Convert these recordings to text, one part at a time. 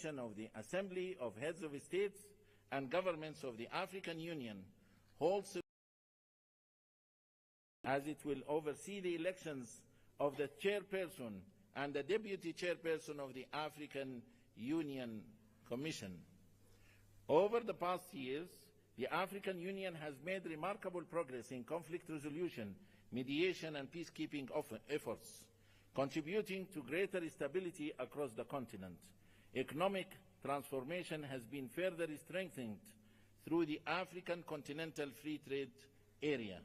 session of the Assembly of Heads of States and Governments of the African Union holds as it will oversee the elections of the chairperson and the deputy chairperson of the African Union Commission. Over the past years, the African Union has made remarkable progress in conflict resolution, mediation and peacekeeping efforts, contributing to greater stability across the continent. Economic transformation has been further strengthened through the African Continental Free Trade Area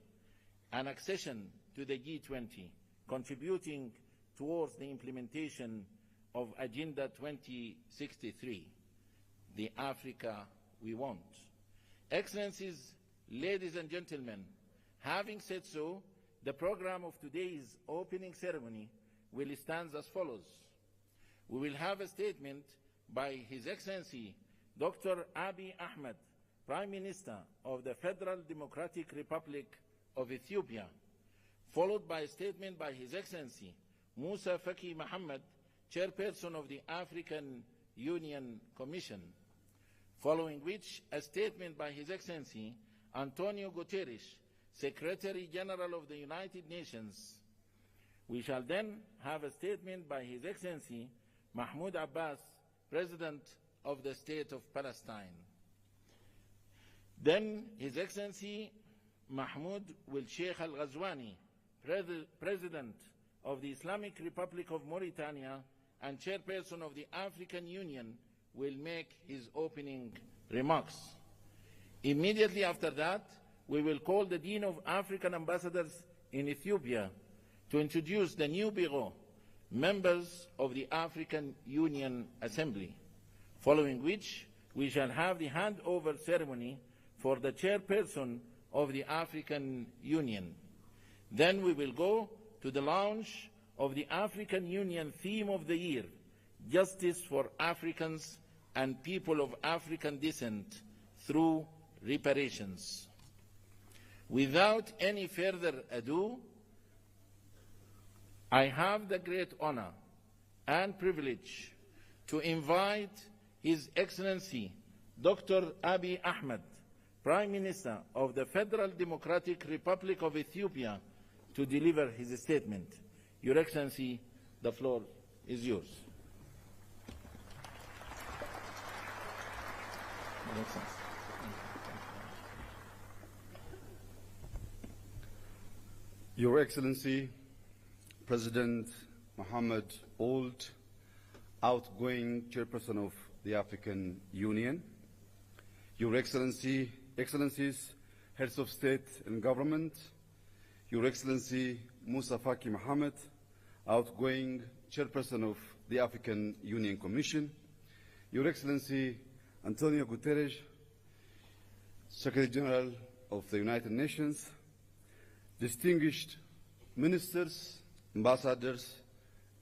and accession to the G20, contributing towards the implementation of Agenda 2063, the Africa we want. Excellencies, ladies and gentlemen, having said so, the program of today's opening ceremony will stand as follows. We will have a statement by His Excellency Dr. Abiy Ahmed, Prime Minister of the Federal Democratic Republic of Ethiopia, followed by a statement by His Excellency Musa Faki Mohammed, Chairperson of the African Union Commission, following which a statement by His Excellency Antonio Guterres, Secretary General of the United Nations. We shall then have a statement by His Excellency Mahmoud Abbas, President of the State of Palestine. Then His Excellency Mahmoud will Sheikh Al-Ghazwani, President of the Islamic Republic of Mauritania and Chairperson of the African Union, will make his opening remarks. Immediately after that, we will call the Dean of African Ambassadors in Ethiopia to introduce the new Bureau, members of the African Union Assembly, following which we shall have the handover ceremony for the Chairperson of the African Union. Then we will go to the launch of the African Union theme of the year, Justice for Africans and People of African Descent through Reparations. Without any further ado, I have the great honor and privilege to invite His Excellency Dr. Abiy Ahmed, Prime Minister of the Federal Democratic Republic of Ethiopia, to deliver his statement. Your Excellency, the floor is yours. Your Excellency, President Mohammed Ould, outgoing Chairperson of the African Union, Your Excellency, Excellencies, Heads of State and Government, Your Excellency Musa Faki Mohammed, outgoing Chairperson of the African Union Commission, Your Excellency Antonio Guterres, Secretary General of the United Nations, distinguished ministers, ambassadors,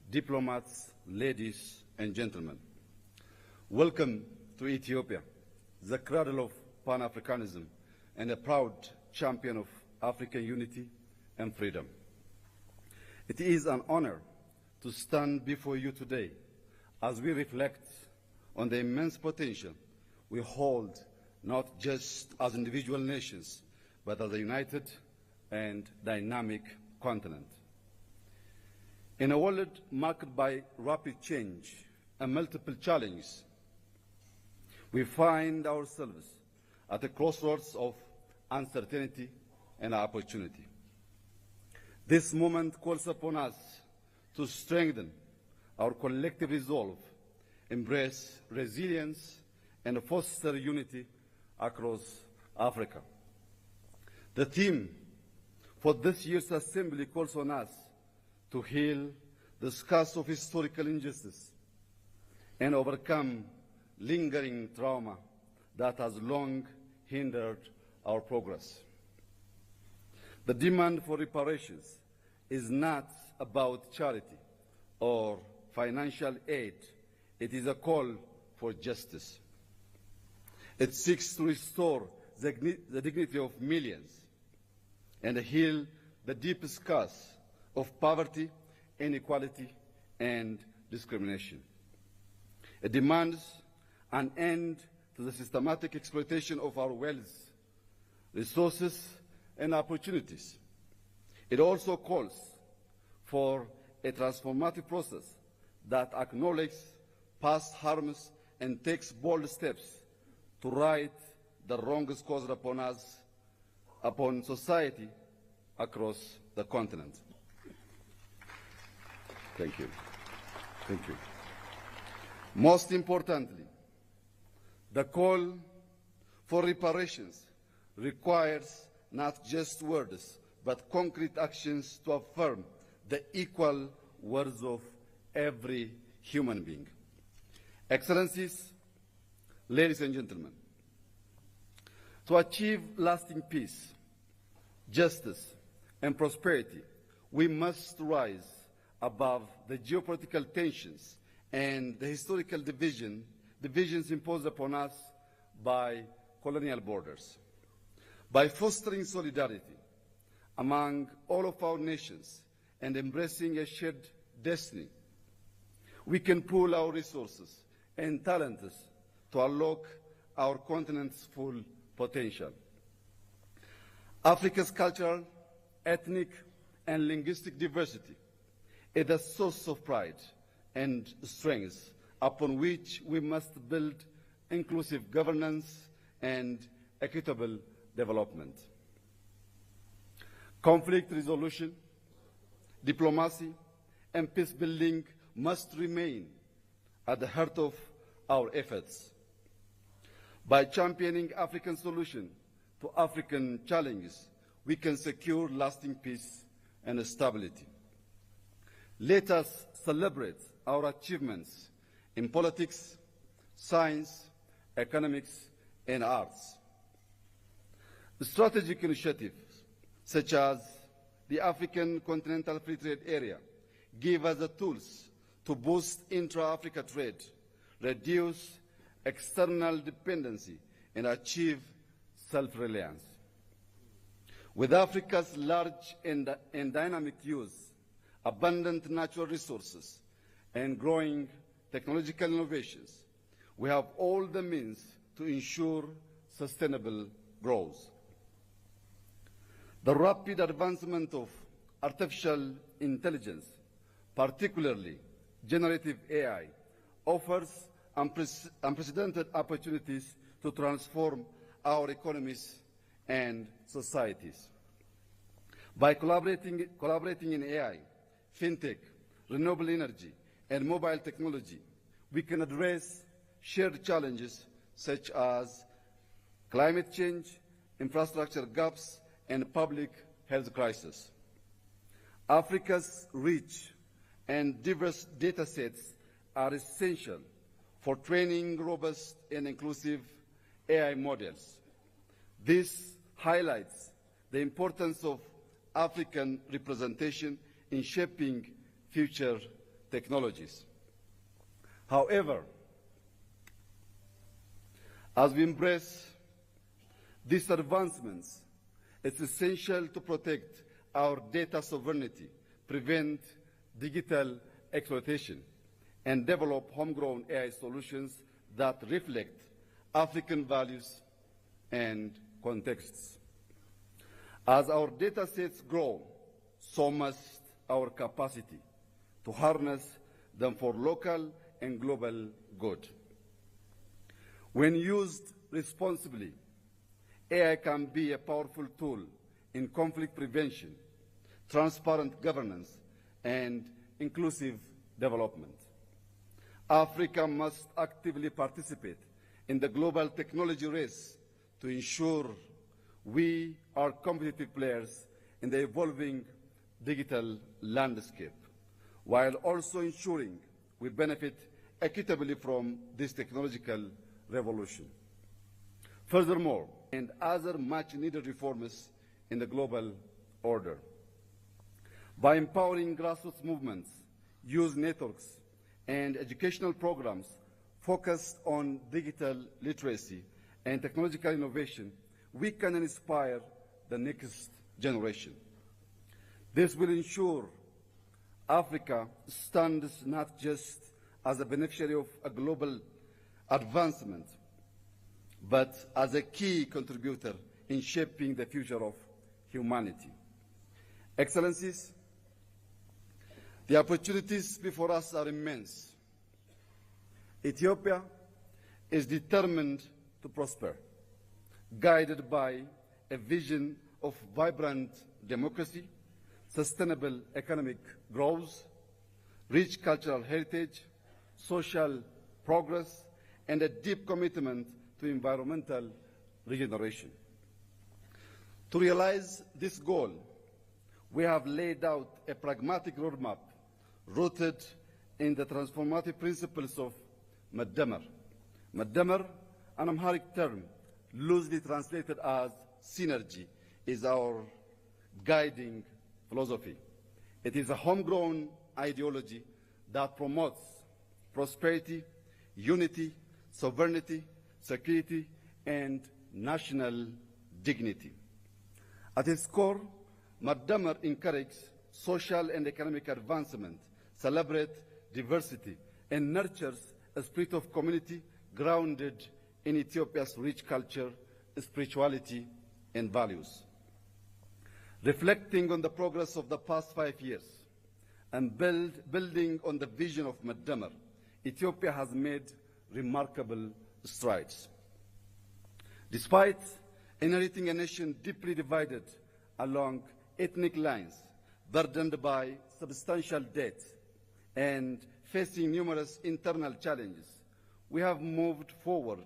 diplomats, ladies and gentlemen. Welcome to Ethiopia, the cradle of Pan-Africanism and a proud champion of African unity and freedom. It is an honor to stand before you today as we reflect on the immense potential we hold, not just as individual nations, but as a united and dynamic continent. In a world marked by rapid change and multiple challenges, we find ourselves at a crossroads of uncertainty and opportunity. This moment calls upon us to strengthen our collective resolve, embrace resilience, and foster unity across Africa. The theme for this year's Assembly calls on us to heal the scars of historical injustice and overcome lingering trauma that has long hindered our progress. The demand for reparations is not about charity or financial aid. It is a call for justice. It seeks to restore the dignity of millions and heal the deep scars of poverty, inequality, and discrimination. It demands an end to the systematic exploitation of our wealth, resources, and opportunities. It also calls for a transformative process that acknowledges past harms and takes bold steps to right the wrongs caused upon us, upon society across the continent. Thank you. Thank you. Most importantly, the call for reparations requires not just words, but concrete actions to affirm the equal worth of every human being. Excellencies, ladies and gentlemen, to achieve lasting peace, justice, and prosperity, we must rise above the geopolitical tensions and the historical divisions imposed upon us by colonial borders. By fostering solidarity among all of our nations and embracing a shared destiny, we can pool our resources and talents to unlock our continent's full potential. Africa's cultural, ethnic, and linguistic diversity is a source of pride and strength upon which we must build inclusive governance and equitable development. Conflict resolution, diplomacy, and peace building must remain at the heart of our efforts. By championing African solutions to African challenges, we can secure lasting peace and stability. Let us celebrate our achievements in politics, science, economics, and arts. Strategic initiatives such as the African Continental Free Trade Area give us the tools to boost intra-Africa trade, reduce external dependency, and achieve self-reliance. With Africa's large and dynamic use, abundant natural resources, and growing technological innovations, we have all the means to ensure sustainable growth. The rapid advancement of artificial intelligence, particularly generative AI, offers unprecedented opportunities to transform our economies and societies. By collaborating in AI, fintech, renewable energy, and mobile technology, we can address shared challenges such as climate change, infrastructure gaps, and public health crisis. Africa's rich and diverse data sets are essential for training robust and inclusive AI models. This highlights the importance of African representation in shaping future technologies. However, as we embrace these advancements, it's essential to protect our data sovereignty, prevent digital exploitation, and develop homegrown AI solutions that reflect African values and contexts. As our data sets grow, so must our capacity to harness them for local and global good. When used responsibly, AI can be a powerful tool in conflict prevention, transparent governance, and inclusive development. Africa must actively participate in the global technology race to ensure we are competitive players in the evolving digital landscape, while also ensuring we benefit equitably from this technological revolution. Furthermore, and other much-needed reforms in the global order. By empowering grassroots movements, youth networks, and educational programs focused on digital literacy and technological innovation, we can inspire the next generation. This will ensure Africa stands not just as a beneficiary of a global advancement, but as a key contributor in shaping the future of humanity. Excellencies, the opportunities before us are immense. Ethiopia is determined to prosper, guided by a vision of vibrant democracy, sustainable economic growth, rich cultural heritage, social progress, and a deep commitment to environmental regeneration. To realize this goal, we have laid out a pragmatic roadmap rooted in the transformative principles of Madamar. Madamar, an Amharic term loosely translated as synergy, is our guiding philosophy. It is a homegrown ideology that promotes prosperity, unity, sovereignty, security, and national dignity. At its core, Madamar encourages social and economic advancement, celebrates diversity, and nurtures a spirit of community grounded in Ethiopia's rich culture, spirituality, and values. Reflecting on the progress of the past 5 years and building on the vision of Madamar, Ethiopia has made remarkable strides. Despite inheriting a nation deeply divided along ethnic lines, burdened by substantial debt, and facing numerous internal challenges, we have moved forward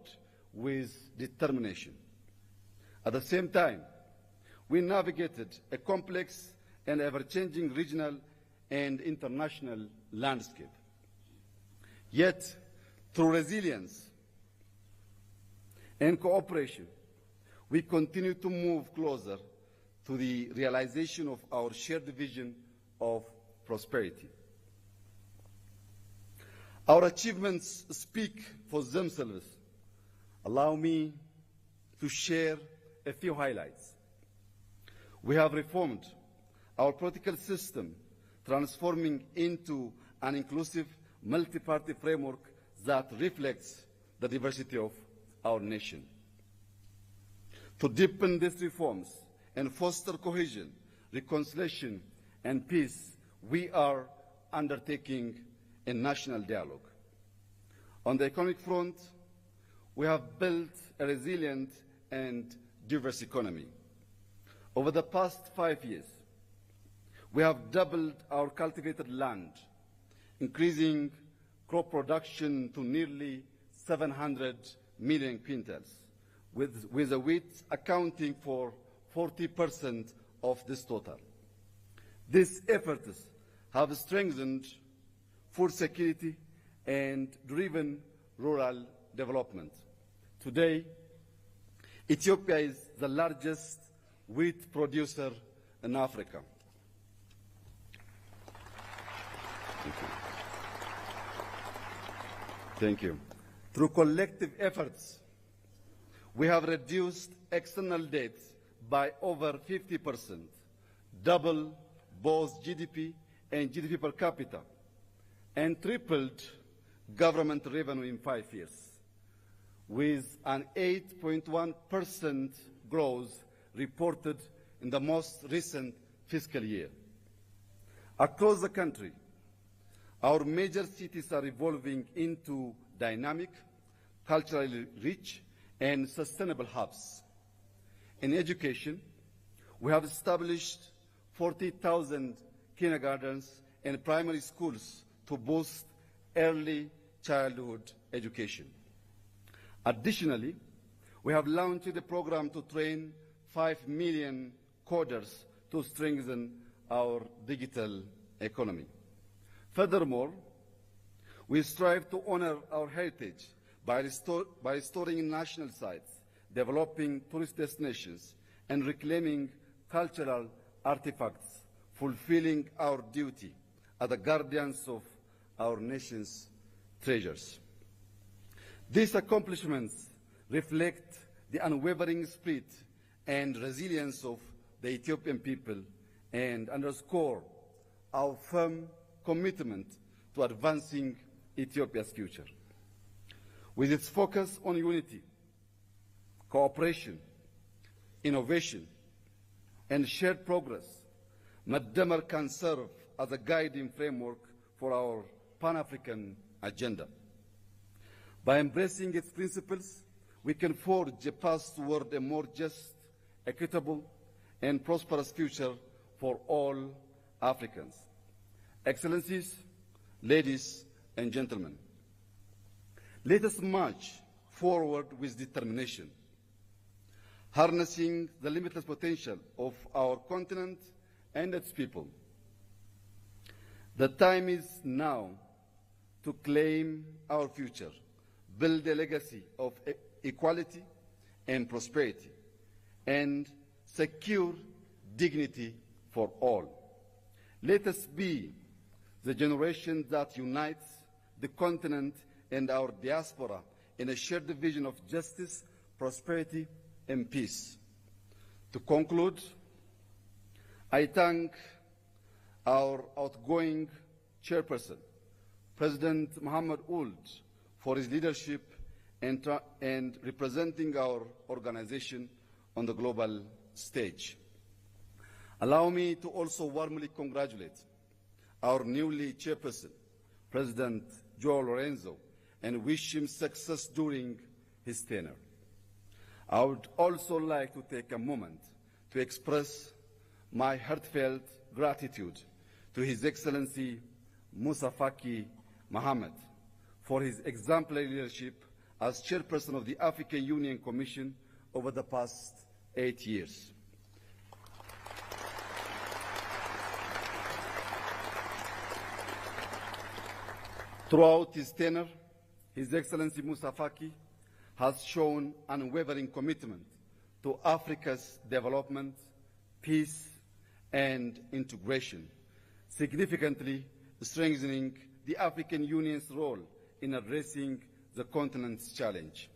with determination. At the same time, we navigated a complex and ever-changing regional and international landscape. Yet, through resilience and cooperation, we continue to move closer to the realization of our shared vision of prosperity. Our achievements speak for themselves. Allow me to share a few highlights. We have reformed our political system, transforming into an inclusive multi-party framework that reflects the diversity of our nation. To deepen these reforms and foster cohesion, reconciliation, and peace, we are undertaking a national dialogue. On the economic front, we have built a resilient and diverse economy. Over the past 5 years, we have doubled our cultivated land, increasing crop production to nearly 700 million quintals, with the wheat accounting for 40% of this total. These efforts have strengthened food security and driven rural development. Today, Ethiopia is the largest wheat producer in Africa. Thank you. Through collective efforts, we have reduced external debt by over 50%, double both GDP and GDP per capita, and tripled government revenue in 5 years, with an 8.1% growth reported in the most recent fiscal year. Across the country, our major cities are evolving into dynamic, culturally rich, and sustainable hubs. In education, we have established 40,000 kindergartens and primary schools to boost early childhood education. Additionally, we have launched a program to train 5 million coders to strengthen our digital economy. Furthermore, we strive to honor our heritage by restoring national sites, developing tourist destinations, and reclaiming cultural artifacts, fulfilling our duty as the guardians of our nation's treasures. These accomplishments reflect the unwavering spirit and resilience of the Ethiopian people and underscore our firm commitment to advancing Ethiopia's future. With its focus on unity, cooperation, innovation, and shared progress, Mkutano can serve as a guiding framework for our Pan-African agenda. By embracing its principles, we can forge a path toward a more just, equitable, and prosperous future for all Africans. Excellencies, ladies and gentlemen, let us march forward with determination, harnessing the limitless potential of our continent and its people. The time is now to claim our future, build a legacy of equality and prosperity, and secure dignity for all. Let us be the generation that unites the continent and our diaspora in a shared vision of justice, prosperity, and peace. To conclude, I thank our outgoing chairperson, President Mohammed Ould, for his leadership and representing our organization on the global stage. Allow me to also warmly congratulate our newly chairperson, President Joao Lorenzo, and wish him success during his tenure. I would also like to take a moment to express my heartfelt gratitude to His Excellency Moussa Faki Mohammed for his exemplary leadership as chairperson of the African Union Commission over the past 8 years. Throughout his tenure, His Excellency Moussa Faki has shown unwavering commitment to Africa's development, peace, and integration, significantly strengthening the African Union's role in addressing the continent's challenge.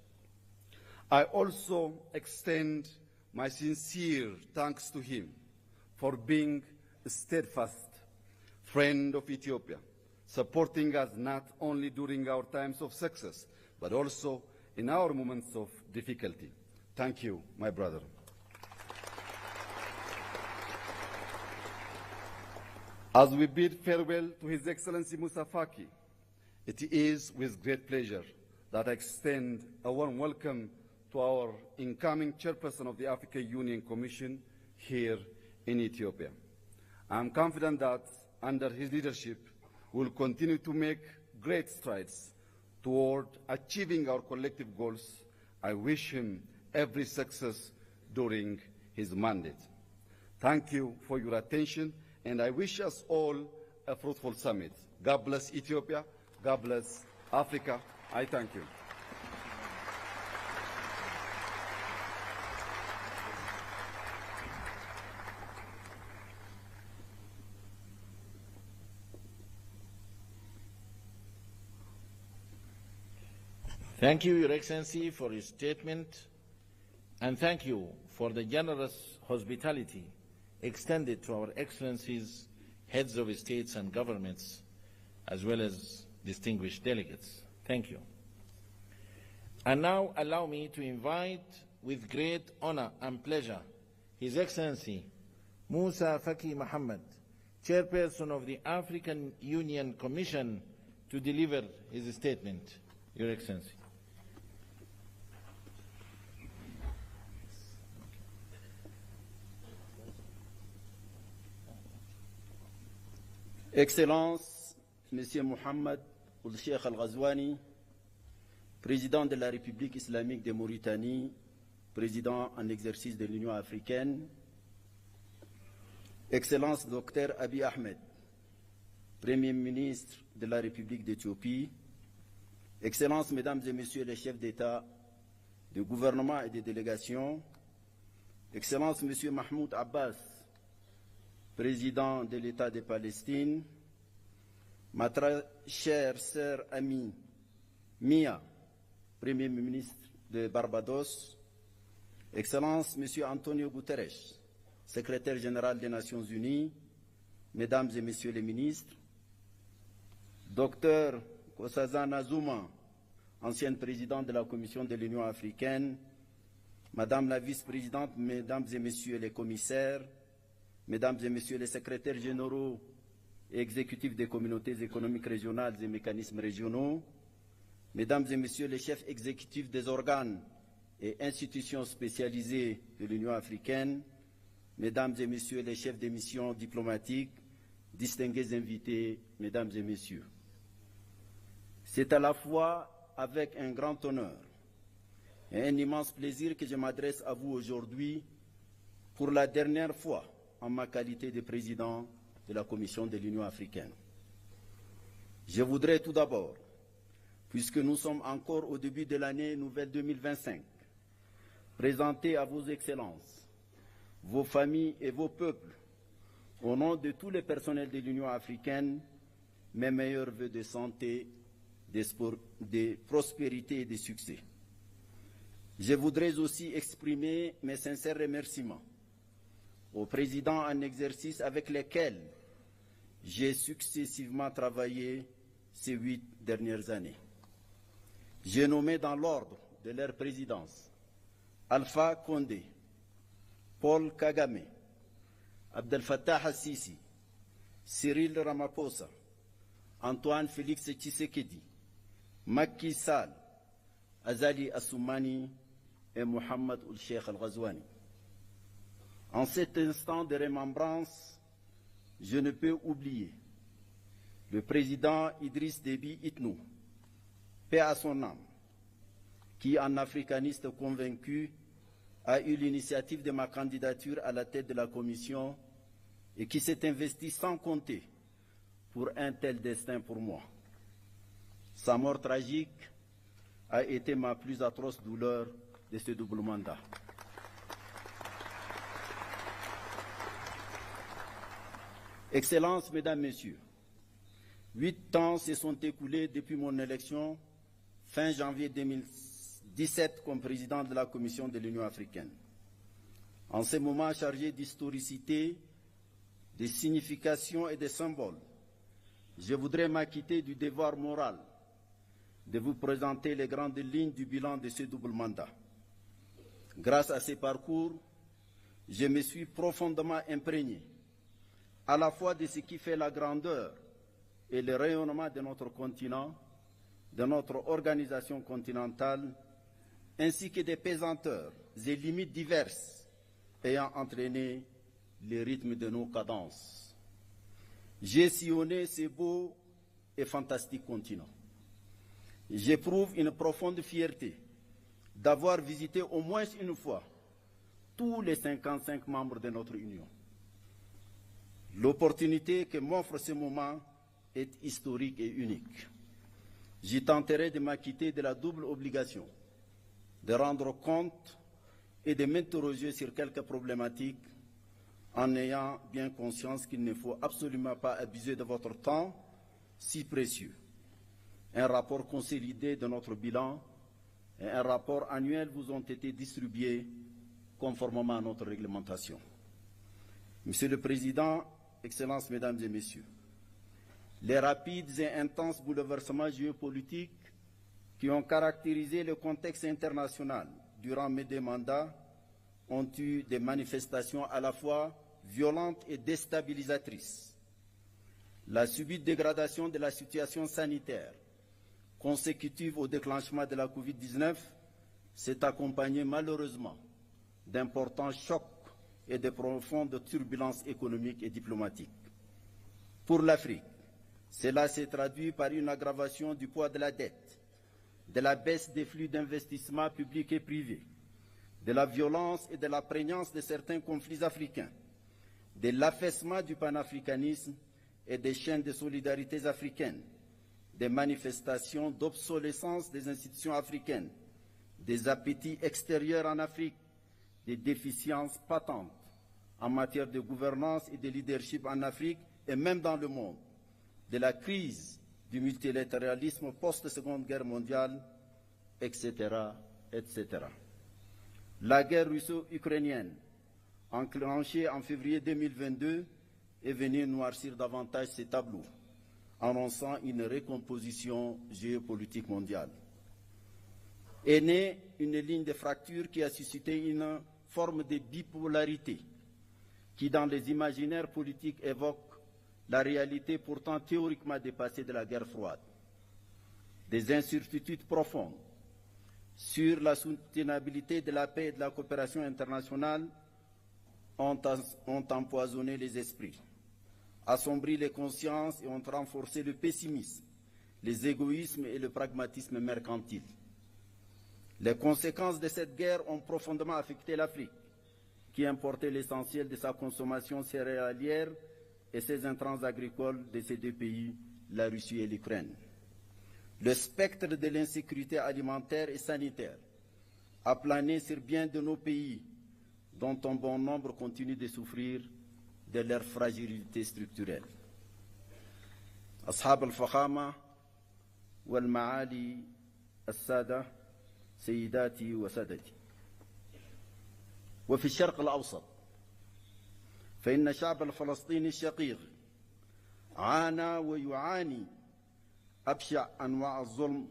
I also extend my sincere thanks to him for being a steadfast friend of Ethiopia, supporting us not only during our times of success, but also in our moments of difficulty. Thank you, my brother. As we bid farewell to His Excellency Moussa Faki, it is with great pleasure that I extend a warm welcome to our incoming chairperson of the African Union Commission here in Ethiopia. I am confident that under his leadership, we will continue to make great strides toward achieving our collective goals. I wish him every success during his mandate. Thank you for your attention, and I wish us all a fruitful summit. God bless Ethiopia. God bless Africa. I thank you. Thank you, Your Excellency, for your statement, and thank you for the generous hospitality extended to our Excellencies, heads of states and governments, as well as distinguished delegates. Thank you. And now allow me to invite with great honor and pleasure His Excellency Moussa Faki Mohammed, Chairperson of the African Union Commission, to deliver his statement. Your Excellency. Excellences, Monsieur Mohammed Ould Cheikh Al-Ghazouani, Président de la République islamique de Mauritanie, Président en exercice de l'Union africaine, Excellence Dr Abiy Ahmed, Premier ministre de la République d'Éthiopie, Excellences, Mesdames et Messieurs les chefs d'État, de gouvernement et de délégation, Excellences, Monsieur Mahmoud Abbas, Président de l'État de Palestine, ma très chère sœur amie Mia, Premier ministre de Barbados, Excellence Monsieur Antonio Guterres, Secrétaire général des Nations Unies, Mesdames et Messieurs les ministres, Docteur Nkosazana Zuma, ancienne présidente de la Commission de l'Union africaine, Madame la vice-présidente, Mesdames et Messieurs les commissaires, Mesdames et Messieurs les secrétaires généraux et exécutifs des communautés économiques régionales et mécanismes régionaux, Mesdames et Messieurs les chefs exécutifs des organes et institutions spécialisées de l'Union africaine, Mesdames et Messieurs les chefs des missions diplomatiques, distingués invités, Mesdames et Messieurs. C'est à la fois avec un grand honneur et un immense plaisir que je m'adresse à vous aujourd'hui pour la dernière fois en ma qualité de président de la Commission de l'Union africaine. Je voudrais tout d'abord, puisque nous sommes encore au début de l'année nouvelle 2025, présenter à vos excellences, vos familles et vos peuples, au nom de tous les personnels de l'Union africaine, mes meilleurs vœux de santé, de prospérité et de succès. Je voudrais aussi exprimer mes sincères remerciements aux présidents en exercice avec lesquels j'ai successivement travaillé ces 8 dernières années. J'ai nommé dans l'ordre de leur présidence Alpha Condé, Paul Kagame, Abdel Fattah al-Sisi, Cyril Ramaphosa, Antoine Félix Tshisekedi, Macky Sall, Azali Assoumani et Mohamed Ould-Cheikh Al-Ghazouani. En cet instant de remembrance, je ne peux oublier le président Idriss Déby Itnou, paix à son âme, qui, en africaniste convaincu, a eu l'initiative de ma candidature à la tête de la Commission et qui s'est investi sans compter pour un tel destin pour moi. Sa mort tragique a été ma plus atroce douleur de ce double mandat. Excellences, Mesdames, Messieurs, 8 ans se sont écoulés depuis mon élection fin janvier 2017 comme président de la Commission de l'Union africaine. En ces moments chargés d'historicité, de signification et de symboles, je voudrais m'acquitter du devoir moral de vous présenter les grandes lignes du bilan de ce double mandat. Grâce à ces parcours, je me suis profondément imprégné à la fois de ce qui fait la grandeur et le rayonnement de notre continent, de notre organisation continentale, ainsi que des pesanteurs et limites diverses ayant entraîné le rythme de nos cadences. J'ai sillonné ce beau et fantastique continent. J'éprouve une profonde fierté d'avoir visité au moins une fois tous les 55 membres de notre Union. L'opportunité que m'offre ce moment est historique et unique. J'y tenterai de m'acquitter de la double obligation de rendre compte et de m'interroger sur quelques problématiques en ayant bien conscience qu'il ne faut absolument pas abuser de votre temps si précieux. Un rapport consolidé de notre bilan et un rapport annuel vous ont été distribués conformément à notre réglementation. Monsieur le Président, Excellences, Mesdames et Messieurs, les rapides et intenses bouleversements géopolitiques qui ont caractérisé le contexte international durant mes 2 mandats ont eu des manifestations à la fois violentes et déstabilisatrices. La subite dégradation de la situation sanitaire consécutive au déclenchement de la Covid-19 s'est accompagnée malheureusement d'importants chocs et de profondes turbulences économiques et diplomatiques. Pour l'Afrique, cela s'est traduit par une aggravation du poids de la dette, de la baisse des flux d'investissement publics et privés, de la violence et de la prégnance de certains conflits africains, de l'affaissement du panafricanisme et des chaînes de solidarité africaines, des manifestations d'obsolescence des institutions africaines, des appétits extérieurs en Afrique, des déficiences patentes en matière de gouvernance et de leadership en Afrique et même dans le monde, de la crise du multilatéralisme post-Seconde Guerre mondiale, etc., etc. La guerre russo-ukrainienne, enclenchée en février 2022, est venue noircir davantage ces tableaux, annonçant une recomposition géopolitique mondiale. est née une ligne de fracture qui a suscité une forme de bipolarité qui, dans les imaginaires politiques, évoque la réalité pourtant théoriquement dépassée de la guerre froide. Des incertitudes profondes sur la soutenabilité de la paix et de la coopération internationale ont empoisonné les esprits, assombri les consciences et ont renforcé le pessimisme, les égoïsmes et le pragmatisme mercantile. Les conséquences de cette guerre ont profondément affecté l'Afrique, qui importait l'essentiel de sa consommation céréalière et ses intrants agricoles de ces deux pays, la Russie et l'Ukraine. Le spectre de l'insécurité alimentaire et sanitaire a plané sur bien de nos pays, dont un bon nombre continue de souffrir de leur fragilité structurelle. أصحاب الفخامة والمعالي السادة سيداتي وسادتي، وفي الشرق الأوسط فإن الشعب الفلسطيني الشقيق عانى ويعاني أبشع أنواع الظلم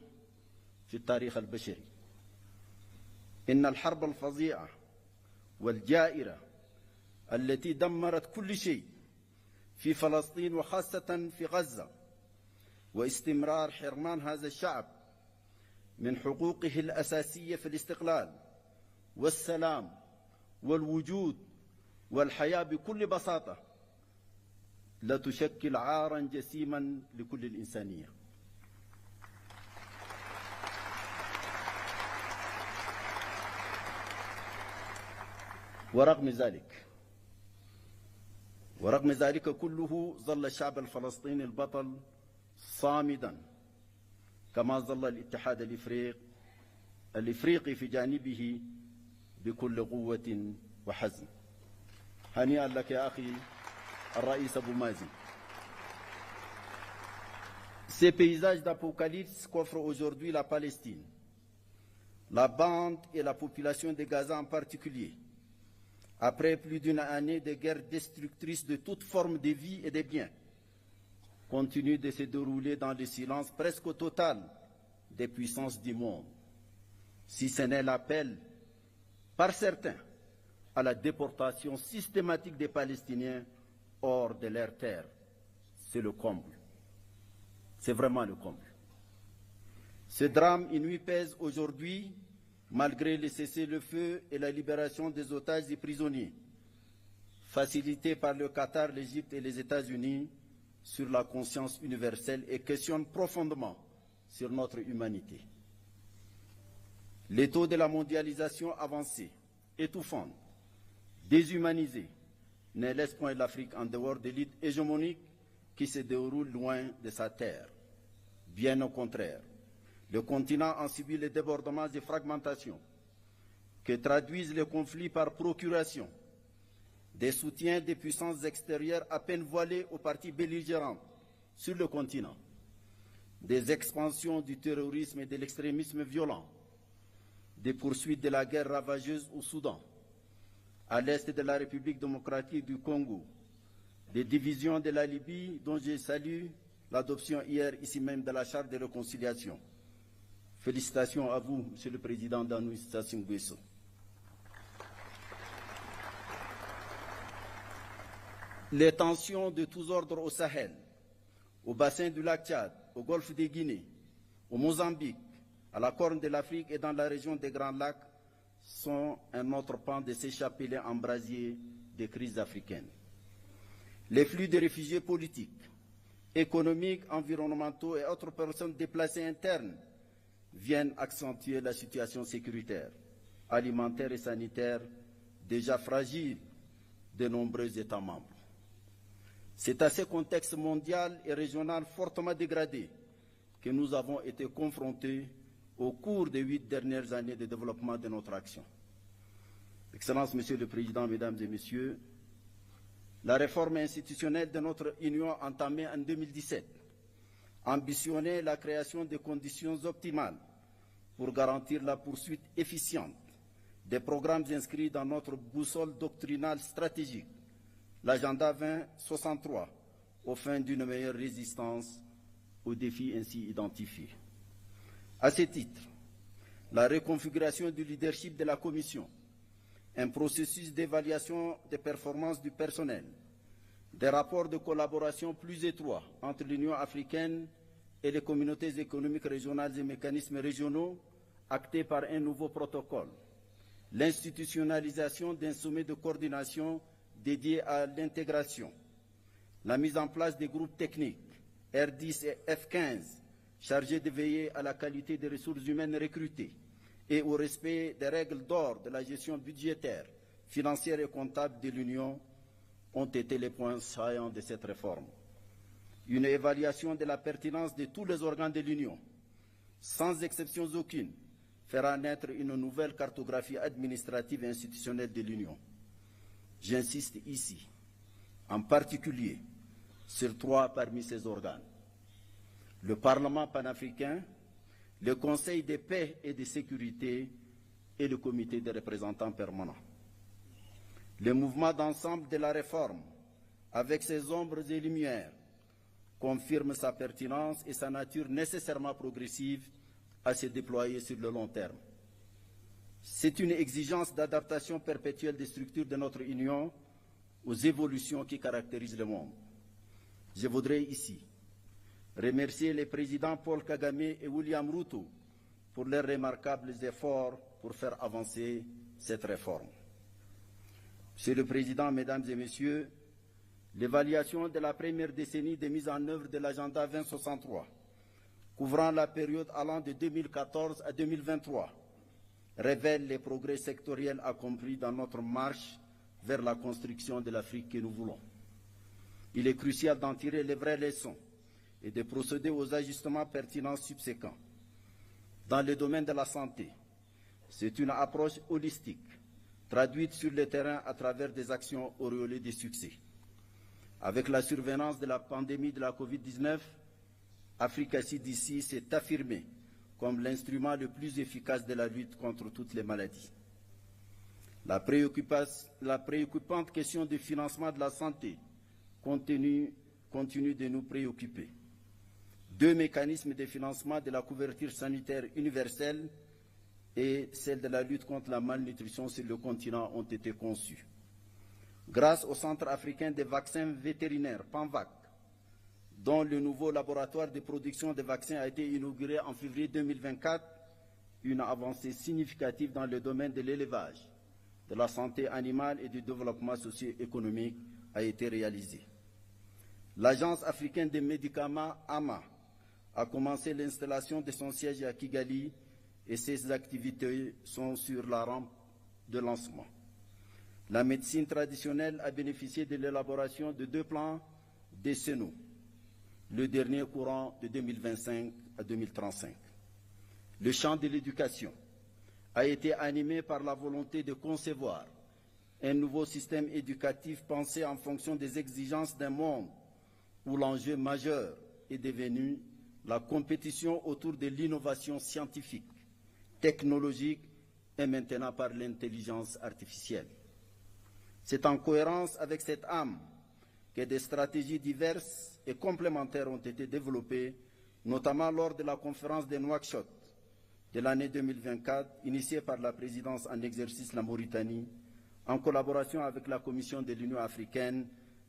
في التاريخ البشري. إن الحرب الفظيعة والجائرة التي دمرت كل شيء في فلسطين وخاصة في غزة، واستمرار حرمان هذا الشعب من حقوقه الأساسية في الاستقلال والسلام والوجود والحياة بكل بساطة، لا تشكل عارا جسيما لكل الإنسانية. ورغم ذلك كله ظل الشعب الفلسطيني البطل صامدا، كما ظل الاتحاد الإفريقي في جانبه بكل قوة وحزم. هنيئا لك يا أخي الرئيس أبو مازن. Ces paysages d'apocalypse qu'offre aujourd'hui la Palestine, la bande et la population de Gaza en particulier, après plus d'une année de guerre destructrice de toute forme de vie et de biens, continue de se dérouler dans le silence presque total des puissances du monde, si ce n'est l'appel par certains à la déportation systématique des Palestiniens hors de leurs terres. C'est le comble. C'est vraiment le comble. Ce drame inouï pèse aujourd'hui, malgré le cessez-le-feu et la libération des otages et prisonniers, facilités par le Qatar, l'Égypte et les États-Unis, sur la conscience universelle et questionne profondément sur notre humanité. Les taux de la mondialisation avancée, étouffante, déshumanisée, ne laissent point l'Afrique en dehors de l'élite hégémonique qui se déroule loin de sa terre. Bien au contraire, le continent en subit les débordements et fragmentations que traduisent les conflits par procuration, des soutiens des puissances extérieures à peine voilées aux parties belligérantes sur le continent, des expansions du terrorisme et de l'extrémisme violent, des poursuites de la guerre ravageuse au Soudan, à l'est de la République démocratique du Congo, des divisions de la Libye dont je salue l'adoption hier ici même de la charte de réconciliation. Félicitations à vous, Monsieur le Président Danou Sassou Nguesso. Les tensions de tous ordres au Sahel, au bassin du lac Tchad, au golfe de Guinée, au Mozambique, à la Corne de l'Afrique et dans la région des Grands Lacs sont un autre pan de ces chapelets embrasiers des crises africaines. Les flux de réfugiés politiques, économiques, environnementaux et autres personnes déplacées internes viennent accentuer la situation sécuritaire, alimentaire et sanitaire déjà fragile de nombreux États membres. C'est à ce contexte mondial et régional fortement dégradé que nous avons été confrontés au cours des 8 dernières années de développement de notre action. Excellences, Monsieur le Président, Mesdames et Messieurs, la réforme institutionnelle de notre Union entamée en 2017 ambitionnait la création de conditions optimales pour garantir la poursuite efficiente des programmes inscrits dans notre boussole doctrinale stratégique, l'agenda 2063, aux fins d'une meilleure résistance aux défis ainsi identifiés. À ce titre, la reconfiguration du leadership de la Commission, un processus d'évaluation des performances du personnel, des rapports de collaboration plus étroits entre l'Union africaine et les communautés économiques régionales et mécanismes régionaux actés par un nouveau protocole, l'institutionnalisation d'un sommet de coordination dédié à l'intégration, la mise en place des groupes techniques R10 et F15 chargés de veiller à la qualité des ressources humaines recrutées et au respect des règles d'or de la gestion budgétaire, financière et comptable de l'Union ont été les points saillants de cette réforme. Une évaluation de la pertinence de tous les organes de l'Union, sans exception aucune, fera naître une nouvelle cartographie administrative et institutionnelle de l'Union. J'insiste ici, en particulier, sur 3 parmi ces organes. Le Parlement panafricain, le Conseil de paix et de sécurité et le Comité des représentants permanents. Le mouvement d'ensemble de la réforme, avec ses ombres et lumières, confirme sa pertinence et sa nature nécessairement progressive à se déployer sur le long terme. C'est une exigence d'adaptation perpétuelle des structures de notre Union aux évolutions qui caractérisent le monde. Je voudrais ici remercier les présidents Paul Kagame et William Ruto pour leurs remarquables efforts pour faire avancer cette réforme. Monsieur le Président, Mesdames et Messieurs, l'évaluation de la première décennie de mise en œuvre de l'agenda 2063, couvrant la période allant de 2014 à 2023, révèle les progrès sectoriels accomplis dans notre marche vers la construction de l'Afrique que nous voulons. Il est crucial d'en tirer les vraies leçons et de procéder aux ajustements pertinents subséquents. Dans le domaine de la santé, c'est une approche holistique, traduite sur le terrain à travers des actions auréolées de succès. Avec la survenance de la pandémie de la Covid-19, Africa CDC s'est affirmée comme l'instrument le plus efficace de la lutte contre toutes les maladies. La préoccupante question du financement de la santé continue de nous préoccuper. 2 mécanismes de financement de la couverture sanitaire universelle et celle de la lutte contre la malnutrition sur le continent ont été conçus. Grâce au Centre africain des vaccins vétérinaires, PANVAC, dont le nouveau laboratoire de production de vaccins a été inauguré en février 2024, une avancée significative dans le domaine de l'élevage, de la santé animale et du développement socio-économique a été réalisée. L'Agence africaine des médicaments, AMA, a commencé l'installation de son siège à Kigali et ses activités sont sur la rampe de lancement. La médecine traditionnelle a bénéficié de l'élaboration de 2 plans décennaux, le dernier courant de 2025 à 2035. Le champ de l'éducation a été animé par la volonté de concevoir un nouveau système éducatif pensé en fonction des exigences d'un monde où l'enjeu majeur est devenu la compétition autour de l'innovation scientifique, technologique et maintenant par l'intelligence artificielle. C'est en cohérence avec cette âme que des stratégies diverses et complémentaires ont été développées, notamment lors de la conférence de Nouakchott de l'année 2024, initiée par la présidence en exercice la Mauritanie, en collaboration avec la Commission de l'Union africaine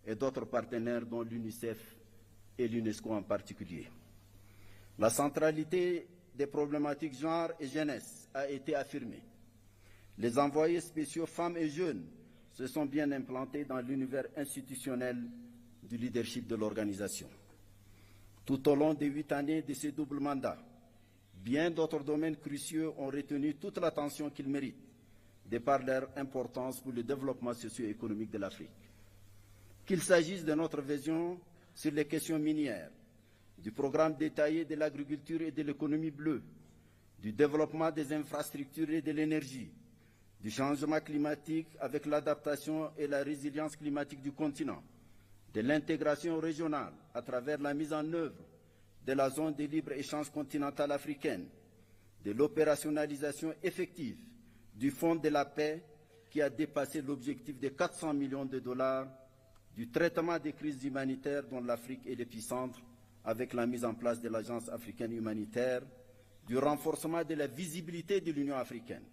et d'autres partenaires, dont l'UNICEF et l'UNESCO en particulier. La centralité des problématiques genre et jeunesse a été affirmée. Les envoyés spéciaux femmes et jeunes se sont bien implantés dans l'univers institutionnel du leadership de l'organisation. Tout au long des 8 années de ce double mandat, bien d'autres domaines cruciaux ont retenu toute l'attention qu'ils méritent, de par leur importance pour le développement socio-économique de l'Afrique. Qu'il s'agisse de notre vision sur les questions minières, du programme détaillé de l'agriculture et de l'économie bleue, du développement des infrastructures et de l'énergie, du changement climatique avec l'adaptation et la résilience climatique du continent, de l'intégration régionale à travers la mise en œuvre de la zone de libre-échange continentale africaine, de l'opérationnalisation effective du Fonds de la paix qui a dépassé l'objectif de 400 millions de dollars, du traitement des crises humanitaires dont l'Afrique est l'épicentre avec la mise en place de l'Agence africaine humanitaire, du renforcement de la visibilité de l'Union africaine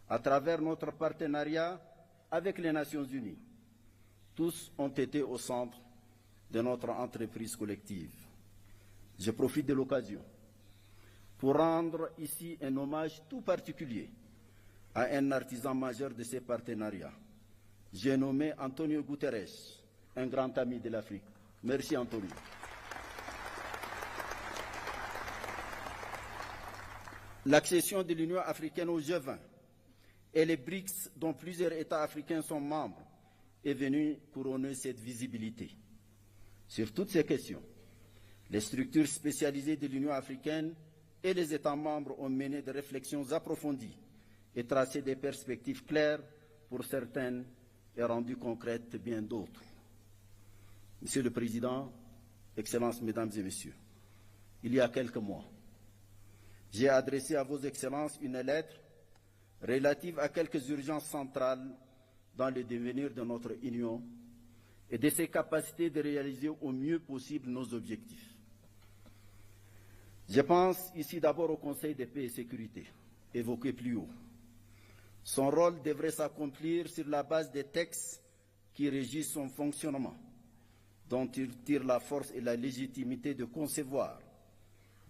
à travers notre partenariat avec les Nations unies. Tous ont été au centre de notre entreprise collective. Je profite de l'occasion pour rendre ici un hommage tout particulier à un artisan majeur de ces partenariats. J'ai nommé Antonio Guterres, un grand ami de l'Afrique. Merci Antonio. L'accession de l'Union africaine au G20 et les BRICS, dont plusieurs États africains sont membres, est venue couronner cette visibilité. Sur toutes ces questions, les structures spécialisées de l'Union africaine et les États membres ont mené des réflexions approfondies et tracé des perspectives claires pour certaines et rendu concrètes bien d'autres. Monsieur le Président, Excellences, Mesdames et Messieurs, il y a quelques mois, j'ai adressé à vos Excellences une lettre relative à quelques urgences centrales dans le devenir de notre Union et de ses capacités de réaliser au mieux possible nos objectifs. Je pense ici d'abord au Conseil de paix et sécurité, évoqué plus haut. Son rôle devrait s'accomplir sur la base des textes qui régissent son fonctionnement, dont il tire la force et la légitimité de concevoir,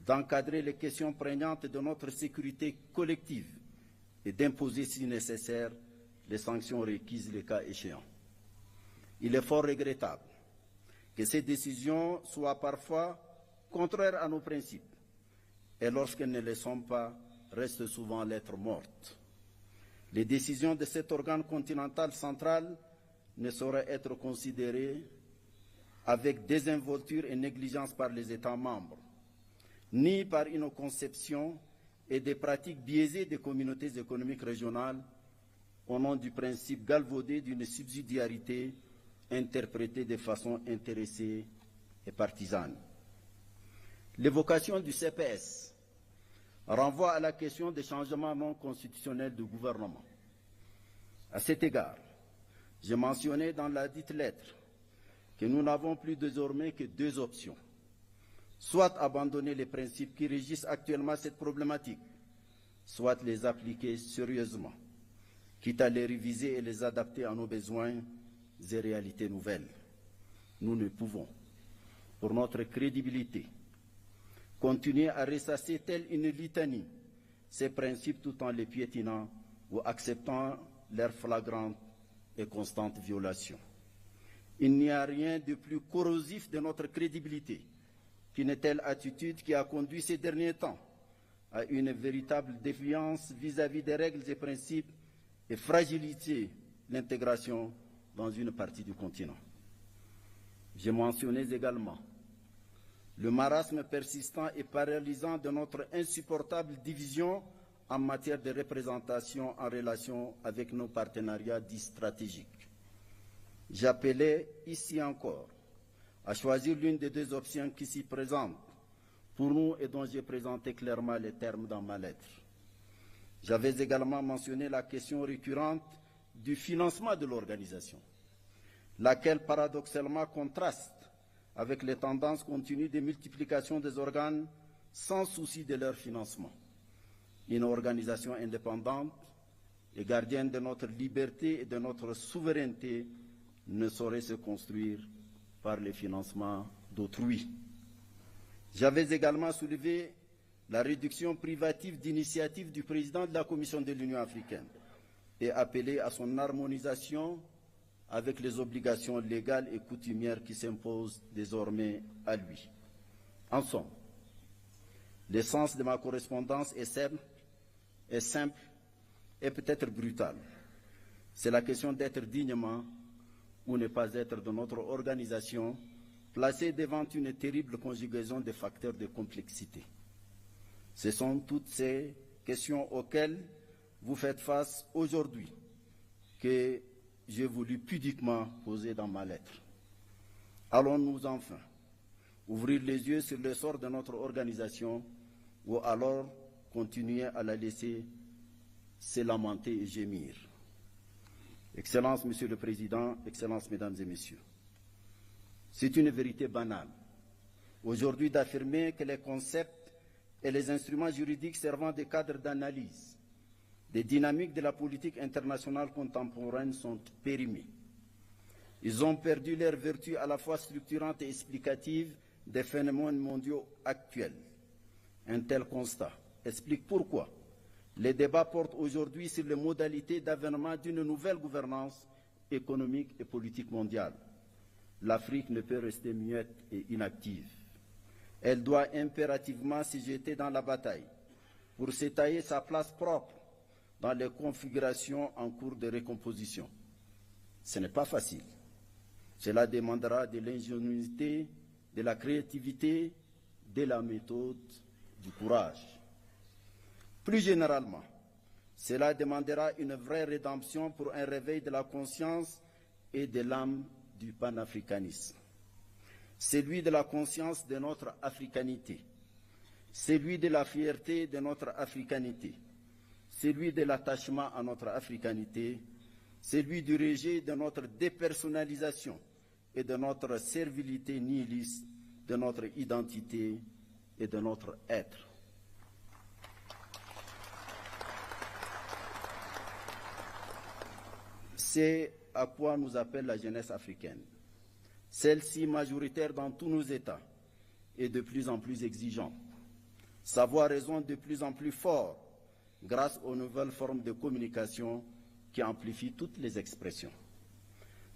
d'encadrer les questions prégnantes de notre sécurité collective et d'imposer, si nécessaire, les sanctions requises le cas échéant. Il est fort regrettable que ces décisions soient parfois contraires à nos principes et lorsqu'elles ne le sont pas, restent souvent lettre morte. Les décisions de cet organe continental central ne sauraient être considérées avec désinvolture et négligence par les États membres, ni par une conception et des pratiques biaisées des communautés économiques régionales au nom du principe galvaudé d'une subsidiarité interprétée de façon intéressée et partisane. L'évocation du CPS renvoie à la question des changements non constitutionnels de gouvernement. À cet égard, j'ai mentionné dans la dite lettre que nous n'avons plus désormais que deux options. Soit abandonner les principes qui régissent actuellement cette problématique, soit les appliquer sérieusement, quitte à les réviser et les adapter à nos besoins et réalités nouvelles. Nous ne pouvons, pour notre crédibilité, continuer à ressasser telle une litanie ces principes tout en les piétinant ou acceptant leur flagrante et constante violation. Il n'y a rien de plus corrosif de notre crédibilité qu'une telle attitude qui a conduit ces derniers temps à une véritable défiance vis-à-vis des règles et principes et fragilisé l'intégration dans une partie du continent. J'ai mentionné également le marasme persistant et paralysant de notre insupportable division en matière de représentation en relation avec nos partenariats dits stratégiques. J'appelais ici encore à choisir l'une des deux options qui s'y présentent pour nous et dont j'ai présenté clairement les termes dans ma lettre. J'avais également mentionné la question récurrente du financement de l'organisation, laquelle paradoxalement contraste avec les tendances continues de multiplication des organes sans souci de leur financement. Une organisation indépendante et gardienne de notre liberté et de notre souveraineté ne saurait se construire par le financement d'autrui. J'avais également soulevé la réduction privative d'initiative du président de la Commission de l'Union africaine et appelé à son harmonisation avec les obligations légales et coutumières qui s'imposent désormais à lui. En somme, l'essence de ma correspondance est simple et peut-être brutale. C'est la question d'être dignement ou ne pas être de notre organisation, placée devant une terrible conjugaison de facteurs de complexité. Ce sont toutes ces questions auxquelles vous faites face aujourd'hui que j'ai voulu pudiquement poser dans ma lettre. Allons-nous enfin ouvrir les yeux sur le sort de notre organisation ou alors continuer à la laisser se lamenter et gémir? Excellences, Monsieur le Président, Excellences, Mesdames et Messieurs, c'est une vérité banale aujourd'hui d'affirmer que les concepts et les instruments juridiques servant de cadre d'analyse des dynamiques de la politique internationale contemporaine sont périmés. Ils ont perdu leur vertu à la fois structurante et explicative des phénomènes mondiaux actuels. Un tel constat explique pourquoi les débats portent aujourd'hui sur les modalités d'avènement d'une nouvelle gouvernance économique et politique mondiale. L'Afrique ne peut rester muette et inactive. Elle doit impérativement se jeter dans la bataille pour se tailler sa place propre dans les configurations en cours de recomposition. Ce n'est pas facile. Cela demandera de l'ingéniosité, de la créativité, de la méthode, du courage. Plus généralement, cela demandera une vraie rédemption pour un réveil de la conscience et de l'âme du panafricanisme. Celui de la conscience de notre africanité, celui de la fierté de notre africanité, celui de l'attachement à notre africanité, celui du rejet de notre dépersonnalisation et de notre servilité nihiliste, de notre identité et de notre être. C'est à quoi nous appelle la jeunesse africaine. Celle-ci, majoritaire dans tous nos États, est de plus en plus exigeante. Sa voix résonne de plus en plus fort grâce aux nouvelles formes de communication qui amplifient toutes les expressions.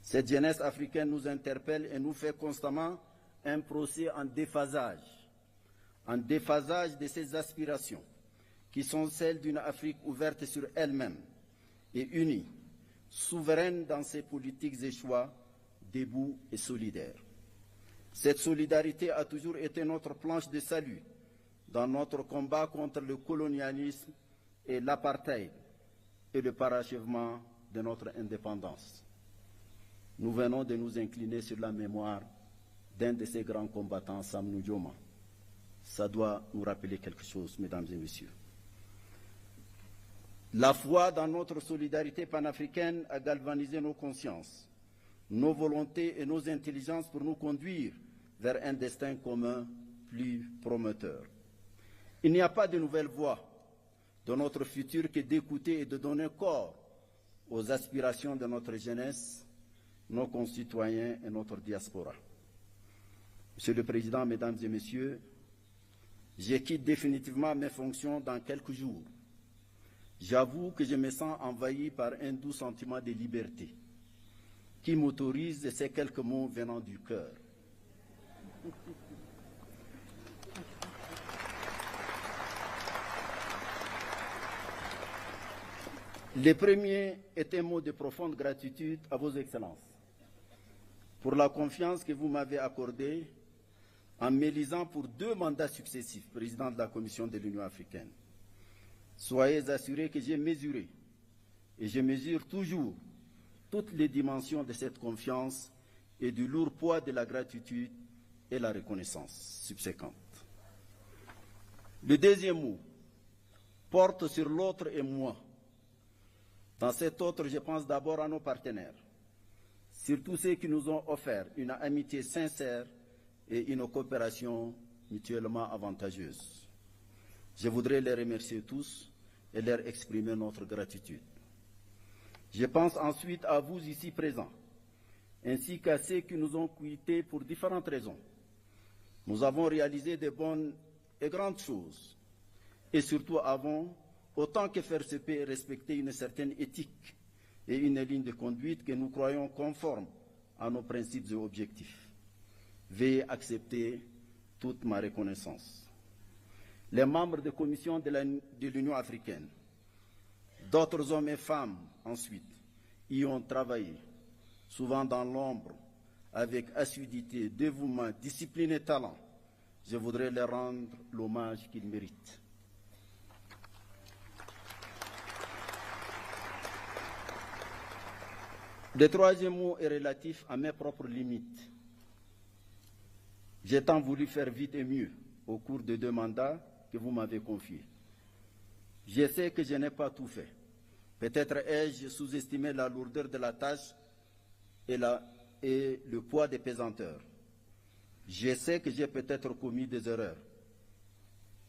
Cette jeunesse africaine nous interpelle et nous fait constamment un procès en déphasage de ses aspirations, qui sont celles d'une Afrique ouverte sur elle-même et unie, souveraine dans ses politiques et choix, debout et solidaire. Cette solidarité a toujours été notre planche de salut dans notre combat contre le colonialisme et l'apartheid et le parachèvement de notre indépendance. Nous venons de nous incliner sur la mémoire d'un de ces grands combattants, Sam Nujoma. Ça doit nous rappeler quelque chose, mesdames et messieurs. La foi dans notre solidarité panafricaine a galvanisé nos consciences, nos volontés et nos intelligences pour nous conduire vers un destin commun plus prometteur. Il n'y a pas de nouvelle voie de notre futur que d'écouter et de donner corps aux aspirations de notre jeunesse, nos concitoyens et notre diaspora. Monsieur le Président, Mesdames et Messieurs, je quitte définitivement mes fonctions dans quelques jours. J'avoue que je me sens envahi par un doux sentiment de liberté qui m'autorise ces quelques mots venant du cœur. Le premier est un mot de profonde gratitude à vos excellences pour la confiance que vous m'avez accordée en m'élisant pour 2 mandats successifs, président de la Commission de l'Union africaine. Soyez assurés que j'ai mesuré et je mesure toujours toutes les dimensions de cette confiance et du lourd poids de la gratitude et la reconnaissance subséquente. Le deuxième mot porte sur l'autre et moi. Dans cet autre, je pense d'abord à nos partenaires, surtout ceux qui nous ont offert une amitié sincère et une coopération mutuellement avantageuse. Je voudrais les remercier tous et leur exprimer notre gratitude. Je pense ensuite à vous ici présents, ainsi qu'à ceux qui nous ont quittés pour différentes raisons. Nous avons réalisé de bonnes et grandes choses, et surtout avons, autant que faire se peut, respecter une certaine éthique et une ligne de conduite que nous croyons conforme à nos principes et objectifs. Veuillez accepter toute ma reconnaissance. Les membres de la Commission de l'Union africaine, d'autres hommes et femmes ensuite, y ont travaillé, souvent dans l'ombre, avec assiduité, dévouement, discipline et talent. Je voudrais leur rendre l'hommage qu'ils méritent. Le troisième mot est relatif à mes propres limites. J'ai tant voulu faire vite et mieux au cours des 2 mandats que vous m'avez confiés. Je sais que je n'ai pas tout fait. Peut-être ai-je sous-estimé la lourdeur de la tâche et le poids des pesanteurs. Je sais que j'ai peut-être commis des erreurs.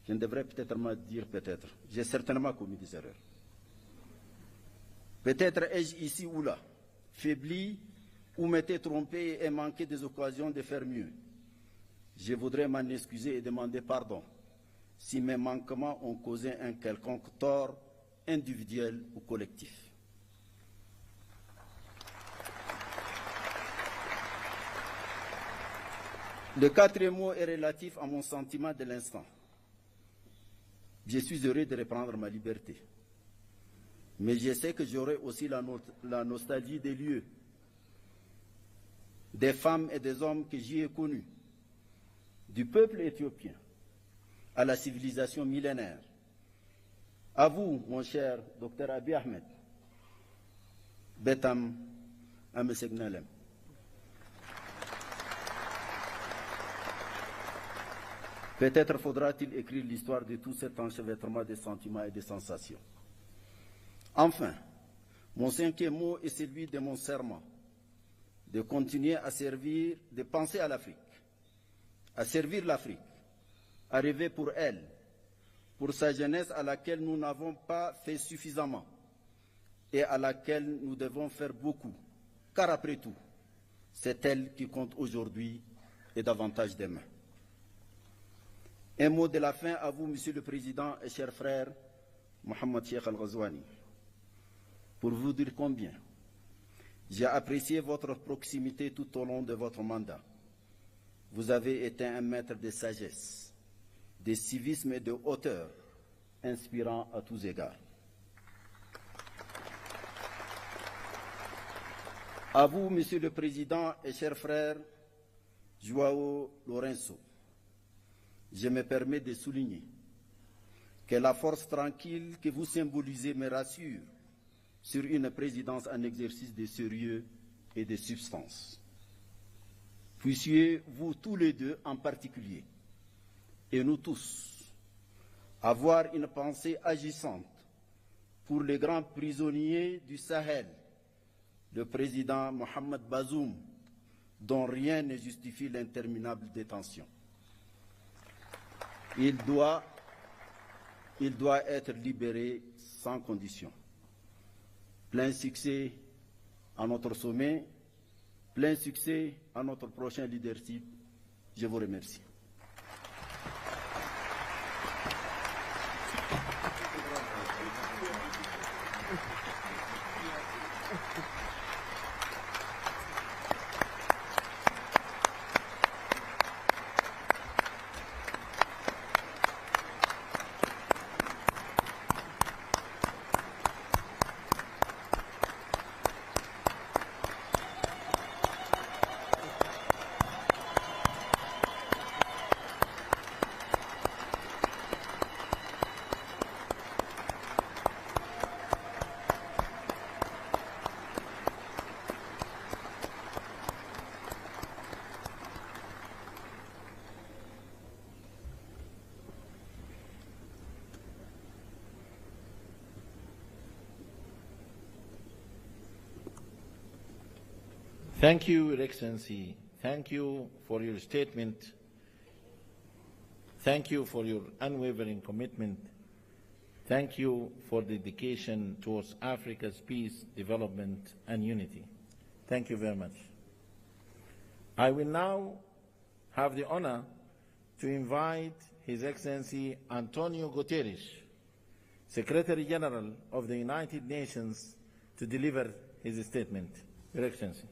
Je ne devrais peut-être pas dire peut-être. J'ai certainement commis des erreurs. Peut-être ai-je ici ou là faibli ou m'étais trompé et manqué des occasions de faire mieux. Je voudrais m'en excuser et demander pardon si mes manquements ont causé un quelconque tort individuel ou collectif. Le quatrième mot est relatif à mon sentiment de l'instant. Je suis heureux de reprendre ma liberté. Mais je sais que j'aurai aussi la nostalgie des lieux, des femmes et des hommes que j'y ai connus, du peuple éthiopien à la civilisation millénaire. À vous, mon cher Dr Abiy Ahmed, Betam Amesegnalem. Peut-être faudra-t-il écrire l'histoire de tout cet enchevêtrement de sentiments et de sensations. Enfin, mon cinquième mot est celui de mon serment, de continuer à servir, de penser à l'Afrique, à servir l'Afrique, à rêver pour elle, pour sa jeunesse à laquelle nous n'avons pas fait suffisamment et à laquelle nous devons faire beaucoup, car après tout, c'est elle qui compte aujourd'hui et davantage demain. Un mot de la fin à vous, Monsieur le Président et cher frère Mohamed Cheikh Al-Ghazouani, pour vous dire combien j'ai apprécié votre proximité tout au long de votre mandat. Vous avez été un maître de sagesse, de civisme et de hauteur, inspirant à tous égards. À vous, Monsieur le Président et cher frère João Lourenço, je me permets de souligner que la force tranquille que vous symbolisez me rassure sur une présidence en exercice de sérieux et de substance. Puissiez-vous tous les deux en particulier, et nous tous, avoir une pensée agissante pour les grands prisonniers du Sahel, le président Mohamed Bazoum, dont rien ne justifie l'interminable détention. Il doit être libéré sans condition. Plein succès à notre sommet, plein succès à notre prochain leadership. Je vous remercie. Thank you, Your Excellency. Thank you for your statement. Thank you for your unwavering commitment. Thank you for dedication towards Africa's peace, development, and unity. Thank you very much. I will now have the honor to invite His Excellency Antonio Guterres, Secretary General of the United Nations, to deliver his statement. Your Excellency.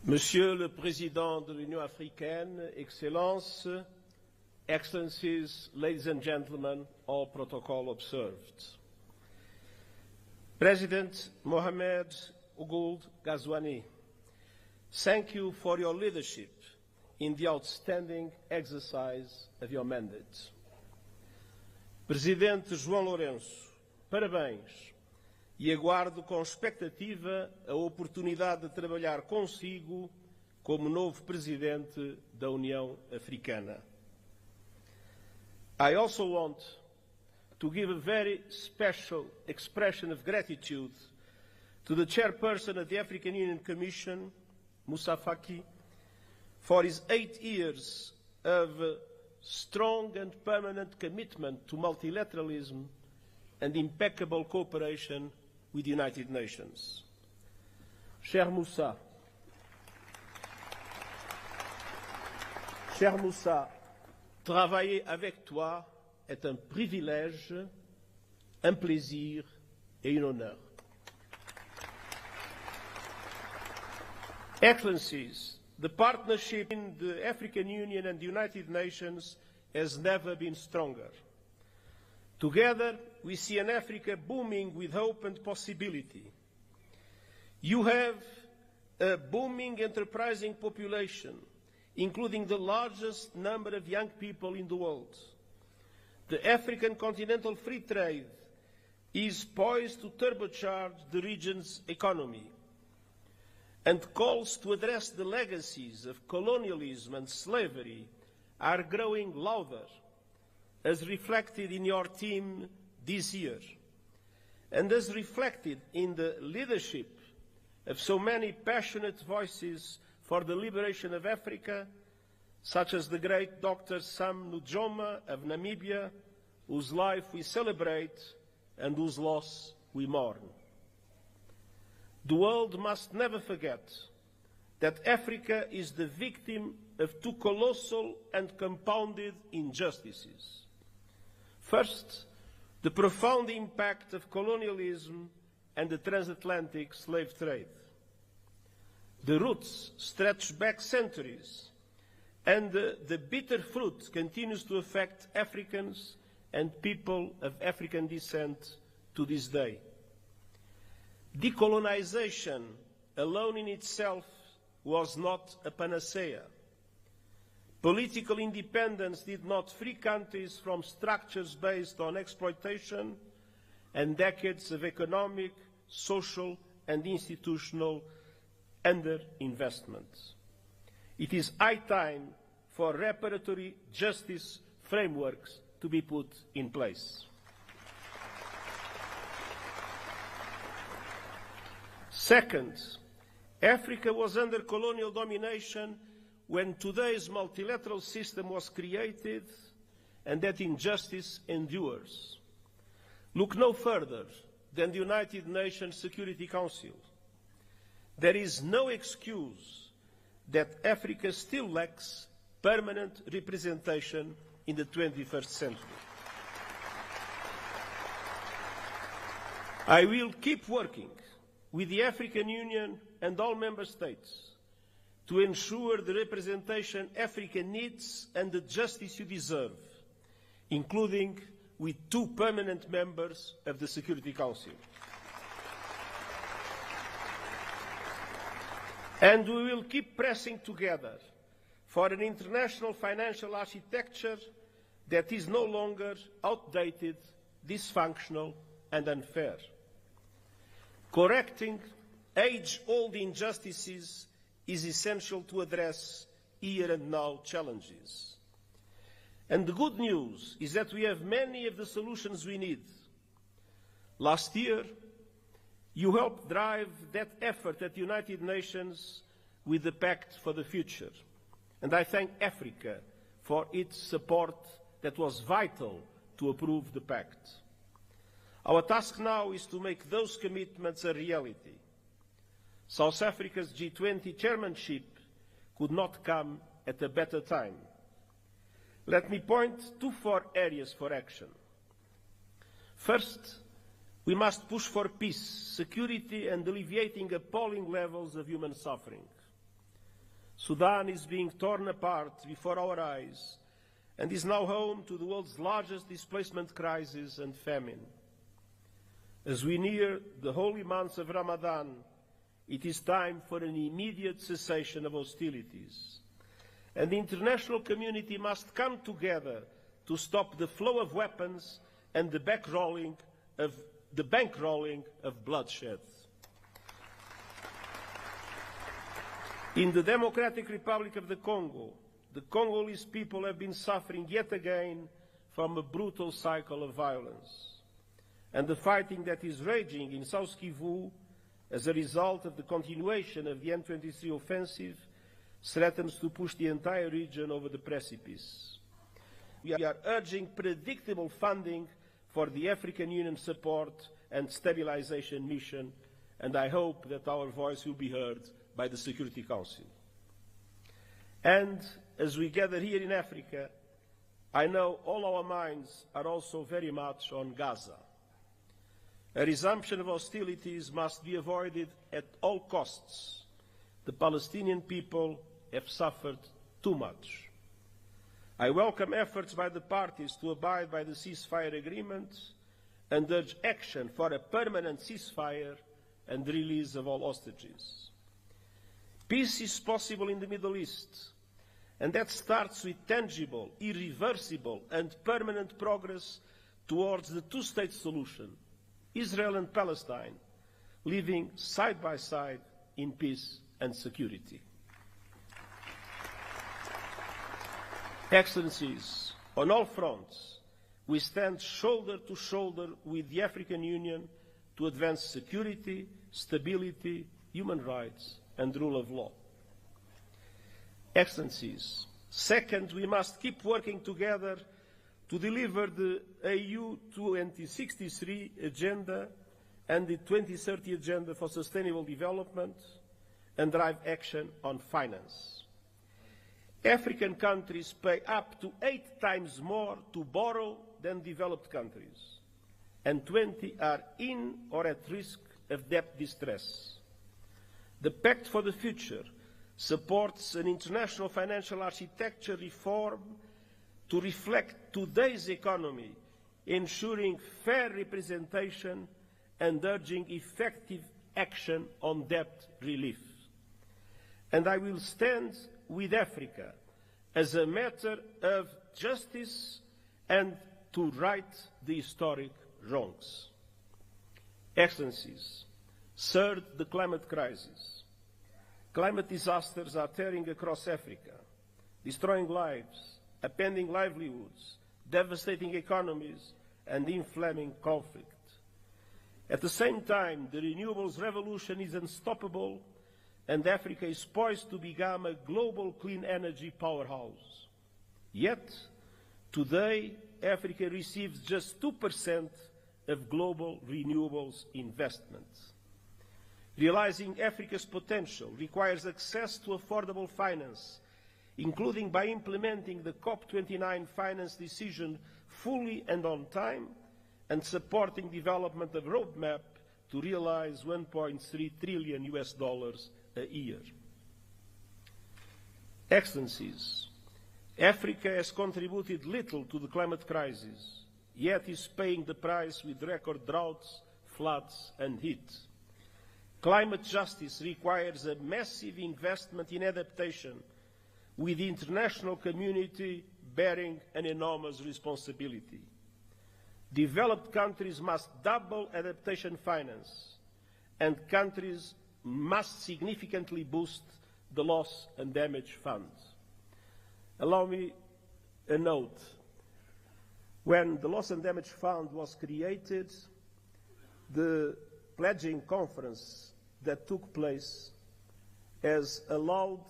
Monsieur le Président de l'Union africaine, Excellences, Excellencies, ladies and gentlemen, all protocol observed. President Mohamed Ould Ghazouani, thank you for your leadership in the outstanding exercise of your mandate. Presidente João Lourenço, parabéns. E aguardo com expectativa a oportunidade de trabalhar consigo como novo Presidente da União Africana. I also want to give a very special expression of gratitude to the chairperson of the African Union Commission, Moussa Faki, for his 8 years of strong and permanent commitment to multilateralism and impeccable cooperation with the United Nations. Cher Moussa, travailler avec toi est un privilège, un plaisir et un honneur. Excellencies, the partnership in the African Union and the United Nations has never been stronger. Together, we see an Africa booming with hope and possibility. You have a booming, enterprising population, including the largest number of young people in the world. The African continental free trade is poised to turbocharge the region's economy, and calls to address the legacies of colonialism and slavery are growing louder, as reflected in your theme this year, and as reflected in the leadership of so many passionate voices for the liberation of Africa, such as the great Dr. Sam Nujoma of Namibia, whose life we celebrate and whose loss we mourn. The world must never forget that Africa is the victim of two colossal and compounded injustices. First, the profound impact of colonialism and the transatlantic slave trade. The roots stretch back centuries, and the bitter fruit continues to affect Africans and people of African descent to this day. Decolonization alone in itself was not a panacea. Political independence did not free countries from structures based on exploitation and decades of economic, social, and institutional underinvestment. It is high time for reparatory justice frameworks to be put in place. Second, Africa was under colonial domination when today's multilateral system was created, and that injustice endures. Look no further than the United Nations Security Council. There is no excuse that Africa still lacks permanent representation in the 21st century. I will keep working with the African Union and all member states to ensure the representation Africa needs and the justice you deserve, including with 2 permanent members of the Security Council. And we will keep pressing together for an international financial architecture that is no longer outdated, dysfunctional, and unfair. Correcting age-old injustices is essential to address here and now challenges. And the good news is that we have many of the solutions we need. Last year, you helped drive that effort at the United Nations with the Pact for the Future. And I thank Africa for its support that was vital to approve the Pact. Our task now is to make those commitments a reality. South Africa's G20 chairmanship could not come at a better time. Let me point to 4 areas for action. First, we must push for peace, security, and alleviating appalling levels of human suffering. Sudan is being torn apart before our eyes and is now home to the world's largest displacement crisis and famine. As we near the holy months of Ramadan, it is time for an immediate cessation of hostilities. And the international community must come together to stop the flow of weapons and the bankrolling of bloodshed. In the Democratic Republic of the Congolese people have been suffering yet again from a brutal cycle of violence. And the fighting that is raging in South Kivu as a result of the continuation of the M23 offensive, threatens to push the entire region over the precipice. We are urging predictable funding for the African Union support and stabilization mission, and I hope that our voice will be heard by the Security Council. And as we gather here in Africa, I know all our minds are also very much on Gaza. A resumption of hostilities must be avoided at all costs. The Palestinian people have suffered too much. I welcome efforts by the parties to abide by the ceasefire agreement and urge action for a permanent ceasefire and the release of all hostages. Peace is possible in the Middle East, and that starts with tangible, irreversible, and permanent progress towards the two-state solution, Israel and Palestine, living side by side in peace and security. Excellencies, on all fronts, we stand shoulder to shoulder with the African Union to advance security, stability, human rights, and rule of law. Excellencies, second, we must keep working together to deliver the AU 2063 agenda and the 2030 agenda for sustainable development and drive action on finance. African countries pay up to 8 times more to borrow than developed countries, and 20 are in or at risk of debt distress. The Pact for the Future supports an international financial architecture reform to reflect today's economy, ensuring fair representation and urging effective action on debt relief. And I will stand with Africa as a matter of justice and to right the historic wrongs. Excellencies, third, the climate crisis. Climate disasters are tearing across Africa, destroying lives, upending livelihoods, devastating economies, and inflaming conflict. At the same time, the renewables revolution is unstoppable, and Africa is poised to become a global clean energy powerhouse. Yet, today, Africa receives just 2% of global renewables investment. Realizing Africa's potential requires access to affordable finance, including by implementing the COP29 finance decision fully and on time, and supporting development of a roadmap to realize $1.3 trillion a year. Excellencies, Africa has contributed little to the climate crisis, yet is paying the price with record droughts, floods, and heat. Climate justice requires a massive investment in adaptation, with the international community bearing an enormous responsibility. Developed countries must double adaptation finance, and countries must significantly boost the loss and damage fund. Allow me a note. When the loss and damage fund was created, the pledging conference that took place has allowed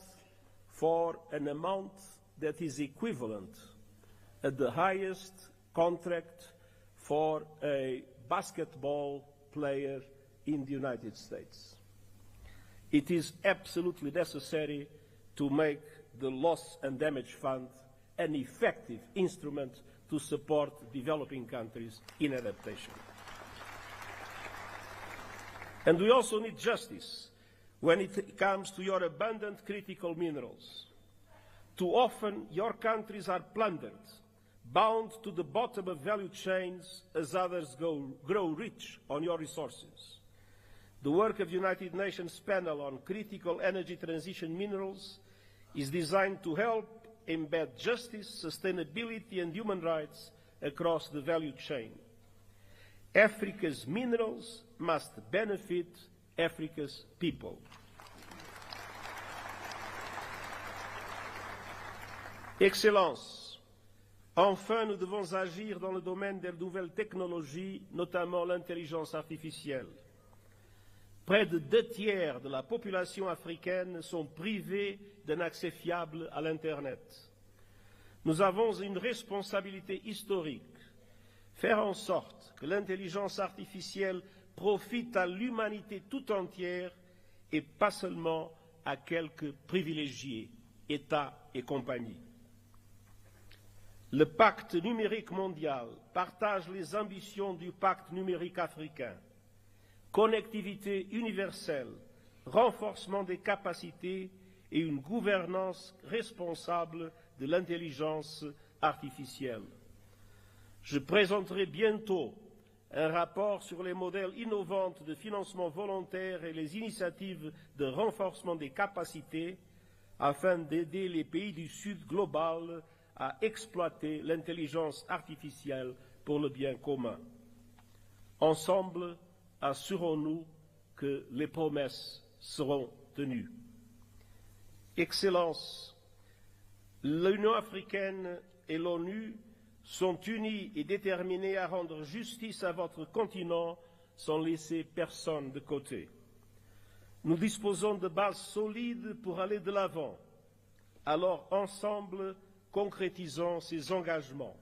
for an amount that is equivalent at the highest contract for a basketball player in the United States. It is absolutely necessary to make the loss and damage fund an effective instrument to support developing countries in adaptation. And we also need justice when it comes to your abundant critical minerals. Too often, your countries are plundered, bound to the bottom of value chains as others grow rich on your resources. The work of the United Nations panel on critical energy transition minerals is designed to help embed justice, sustainability, and human rights across the value chain. Africa's minerals must benefit Africa's people. Excellences, enfin, nous devons agir dans le domaine des nouvelles technologies, notamment l'intelligence artificielle. Près de 2/3 de la population africaine sont privés d'un accès fiable à l'Internet. Nous avons une responsabilité historique, faire en sorte que l'intelligence artificielle profite à l'humanité tout entière et pas seulement à quelques privilégiés, États et compagnie. Le pacte numérique mondial partage les ambitions du pacte numérique africain. Connectivité universelle, renforcement des capacités et une gouvernance responsable de l'intelligence artificielle. Je présenterai bientôt un rapport sur les modèles innovants de financement volontaire et les initiatives de renforcement des capacités afin d'aider les pays du Sud global à exploiter l'intelligence artificielle pour le bien commun. Ensemble, assurons-nous que les promesses seront tenues. Excellences, l'Union africaine et l'ONU sont unis et déterminés à rendre justice à votre continent sans laisser personne de côté. Nous disposons de bases solides pour aller de l'avant. Alors, ensemble, concrétisons ces engagements.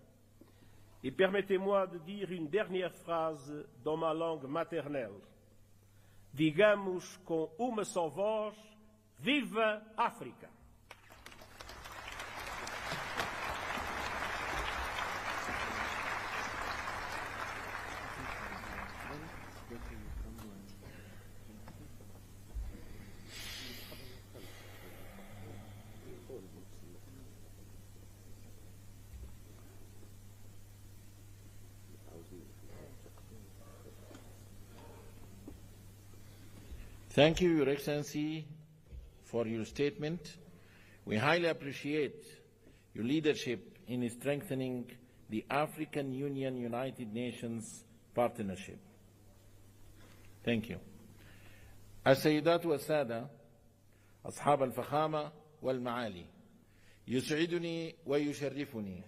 Et permettez-moi de dire une dernière phrase dans ma langue maternelle. Digamos com uma só voz, viva África! Thank you, Your Excellency, for your statement. We highly appreciate your leadership in strengthening the African Union-United Nations partnership. Thank you. السيدات والسادة أصحاب الفخامة والمعالي، يسعدني ويشرفني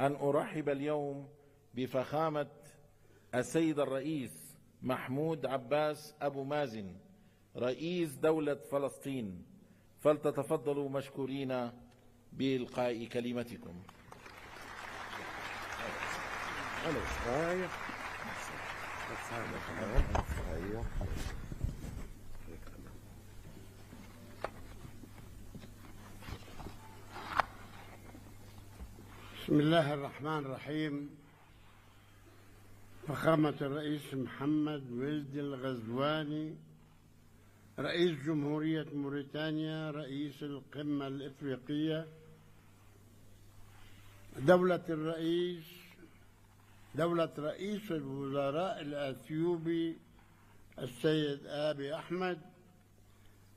أن أرحب اليوم بفخامة السيد الرئيس محمود عباس أبو مازن رئيس دولة فلسطين، فلتتفضلوا مشكورين بإلقاء كلمتكم. بسم الله الرحمن الرحيم. فخامة الرئيس محمد ولد الغزواني رئيس جمهورية موريتانيا، رئيس القمة الإفريقية، دولة رئيس الوزراء الأثيوبي السيد آبي أحمد،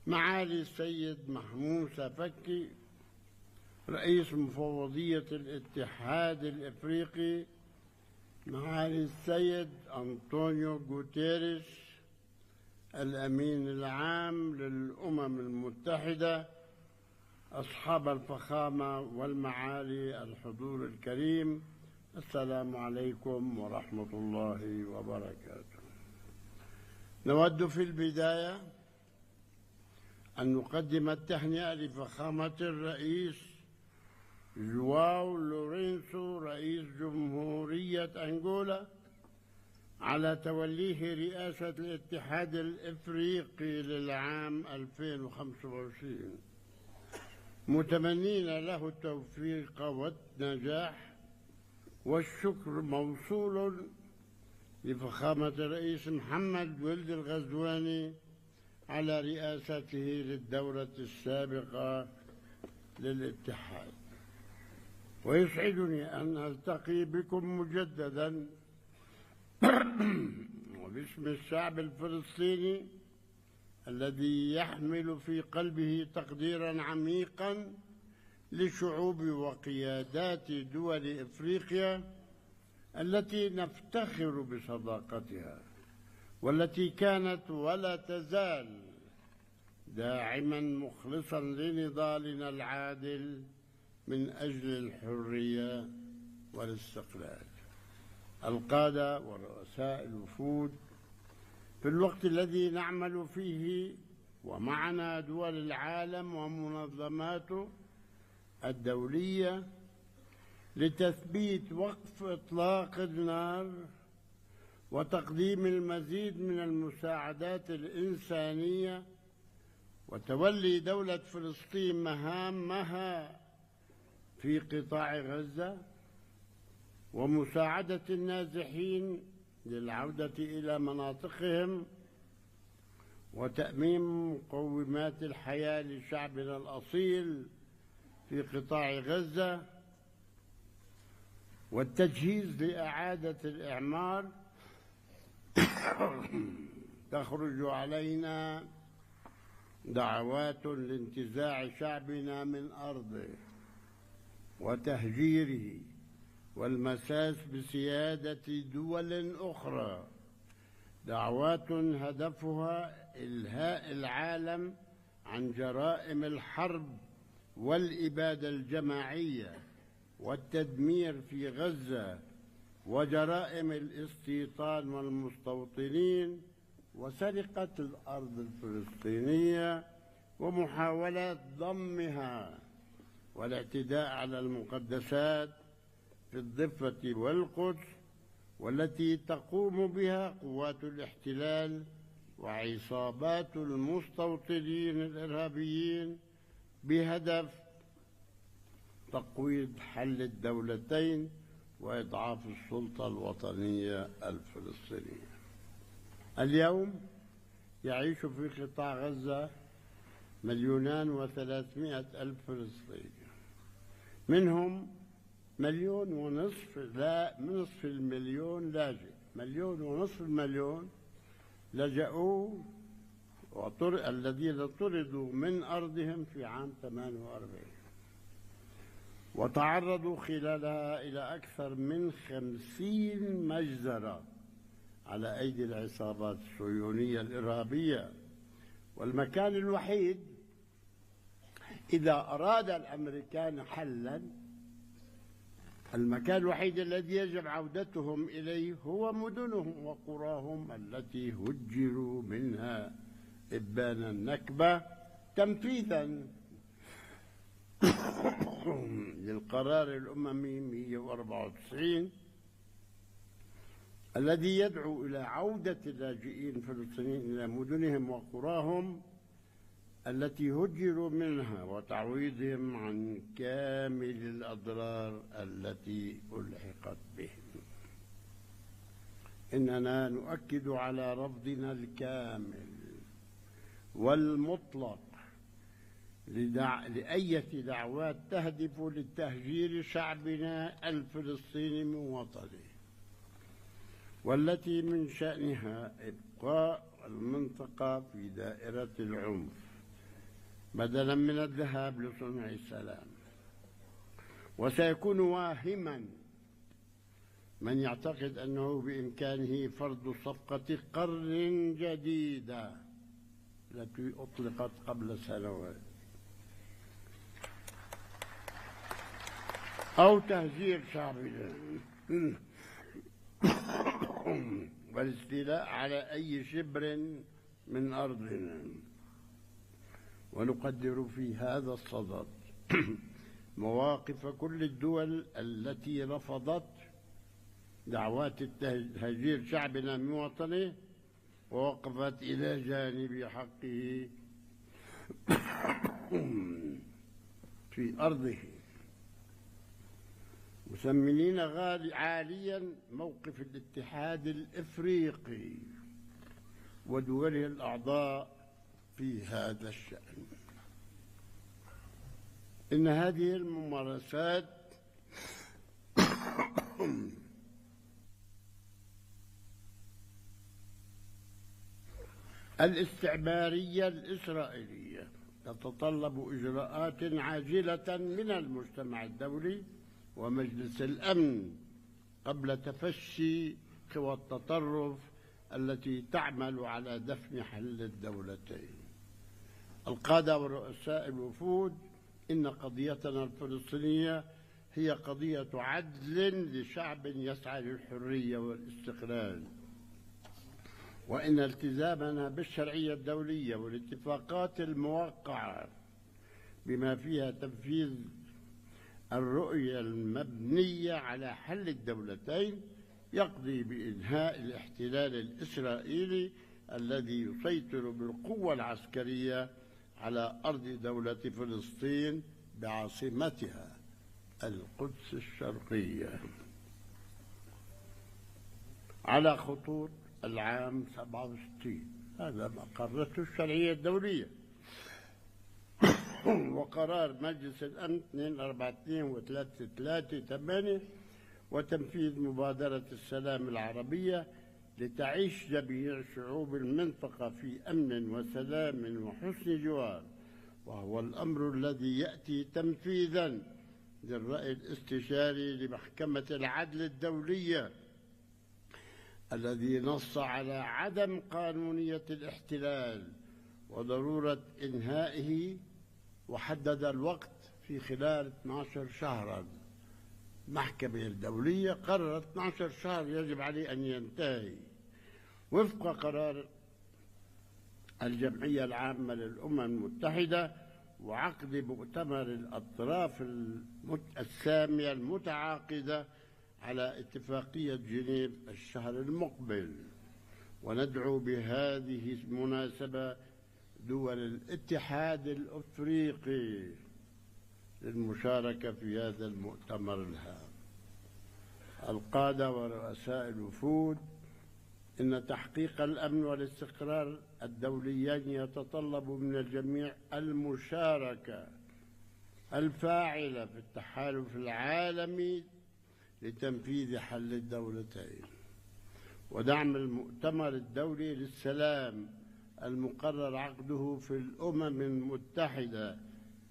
معالي السيد محموسة فكي رئيس مفوضية الاتحاد الإفريقي، معالي السيد أنطونيو غوتيريش الأمين العام للأمم المتحدة، أصحاب الفخامة والمعالي الحضور الكريم، السلام عليكم ورحمة الله وبركاته. نود في البداية أن نقدم التهنئة لفخامة الرئيس جواو لورينسو رئيس جمهورية أنغولا على توليه رئاسة الاتحاد الإفريقي للعام 2025، متمنين له التوفيق والنجاح، والشكر موصول لفخامة الرئيس محمد ولد الغزواني على رئاسته للدورة السابقة للاتحاد. ويسعدني أن ألتقي بكم مجددا وباسم الشعب الفلسطيني الذي يحمل في قلبه تقديرا عميقا لشعوب وقيادات دول إفريقيا التي نفتخر بصداقتها، والتي كانت ولا تزال داعما مخلصا لنضالنا العادل من أجل الحرية والاستقلال. القادة ورؤساء الوفود، في الوقت الذي نعمل فيه ومعنا دول العالم ومنظماته الدولية لتثبيت وقف إطلاق النار وتقديم المزيد من المساعدات الإنسانية وتولي دولة فلسطين مهامها في قطاع غزة ومساعدة النازحين للعودة إلى مناطقهم وتأمين مقومات الحياة لشعبنا الأصيل في قطاع غزة والتجهيز لإعادة الإعمار، تخرج علينا دعوات لانتزاع شعبنا من أرضه وتهجيره والمساس بسيادة دول أخرى، دعوات هدفها إلهاء العالم عن جرائم الحرب والإبادة الجماعية والتدمير في غزة وجرائم الاستيطان والمستوطنين وسرقة الأرض الفلسطينية ومحاولات ضمها والاعتداء على المقدسات في الضفة والقدس والتي تقوم بها قوات الاحتلال وعصابات المستوطنين الإرهابيين بهدف تقويض حل الدولتين وإضعاف السلطة الوطنية الفلسطينية. اليوم يعيش في قطاع غزة 2,300,000 فلسطيني، منهم 1,500,000 نصف المليون لاجئ، 1,500,000 لجأوا الذين طردوا من أرضهم في عام 48 وتعرضوا خلالها إلى أكثر من 50 مجزرة على أيدي العصابات الصهيونية الإرهابية. والمكان الوحيد إذا أراد الأمريكان حلا، المكان الوحيد الذي يجب عودتهم إليه هو مدنهم وقراهم التي هجروا منها إبان النكبة تنفيذا للقرار الأممي 194 الذي يدعو إلى عودة اللاجئين الفلسطينيين إلى مدنهم وقراهم التي هجروا منها وتعويضهم عن كامل الأضرار التي ألحقت بهم. إننا نؤكد على رفضنا الكامل والمطلق لأية دعوات تهدف لتهجير شعبنا الفلسطيني من وطنه، والتي من شأنها إبقاء المنطقة في دائرة العنف بدلا من الذهاب لصنع السلام. وسيكون واهما من يعتقد أنه بإمكانه فرض صفقة قرن جديدة التي أطلقت قبل سنوات أو تهجير شعبنا والاستيلاء على أي شبر من أرضنا. ونقدر في هذا الصدد مواقف كل الدول التي رفضت دعوات تهجير شعبنا من وطنه ووقفت إلى جانب حقه في أرضه، مثمنين عاليا موقف الاتحاد الإفريقي ودوله الأعضاء في هذا الشأن. إن هذه الممارسات الاستعمارية الإسرائيلية تتطلب إجراءات عاجلة من المجتمع الدولي ومجلس الأمن قبل تفشي قوى التطرف التي تعمل على دفن حل الدولتين. القادة ورؤساء الوفود، إن قضيتنا الفلسطينية هي قضية عدل لشعب يسعى للحرية والاستقلال، وإن التزامنا بالشرعية الدولية والاتفاقات الموقعة بما فيها تنفيذ الرؤية المبنية على حل الدولتين يقضي بإنهاء الاحتلال الإسرائيلي الذي يسيطر بالقوة العسكرية على أرض دولة فلسطين بعاصمتها القدس الشرقية على خطوط العام 67. هذا ما قررته الشرعية الدولية. وقرار مجلس الأمن 242 و338 وتنفيذ مبادرة السلام العربية لتعيش جميع شعوب المنطقة في أمن وسلام وحسن جوار، وهو الأمر الذي يأتي تنفيذا للرأي الاستشاري لمحكمة العدل الدولية الذي نص على عدم قانونية الاحتلال وضرورة إنهائه، وحدد الوقت في خلال 12 شهرا. المحكمة الدولية قررت 12 شهر يجب عليه أن ينتهي وفق قرار الجمعية العامة للأمم المتحدة وعقد مؤتمر الأطراف السامية المتعاقدة على اتفاقية جنيف الشهر المقبل. وندعو بهذه المناسبة دول الاتحاد الأفريقي للمشاركة في هذا المؤتمر الهام. القادة ورؤساء الوفود، إن تحقيق الأمن والاستقرار الدوليين يتطلب من الجميع المشاركة الفاعلة في التحالف العالمي لتنفيذ حل الدولتين ودعم المؤتمر الدولي للسلام المقرر عقده في الأمم المتحدة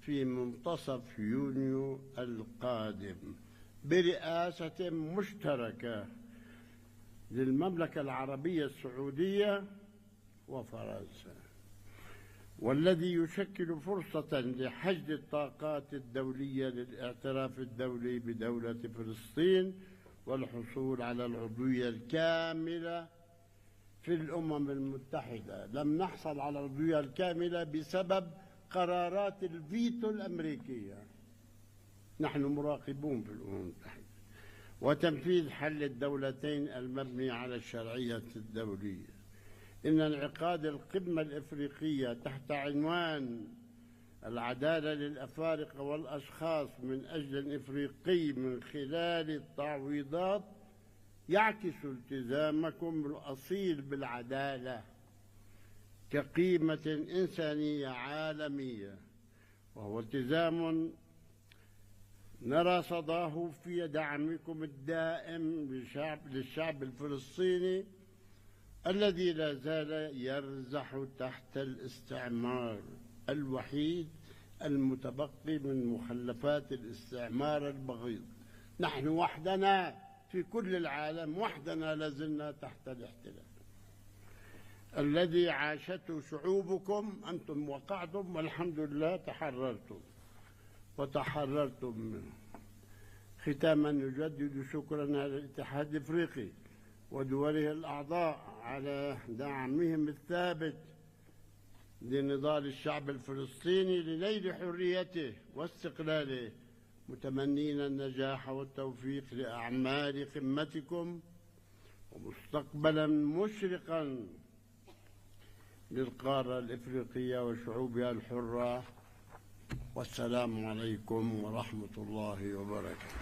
في منتصف يونيو القادم برئاسة مشتركة للمملكة العربية السعودية وفرنسا، والذي يشكل فرصة لحشد الطاقات الدولية للاعتراف الدولي بدولة فلسطين والحصول على العضوية الكاملة في الأمم المتحدة. لم نحصل على العضوية الكاملة بسبب قرارات الفيتو الأمريكية، نحن مراقبون في الأمم المتحدة، وتنفيذ حل الدولتين المبني على الشرعية الدولية. إن انعقاد القمة الإفريقية تحت عنوان العدالة للأفارقة والأشخاص من أجل الإفريقي من خلال التعويضات يعكس التزامكم الأصيل بالعدالة كقيمة إنسانية عالمية، وهو التزام نرى صداه في دعمكم الدائم للشعب الفلسطيني الذي لا زال يرزح تحت الاستعمار الوحيد المتبقي من مخلفات الاستعمار البغيض. نحن وحدنا في كل العالم، وحدنا لازلنا تحت الاحتلال الذي عاشته شعوبكم. أنتم وقعتم والحمد لله تحررتم وتحررتم منه. ختاما نجدد شكرنا للاتحاد الافريقي ودوله الاعضاء على دعمهم الثابت لنضال الشعب الفلسطيني لنيل حريته واستقلاله، متمنين النجاح والتوفيق لاعمال قمتكم ومستقبلا مشرقا للقاره الافريقيه وشعوبها الحره. والسلام عليكم ورحمة الله وبركاته.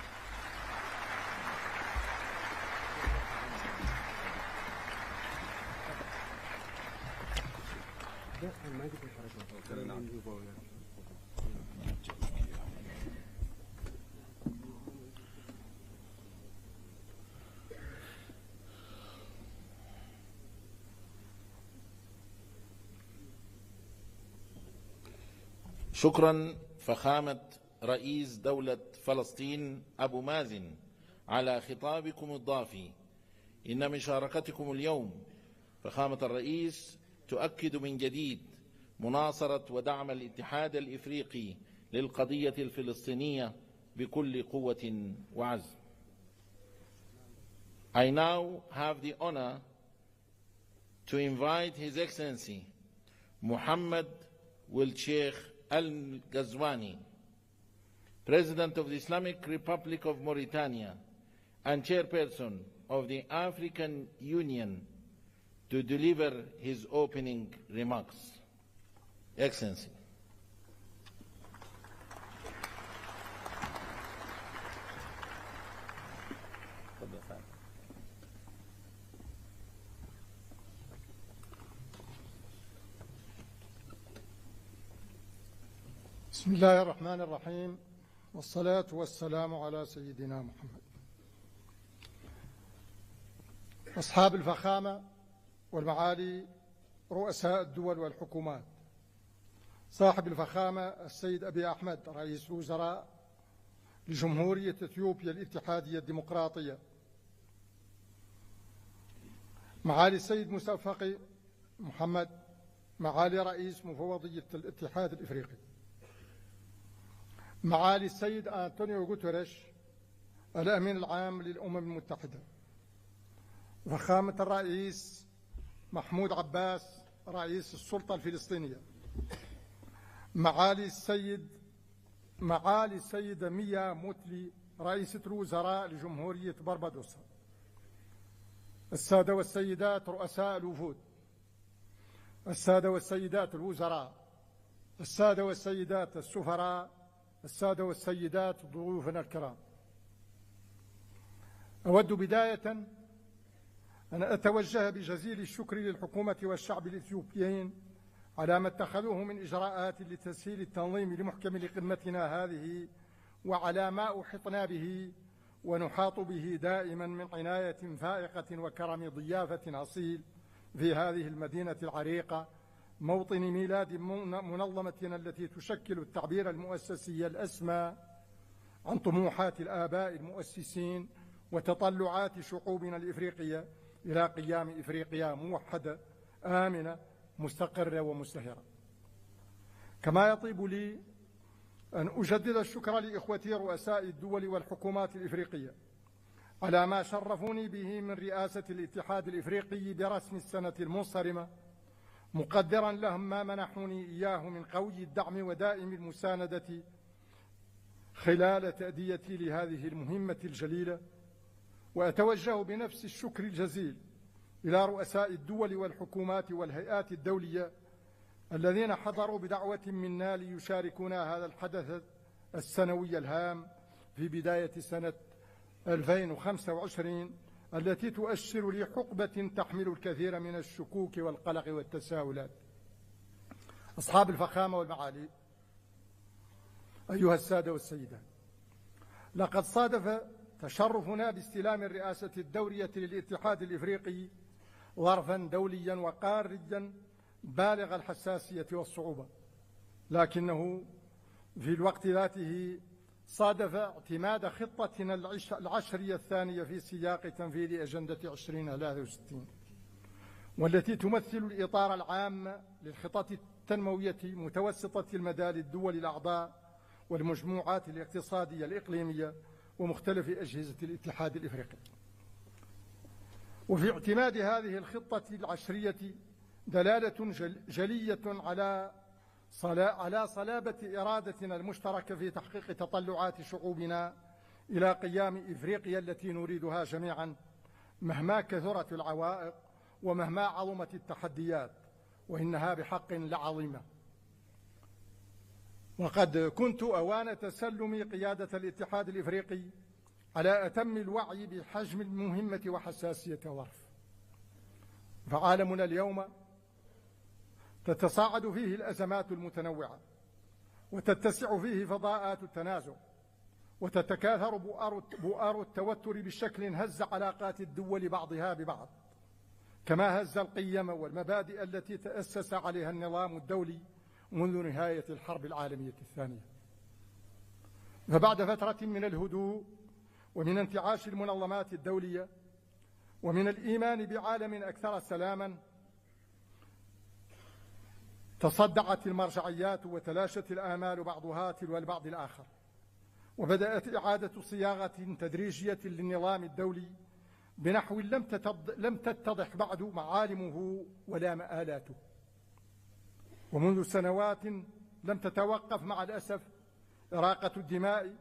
شكرا فخامة رئيس دولة فلسطين أبو مازن على خطابكم الضافي. إن مشاركتكم اليوم فخامة الرئيس تؤكد من جديد مناصرة ودعم الاتحاد الإفريقي للقضية الفلسطينية بكل قوة وعزم. I now have the honor to invite His Excellency Mohammed Ould Sheikh Al-Ghazwani, President of the Islamic Republic of Mauritania and Chairperson of the African Union, to deliver his opening remarks. Excellency. بسم الله الرحمن الرحيم، والصلاة والسلام على سيدنا محمد. أصحاب الفخامة والمعالي رؤساء الدول والحكومات، صاحب الفخامة السيد أبي أحمد رئيس الوزراء لجمهورية إثيوبيا الاتحادية الديمقراطية، معالي السيد مصطفى محمد معالي رئيس مفوضية الاتحاد الإفريقي، معالي السيد أنطونيو غوتيريش الأمين العام للأمم المتحدة، فخامة الرئيس محمود عباس رئيس السلطة الفلسطينية، معالي السيدة ميا موتلي رئيسة الوزراء لجمهورية بربادوس، السادة والسيدات رؤساء الوفود، السادة والسيدات الوزراء، السادة والسيدات السفراء، السادة والسيدات ضيوفنا الكرام، أود بداية أن أتوجه بجزيل الشكر للحكومة والشعب الإثيوبيين على ما اتخذوه من إجراءات لتسهيل التنظيم لمحكم قمتنا هذه، وعلى ما أحطنا به ونحاط به دائما من عناية فائقة وكرم ضيافة أصيل في هذه المدينة العريقة، موطن ميلاد منظمتنا التي تشكل التعبير المؤسسي الأسمى عن طموحات الآباء المؤسسين وتطلعات شعوبنا الإفريقية إلى قيام إفريقيا موحدة آمنة مستقرة ومزدهرة. كما يطيب لي أن أجدد الشكر لإخوتي رؤساء الدول والحكومات الإفريقية على ما شرفوني به من رئاسة الاتحاد الإفريقي برسم السنة المنصرمة، مقدرا لهم ما منحوني إياه من قوي الدعم ودائم المساندة خلال تأديتي لهذه المهمة الجليلة. وأتوجه بنفس الشكر الجزيل إلى رؤساء الدول والحكومات والهيئات الدولية الذين حضروا بدعوة منا ليشاركونا هذا الحدث السنوي الهام في بداية سنة 2025 التي تؤشر لحقبة تحمل الكثير من الشكوك والقلق والتساؤلات. أصحاب الفخامة والمعالي، أيها السادة والسيدات، لقد صادف تشرفنا باستلام الرئاسة الدورية للاتحاد الإفريقي ظرفا دوليا وقاريا بالغ الحساسية والصعوبة، لكنه في الوقت ذاته صادف اعتماد خطتنا العشرية الثانية في سياق تنفيذ أجندة 2063، والتي تمثل الإطار العام للخطط التنموية متوسطة المدى للدول الأعضاء والمجموعات الاقتصادية الإقليمية ومختلف أجهزة الاتحاد الإفريقي. وفي اعتماد هذه الخطة العشرية دلالة جلية على صلابة إرادتنا المشتركة في تحقيق تطلعات شعوبنا إلى قيام إفريقيا التي نريدها جميعا، مهما كثرت العوائق ومهما عظمت التحديات، وإنها بحق لعظيمة. وقد كنت أوان تسلم قيادة الاتحاد الإفريقي على أتم الوعي بحجم المهمة وحساسية الظرف. فعالمنا اليوم تتصاعد فيه الأزمات المتنوعة، وتتسع فيه فضاءات التنازع، وتتكاثر بؤار التوتر بشكل هز علاقات الدول بعضها ببعض، كما هز القيم والمبادئ التي تأسس عليها النظام الدولي منذ نهاية الحرب العالمية الثانية. فبعد فترة من الهدوء ومن انتعاش المنظمات الدولية ومن الإيمان بعالم أكثر سلاما، تصدعت المرجعيات وتلاشت الآمال بعضها تلو البعض الآخر، وبدأت إعادة صياغة تدريجية للنظام الدولي بنحو لم تتضح بعد معالمه ولا مآلاته، ومنذ سنوات لم تتوقف مع الأسف إراقة الدماء،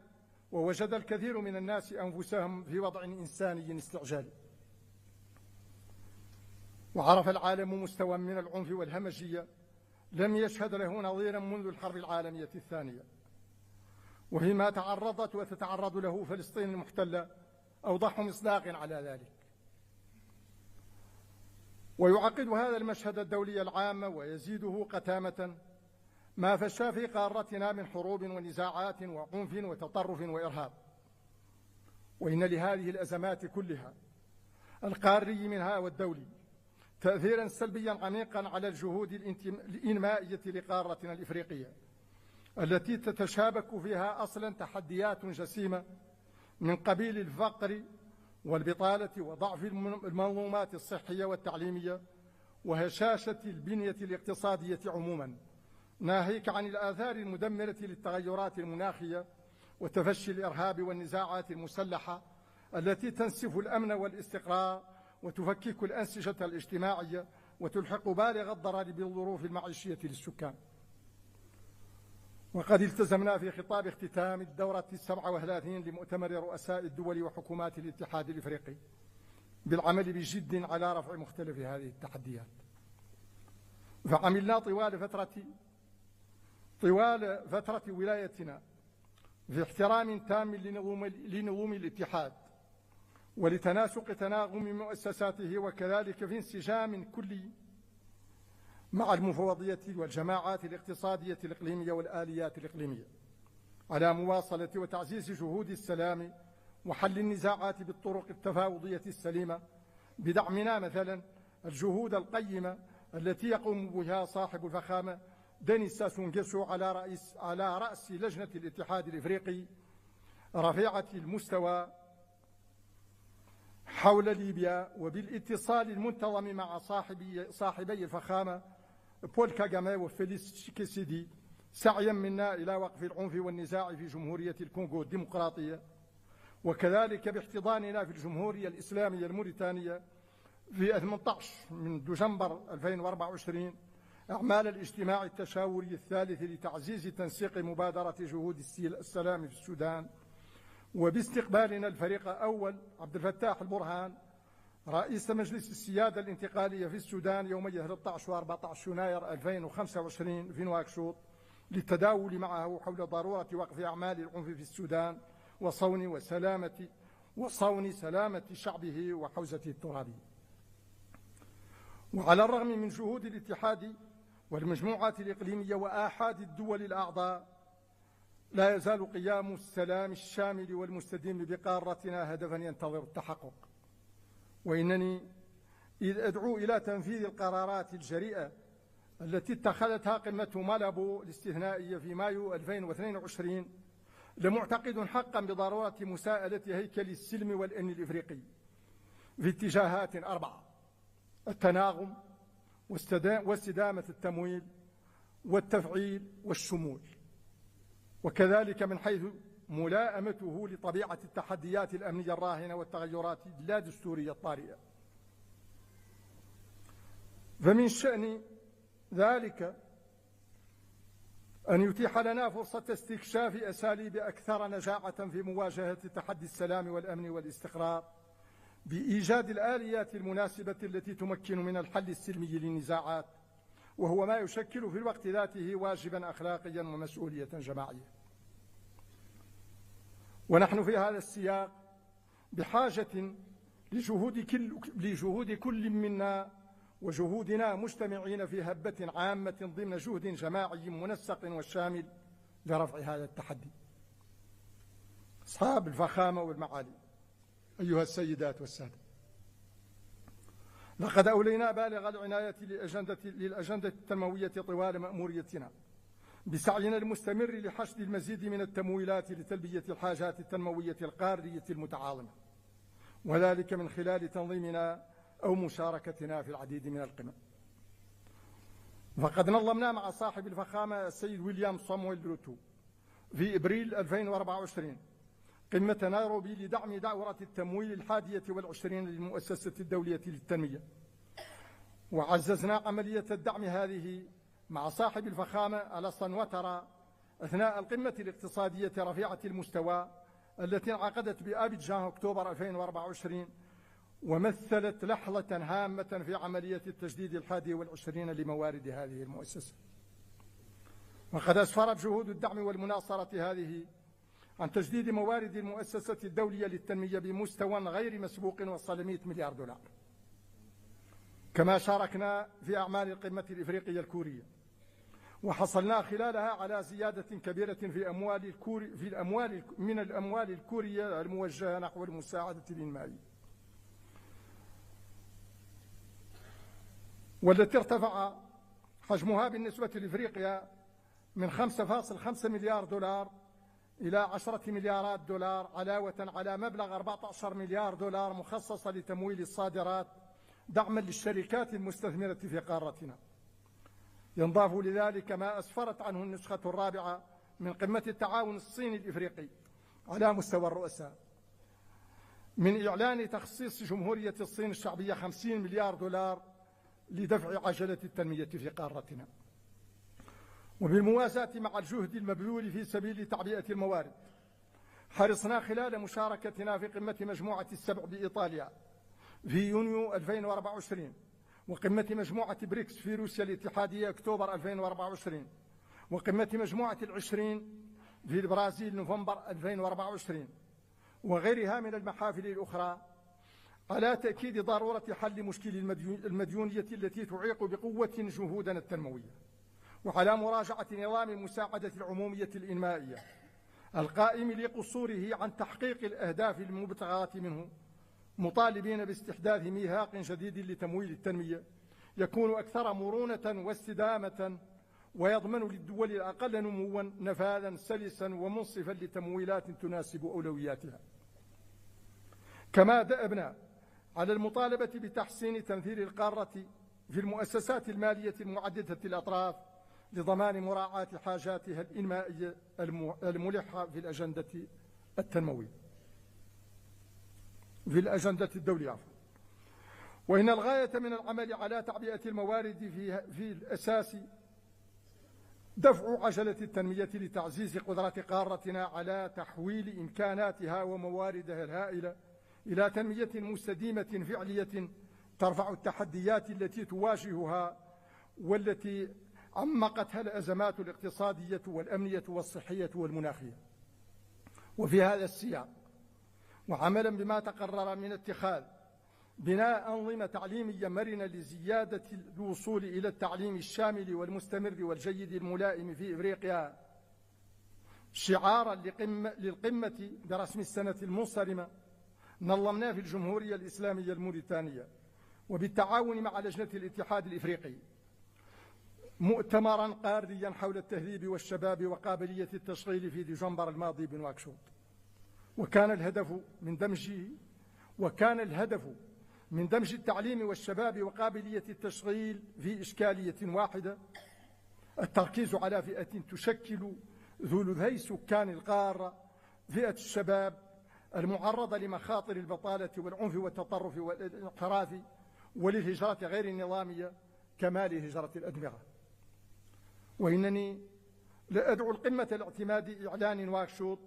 ووجد الكثير من الناس أنفسهم في وضع إنساني استعجالي. وعرف العالم مستوى من العنف والهمجية لم يشهد له نظيرا منذ الحرب العالمية الثانية، وهي ما تعرضت وتتعرض له فلسطين المحتلة أوضح مصداق على ذلك. ويعقد هذا المشهد الدولي العام ويزيده قتامة ما فشى في قارتنا من حروب ونزاعات وعنف وتطرف وإرهاب. وإن لهذه الأزمات كلها القاري منها والدولي تأثيرا سلبيا عميقا على الجهود الإنمائية لقارتنا الإفريقية، التي تتشابك فيها أصلا تحديات جسيمة من قبيل الفقر والبطالة وضعف المنظومات الصحية والتعليمية وهشاشة البنية الاقتصادية عموما، ناهيك عن الآثار المدمرة للتغيرات المناخية وتفشي الإرهاب والنزاعات المسلحة التي تنسف الأمن والاستقرار وتفكك الأنسجة الاجتماعية وتلحق بالغ الضرر بالظروف المعيشية للسكان. وقد التزمنا في خطاب اختتام الدورة 37 لمؤتمر رؤساء الدول وحكومات الاتحاد الإفريقي بالعمل بجد على رفع مختلف هذه التحديات. فعملنا طوال فترة ولايتنا في احترام تام لنظم الاتحاد ولتناسق تناغم مؤسساته، وكذلك في انسجام كلي مع المفوضية والجماعات الاقتصادية الإقليمية والآليات الإقليمية على مواصلة وتعزيز جهود السلام وحل النزاعات بالطرق التفاوضية السليمة، بدعمنا مثلا الجهود القيمة التي يقوم بها صاحب الفخامة دينيس ساسو نغيسو على رأس لجنة الاتحاد الإفريقي رفيعة المستوى حول ليبيا، وبالاتصال المنتظم مع صاحبي الفخامة بول كاغامي وفيليكس تشيكيسيدي سعيا منا إلى وقف العنف والنزاع في جمهورية الكونغو الديمقراطية، وكذلك باحتضاننا في الجمهورية الإسلامية الموريتانية في 18 من دجنبر 2024 أعمال الاجتماع التشاوري الثالث لتعزيز تنسيق مبادرة جهود السلام في السودان، وباستقبالنا الفريق الأول عبد الفتاح البرهان رئيس مجلس السيادة الانتقالية في السودان يومي 13 و 14 يناير 2025 في نواكشوط للتداول معه حول ضرورة وقف أعمال العنف في السودان وصون سلامة شعبه وحوزته الترابية. وعلى الرغم من جهود الاتحاد والمجموعات الإقليمية وآحاد الدول الأعضاء، لا يزال قيام السلام الشامل والمستديم بقارتنا هدفا ينتظر التحقق. وإنني إذ أدعو إلى تنفيذ القرارات الجريئة التي اتخذتها قمة مالابو الاستثنائية في مايو 2022 لمعتقد حقا بضرورة مساءلة هيكل السلم والأمن الإفريقي في اتجاهات 4: التناغم واستدامة التمويل والتفعيل والشمول، وكذلك من حيث ملائمته لطبيعة التحديات الأمنية الراهنة والتغيرات اللادستورية الطارئة. فمن شأن ذلك أن يتيح لنا فرصة استكشاف أساليب أكثر نجاعة في مواجهة تحدي السلام والأمن والاستقرار بإيجاد الآليات المناسبة التي تمكن من الحل السلمي للنزاعات، وهو ما يشكل في الوقت ذاته واجبا أخلاقيا ومسؤولية جماعية. ونحن في هذا السياق بحاجة لجهود كل منا وجهودنا مجتمعين في هبة عامة ضمن جهد جماعي منسق وشامل لرفع هذا التحدي. أصحاب الفخامة والمعالي، أيها السيدات والسادة، لقد أولينا بالغ العناية للأجندة التنموية طوال مأموريتنا بسعينا المستمر لحشد المزيد من التمويلات لتلبية الحاجات التنموية القارية المتعاظمة، وذلك من خلال تنظيمنا أو مشاركتنا في العديد من القمم. فقد نظمنا مع صاحب الفخامة السيد ويليام صامويل روتو في إبريل 2024 قمة نيروبي لدعم دورة التمويل 21 للمؤسسة الدولية للتنمية. وعززنا عملية الدعم هذه مع صاحب الفخامة ألسان واترا أثناء القمة الاقتصادية رفيعة المستوى التي انعقدت بأبيجان أكتوبر 2024، ومثلت لحظة هامة في عملية التجديد 21 لموارد هذه المؤسسة. وقد أسفرت جهود الدعم والمناصرة هذه عن تجديد موارد المؤسسة الدولية للتنمية بمستوى غير مسبوق وصل 100 مليار دولار. كما شاركنا في أعمال القمة الإفريقية الكورية، وحصلنا خلالها على زيادة كبيرة في من الأموال الكورية الموجهة نحو المساعدة الإنمائية، والتي ارتفع حجمها بالنسبة لإفريقيا من 5.5 مليار دولار إلى 10 مليارات دولار، علاوة على مبلغ 14 مليار دولار مخصصة لتمويل الصادرات دعما للشركات المستثمرة في قارتنا. ينضاف لذلك ما أسفرت عنه النسخة الرابعة من قمة التعاون الصيني الإفريقي على مستوى الرؤساء من إعلان تخصيص جمهورية الصين الشعبية 50 مليار دولار لدفع عجلة التنمية في قارتنا. وبالموازاة مع الجهد المبذول في سبيل تعبئة الموارد، حرصنا خلال مشاركتنا في قمة مجموعة السبع بإيطاليا في يونيو 2024، وقمة مجموعة بريكس في روسيا الاتحادية أكتوبر 2024، وقمة مجموعة العشرين في البرازيل نوفمبر 2024، وغيرها من المحافل الأخرى، على تأكيد ضرورة حل مشكل المديونية التي تعيق بقوة جهودنا التنموية، وعلى مراجعة نظام المساعدة العمومية الإنمائية القائم لقصوره عن تحقيق الأهداف المبتغاة منه، مطالبين باستحداث ميثاق جديد لتمويل التنمية يكون أكثر مرونة واستدامة، ويضمن للدول الأقل نموا نفاذا سلسا ومنصفا لتمويلات تناسب أولوياتها. كما دأبنا على المطالبة بتحسين تمثيل القارة في المؤسسات المالية المعددة الأطراف لضمان مراعاة حاجاتها الإنمائية الملحة في الأجندة التنموية في الأجندة الدولية. وإن الغاية من العمل على تعبئة الموارد في الأساس دفع عجلة التنمية لتعزيز قدرة قارتنا على تحويل إمكاناتها ومواردها الهائلة إلى تنمية مستديمة فعلية ترفع التحديات التي تواجهها والتي عمقتها الأزمات الاقتصادية والأمنية والصحية والمناخية. وفي هذا السياق، وعملا بما تقرر من اتخاذ بناء أنظمة تعليمية مرنة لزيادة الوصول إلى التعليم الشامل والمستمر والجيد الملائم في إفريقيا، شعارا للقمة برسم السنة المنصرمة، نظمنا في الجمهورية الإسلامية الموريتانية وبالتعاون مع لجنة الاتحاد الإفريقي مؤتمرا قاريا حول التهذيب والشباب وقابلية التشغيل في ديسمبر الماضي بنواكشوط. وكان الهدف من دمج التعليم والشباب وقابلية التشغيل في إشكالية واحدة، التركيز على فئة تشكل ثلثي سكان القارة، فئة الشباب المعرضة لمخاطر البطالة والعنف والتطرف والانحراف وللهجرة غير النظامية كما لهجرة الأدمغة. وإنني لأدعو القمة لاعتماد إعلان نواكشوط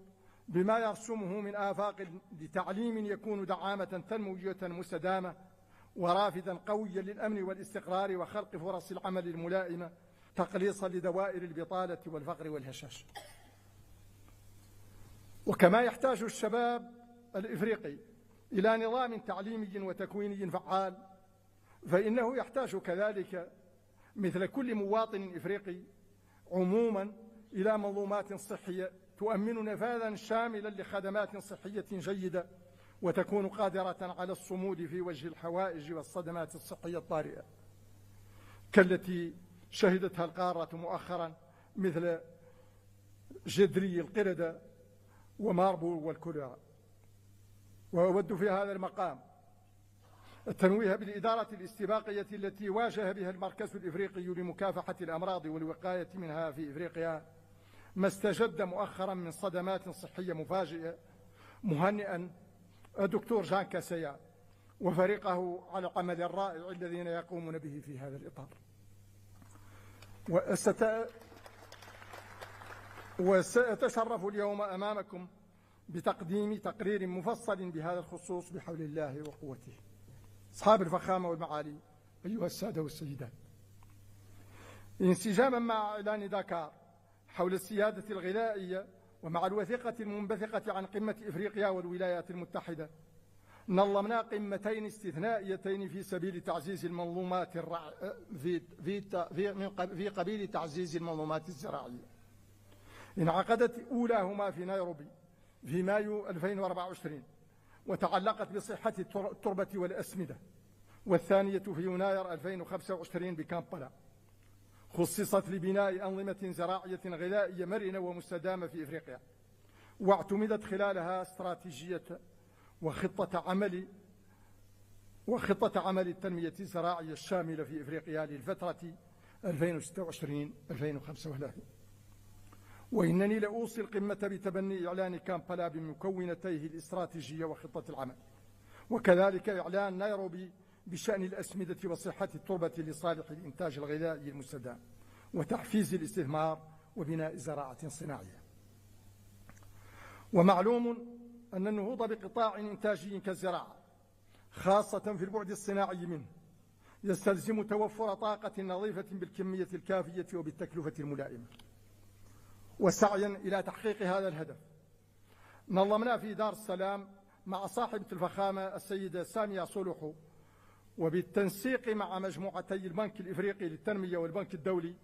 بما يرسمه من آفاق لتعليم يكون دعامة تنموية مستدامة ورافدا قويا للأمن والاستقرار وخلق فرص العمل الملائمة، تقليصا لدوائر البطالة والفقر والهشاشة. وكما يحتاج الشباب الإفريقي إلى نظام تعليمي وتكويني فعال، فإنه يحتاج كذلك مثل كل مواطن إفريقي عموما إلى منظومات صحية تؤمن نفاذا شاملا لخدمات صحية جيدة وتكون قادرة على الصمود في وجه الحوائج والصدمات الصحية الطارئة كالتي شهدتها القارة مؤخرا، مثل جدري القردة وماربو والكوليرا. وأود في هذا المقام التنويه بالإدارة الاستباقية التي واجه بها المركز الإفريقي لمكافحة الأمراض والوقاية منها في إفريقيا ما استجد مؤخرا من صدمات صحية مفاجئة، مهنئا الدكتور جان كاسيا وفريقه على العمل الرائع الذين يقومون به في هذا الإطار. وسأتشرف اليوم أمامكم بتقديم تقرير مفصل بهذا الخصوص بحول الله وقوته. أصحاب الفخامة والمعالي، أيها السادة والسيدات، انسجاما مع إعلان داكار حول السيادة الغذائية ومع الوثيقة المنبثقة عن قمة إفريقيا والولايات المتحدة، نظمنا قمتين استثنائيتين في سبيل تعزيز المنظومات في قبيل تعزيز المنظومات الزراعية. انعقدت أولاهما في نيروبي في مايو 2024 وتعلقت بصحة التربة والأسمدة، والثانية في يناير 2025 بكامبالا، خصصت لبناء أنظمة زراعية غذائية مرنة ومستدامة في إفريقيا، واعتمدت خلالها استراتيجية وخطة عمل التنمية الزراعية الشاملة في إفريقيا للفترة 2026-2035. وإنني لأوصي القمة بتبني إعلان كامبالا بمكونتيه الاستراتيجية وخطة العمل، وكذلك إعلان نيروبي بشأن الأسمدة وصحة التربة لصالح الإنتاج الغذائي المستدام وتحفيز الاستثمار وبناء زراعة صناعية. ومعلوم أن النهوض بقطاع إنتاجي كالزراعة، خاصة في البعد الصناعي منه، يستلزم توفر طاقة نظيفة بالكمية الكافية وبالتكلفة الملائمة. وسعيا إلى تحقيق هذا الهدف، نظمنا في دار السلام مع صاحبة الفخامة السيدة سامية صلوحو، وبالتنسيق مع مجموعتي البنك الإفريقي للتنمية والبنك الدولي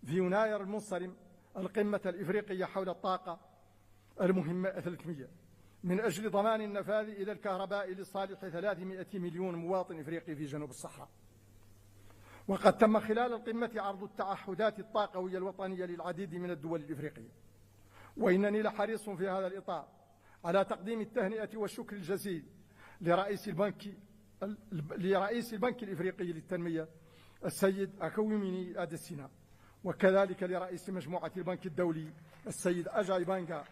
في يناير المنصرم، القمة الإفريقية حول الطاقة المهمة 300 من أجل ضمان النفاذ إلى الكهرباء لصالح 300 مليون مواطن إفريقي في جنوب الصحراء. وقد تم خلال القمة عرض التعهدات الطاقوية الوطنية للعديد من الدول الإفريقية، وإنني لحريص في هذا الإطار على تقديم التهنئة والشكر الجزيل لرئيس البنك الإفريقي للتنمية السيد أكويميني أديسينا، وكذلك لرئيس مجموعة البنك الدولي السيد أجاي بانغا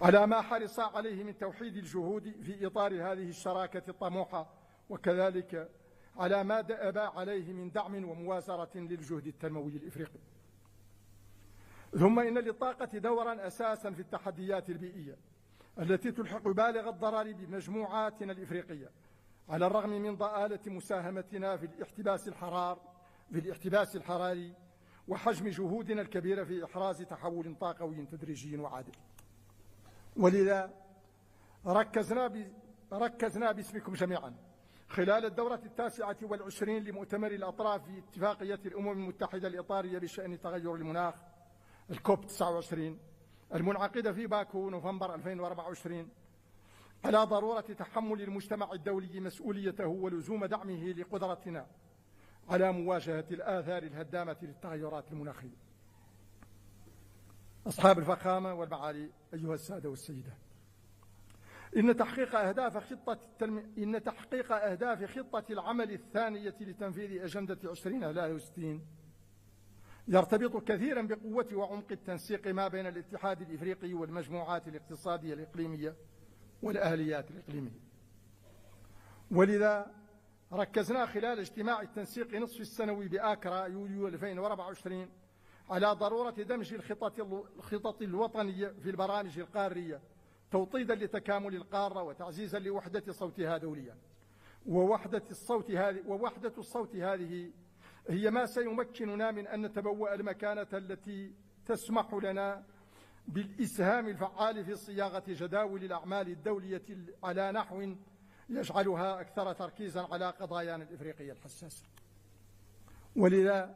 على ما حرص عليه من توحيد الجهود في إطار هذه الشراكة الطموحة، وكذلك على ما دأب عليه من دعم وموازرة للجهد التنموي الإفريقي. ثم إن للطاقة دورا أساسا في التحديات البيئية التي تلحق بالغ الضرر بمجموعاتنا الإفريقية، على الرغم من ضآلة مساهمتنا في الاحتباس الحراري وحجم جهودنا الكبيرة في إحراز تحول طاقوي تدريجي وعادل. ولذا ركزنا باسمكم جميعا خلال الدورة 29 لمؤتمر الأطراف في اتفاقية الأمم المتحدة الإطارية بشأن تغير المناخ الكوب 29 المنعقدة في باكو نوفمبر 2024 على ضرورة تحمل المجتمع الدولي مسؤوليته ولزوم دعمه لقدرتنا على مواجهة الآثار الهدامة للتغيرات المناخية. أصحاب الفخامة والمعالي، أيها السادة والسيدات، إن تحقيق أهداف خطة العمل الثانية لتنفيذ أجندة 2063 يرتبط كثيرا بقوة وعمق التنسيق ما بين الاتحاد الإفريقي والمجموعات الاقتصادية الإقليمية والآليات الإقليمية. ولذا ركزنا خلال اجتماع التنسيق نصف السنوي بآكرا يوليو 2024 على ضرورة دمج الخطط الوطنية في البرامج القارية توطيدا لتكامل القارة وتعزيزا لوحدة صوتها دوليا. ووحدة الصوت هذه هي ما سيمكننا من أن نتبوأ المكانة التي تسمح لنا بالإسهام الفعال في صياغة جداول الأعمال الدولية على نحو يجعلها أكثر تركيزا على قضايانا الإفريقية الحساسة. ولذا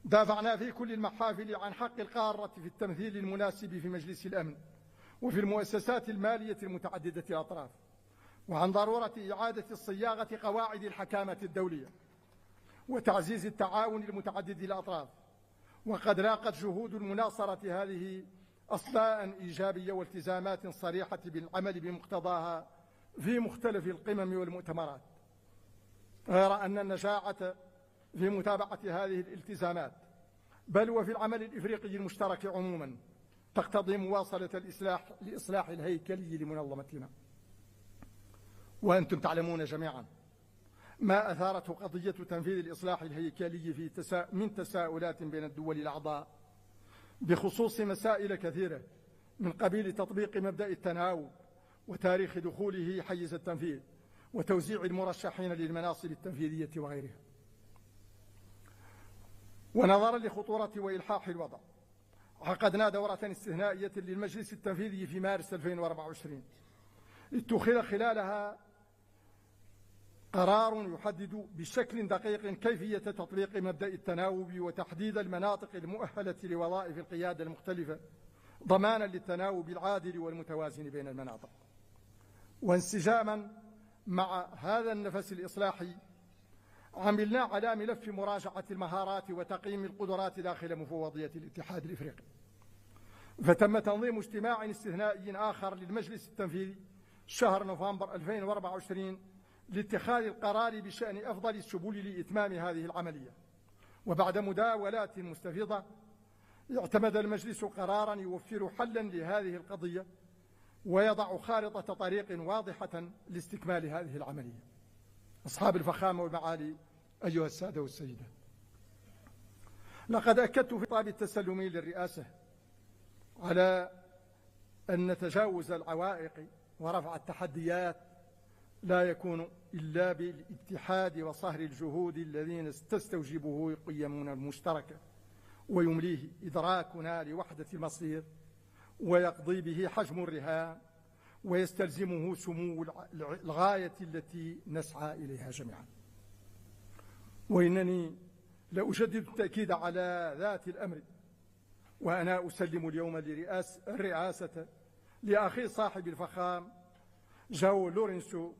دافعنا في كل المحافل عن حق القارة في التمثيل المناسب في مجلس الأمن وفي المؤسسات المالية المتعددة الأطراف، وعن ضرورة إعادة الصياغة قواعد الحكامة الدولية وتعزيز التعاون المتعدد الأطراف. وقد لاقت جهود المناصرة هذه أصداء إيجابية والتزامات صريحة بالعمل بمقتضاها في مختلف القمم والمؤتمرات، غير أن النجاعة في متابعة هذه الالتزامات بل وفي العمل الإفريقي المشترك عموما تقتضي مواصلة الإصلاح الهيكلي لمنظمتنا. وأنتم تعلمون جميعا ما أثارته قضية تنفيذ الإصلاح الهيكلي من تساؤلات بين الدول الأعضاء بخصوص مسائل كثيرة، من قبيل تطبيق مبدأ التناوب وتاريخ دخوله حيز التنفيذ وتوزيع المرشحين للمناصب التنفيذية وغيرها. ونظرا لخطورة وإلحاح الوضع، عقدنا دورة استثنائية للمجلس التنفيذي في مارس 2024 اتخذ خلالها قرار يحدد بشكل دقيق كيفية تطبيق مبدأ التناوب وتحديد المناطق المؤهلة لوظائف القيادة المختلفة ضمانا للتناوب العادل والمتوازن بين المناطق. وانسجاما مع هذا النفس الإصلاحي عملنا على ملف مراجعة المهارات وتقييم القدرات داخل مفوضية الاتحاد الإفريقي. فتم تنظيم اجتماع استثنائي آخر للمجلس التنفيذي شهر نوفمبر 2024 لاتخاذ القرار بشأن أفضل السبل لإتمام هذه العملية. وبعد مداولات مستفيضة اعتمد المجلس قرارا يوفر حلا لهذه القضية ويضع خارطة طريق واضحة لاستكمال هذه العملية. أصحاب الفخامة والمعالي، أيها السادة والسيدات، لقد أكدت في خطاب التسلمي للرئاسة على أن تجاوز العوائق ورفع التحديات لا يكون إلا بالاتحاد وصهر الجهود الذين تستوجبه قيمنا المشتركة ويمليه إدراكنا لوحدة المصير ويقضي به حجم الرهان ويستلزمه سمو الغاية التي نسعى إليها جميعا. وإنني لأجدد التأكيد على ذات الأمر وأنا أسلم اليوم الرئاسة لأخي صاحب الفخام جاو لورينسو،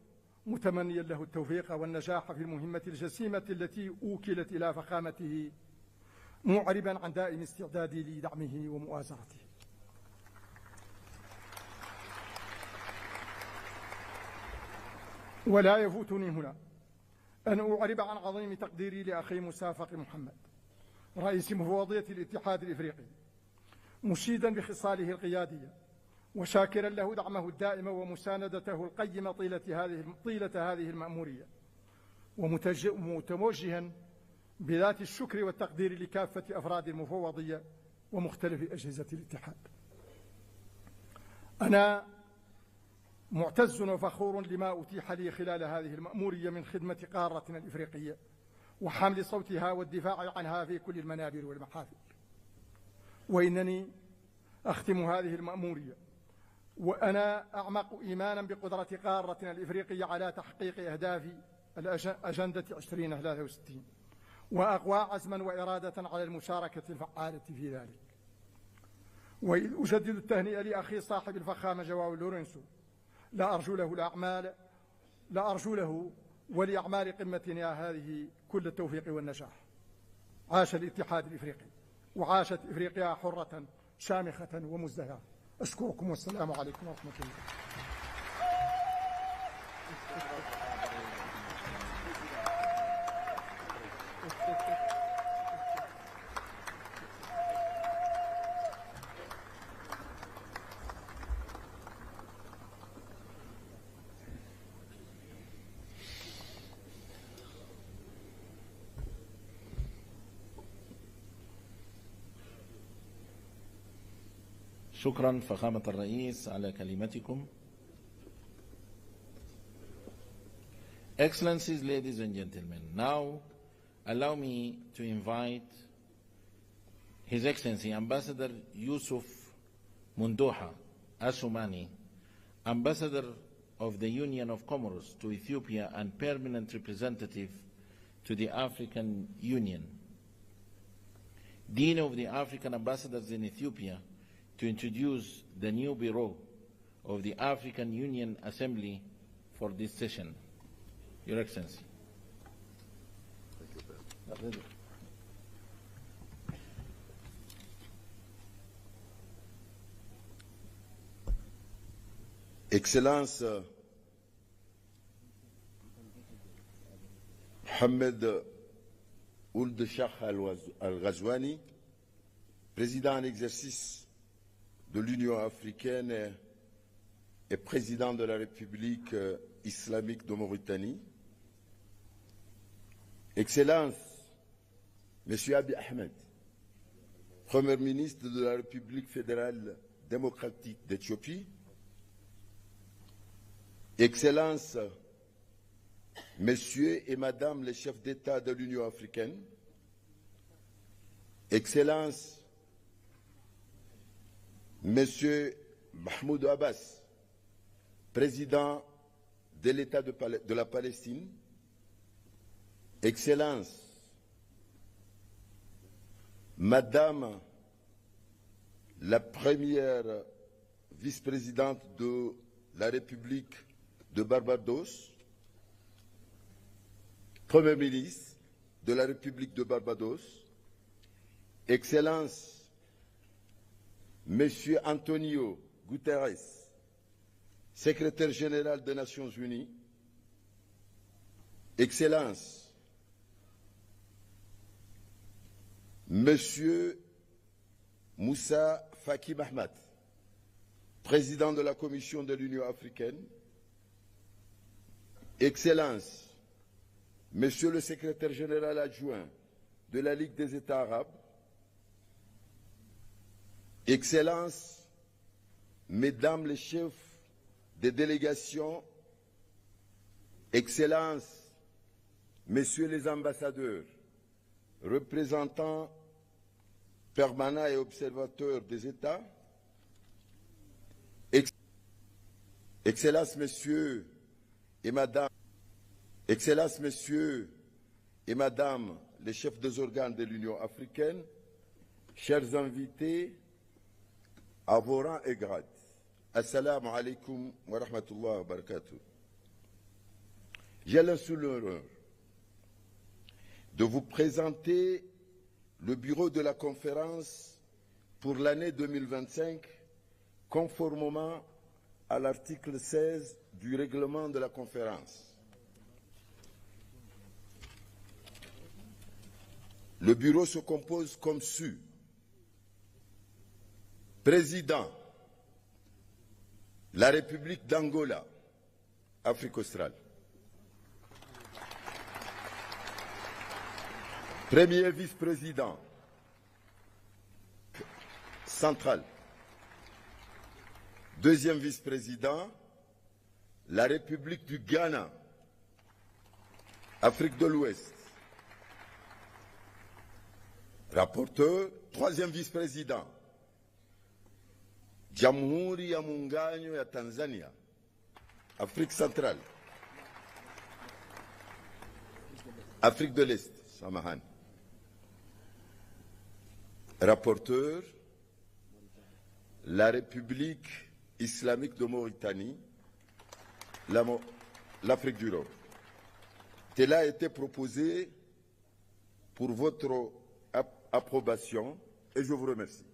متمنيا له التوفيق والنجاح في المهمة الجسيمة التي أوكلت إلى فخامته، معربا عن دائم استعدادي لدعمه ومؤازرته. ولا يفوتني هنا أن أعرب عن عظيم تقديري لأخي مسافق محمد رئيس مفوضية الاتحاد الإفريقي، مشيدا بخصاله القيادية وشاكرا له دعمه الدائم ومساندته القيمة طيلة هذه المأمورية، ومتوجها بذات الشكر والتقدير لكافة أفراد المفوضية ومختلف أجهزة الاتحاد. أنا معتز وفخور لما أتيح لي خلال هذه المأمورية من خدمة قارتنا الإفريقية وحمل صوتها والدفاع عنها في كل المنابر والمحافل. وإنني أختم هذه المأمورية وأنا أعمق إيمانا بقدرة قارتنا الإفريقية على تحقيق أهداف الأجندة 2063 وأقوى عزما وإرادة على المشاركة الفعالة في ذلك. وإذ أجدد التهنئة لأخي صاحب الفخامة جواو لورينسو، لا أرجو له ولأعمال قمتنا هذه كل التوفيق والنجاح. عاش الاتحاد الإفريقي وعاشت إفريقيا حرة شامخة ومزدهرة. أشكركم والسلام عليكم ورحمة الله. شكرا فخامة الرئيس على كلمتكم. Excellencies, ladies and gentlemen, now allow me to invite His Excellency Ambassador Yusuf Mundoha Asumani, Ambassador of the Union of Comoros to Ethiopia and Permanent Representative to the African Union, Dean of the African Ambassadors in Ethiopia, to introduce the new Bureau of the African Union Assembly for this session. Your Excellency. Excellence Mohamed Ould Cheikh Al-Ghazouani, président en exercice de l'Union africaine et président de la République islamique de Mauritanie, Excellence, Monsieur Abiy Ahmed, Premier ministre de la République fédérale démocratique d'Éthiopie, Excellences, Messieurs et Madame les chefs d'État de l'Union africaine, Excellences, Monsieur Mahmoud Abbas, président de l'État de la Palestine, Excellences, Madame la première vice-présidente de la République de Barbados, Premier ministre de la République de Barbados, Excellences, Monsieur Antonio Guterres, secrétaire général des Nations Unies, Excellences, Monsieur Moussa Faki Mahamat, président de la Commission de l'Union africaine, Excellences, Monsieur le secrétaire général adjoint de la Ligue des États arabes, Excellences, Mesdames les chefs des délégations, Excellences, Messieurs les ambassadeurs, représentants permanents et observateurs des États, Excellences, Messieurs et Madame, Excellences, Messieurs et Madame les chefs des organes de l'Union africaine, chers invités, à vos rangs et grades. Assalamu alaikum wa rahmatullahi wa barakatuh. J'ai l'honneur de vous présenter le bureau de la conférence pour l'année 2025, conformément à l'article 16 du règlement de la conférence. Le bureau se compose comme suit. Président, la République d'Angola, Afrique australe. Premier vice-président, central. Deuxième vice-président, la République du Ghana, Afrique de l'Ouest. Rapporteur, troisième vice-président, Jamhuri ya Muungano ya Tanzania, Afrique centrale. Afrique de l'Est, Samahan. Rapporteur, la République islamique de Mauritanie, l'Afrique du Nord. Tel a été proposé pour votre approbation et je vous remercie.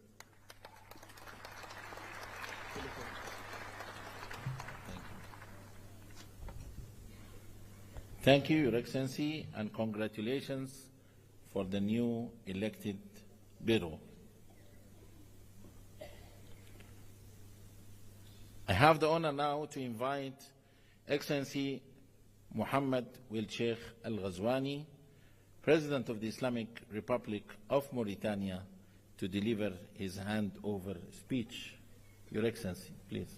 Thank you, Your Excellency, and congratulations for the new elected Bureau. I have the honor now to invite Excellency Mohammed Wil Sheikh Al Ghazwani, President of the Islamic Republic of Mauritania, to deliver his handover speech. Your Excellency, please.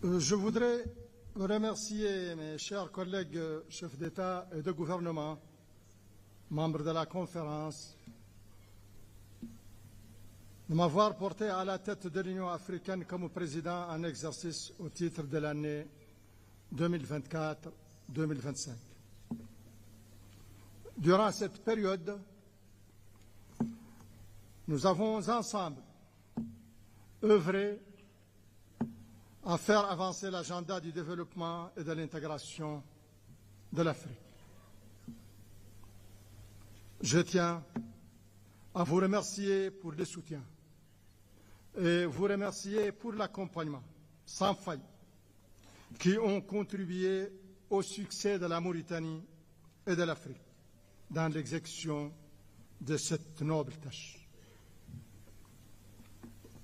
Je voudrais remercier mes chers collègues chefs d'État et de gouvernement, membres de la conférence, de m'avoir porté à la tête de l'Union africaine comme président en exercice au titre de l'année 2024-2025. Durant cette période, nous avons ensemble œuvré à faire avancer l'agenda du développement et de l'intégration de l'Afrique. Je tiens à vous remercier pour le soutien et vous remercier pour l'accompagnement sans faille qui ont contribué au succès de la Mauritanie et de l'Afrique dans l'exécution de cette noble tâche.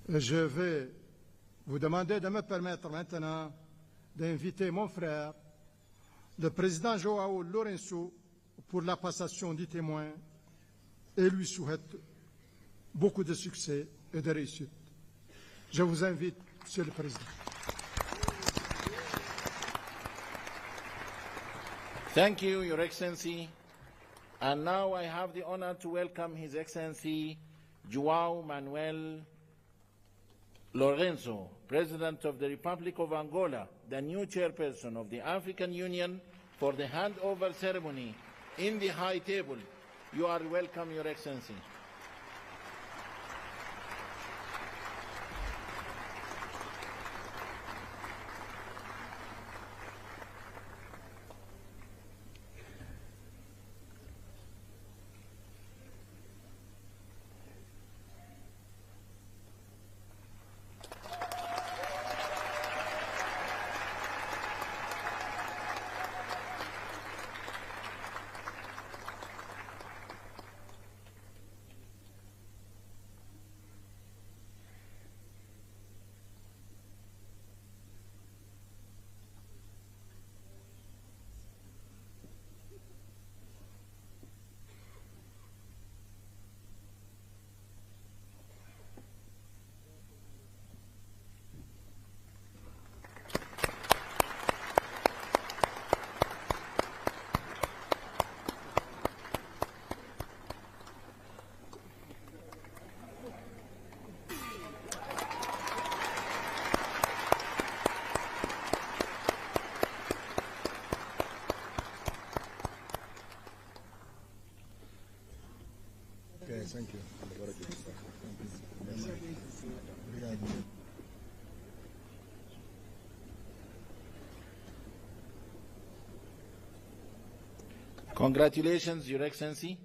Je vais vous demander de me permettre maintenant d'inviter mon frère, le président João Lourenço, pour la passation du témoin et lui souhaite beaucoup de succès et de réussite. Je vous invite, Monsieur le Président. Thank you, Your Excellency. And now I have the honor to welcome His Excellency João Manuel Lourenço, President of the Republic of Angola, the new chairperson of the African Union, for the handover ceremony in the High Table. You are welcome, Your Excellency. Thank you. Congratulations, Your Excellency.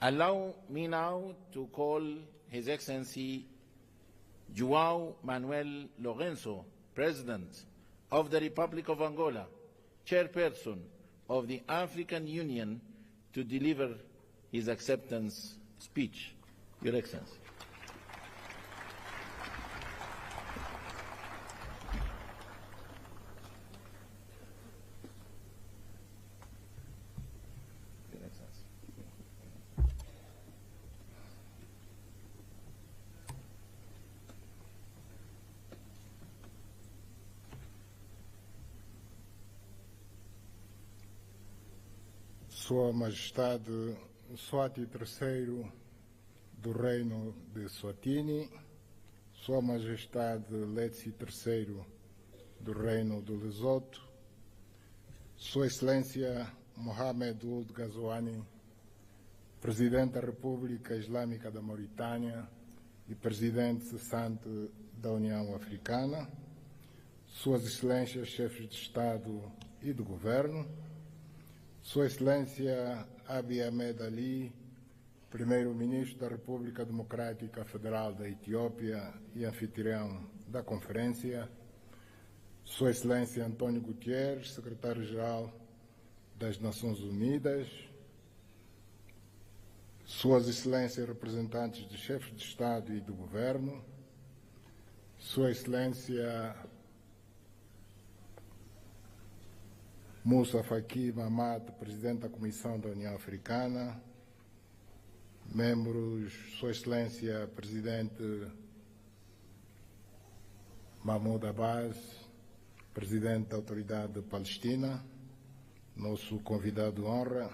Allow me now to call His Excellency João Manuel Lourenço, President of the Republic of Angola, Chairperson of the African Union, to deliver his acceptance speech. Your Excellency. Sua Majestade Swati III do Reino de Swatini, Sua Majestade Letsi III do Reino do Lesoto, Sua Excelência Mohamed Ould Ghazouani, Presidente da República Islâmica da Mauritânia e Presidente cessante da União Africana, Suas Excelências Chefes de Estado e de Governo, Sua Excelência Abiy Ahmed Ali, Primeiro-Ministro da República Democrática Federal da Etiópia e anfitrião da conferência, Sua Excelência António Guterres, Secretário-Geral das Nações Unidas, Suas Excelências representantes de chefes de Estado e de Governo, Sua Excelência Moussa Faki Mahamat, Presidente da Comissão da União Africana, membros, Sua Excelência Presidente Mahmoud Abbas, Presidente da Autoridade Palestina, nosso convidado de honra,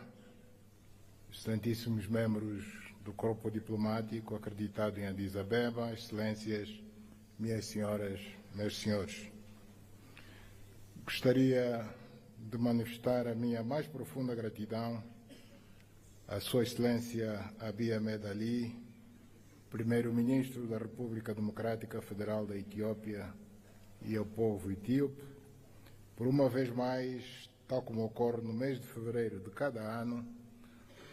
excelentíssimos membros do corpo diplomático acreditado em Addis Abeba, Excelências, minhas senhoras, meus senhores. Gostaria de manifestar a minha mais profunda gratidão à Sua Excelência Abiy Ahmed Ali, Primeiro-Ministro da República Democrática Federal da Etiópia, e ao povo etíope, por uma vez mais, tal como ocorre no mês de fevereiro de cada ano,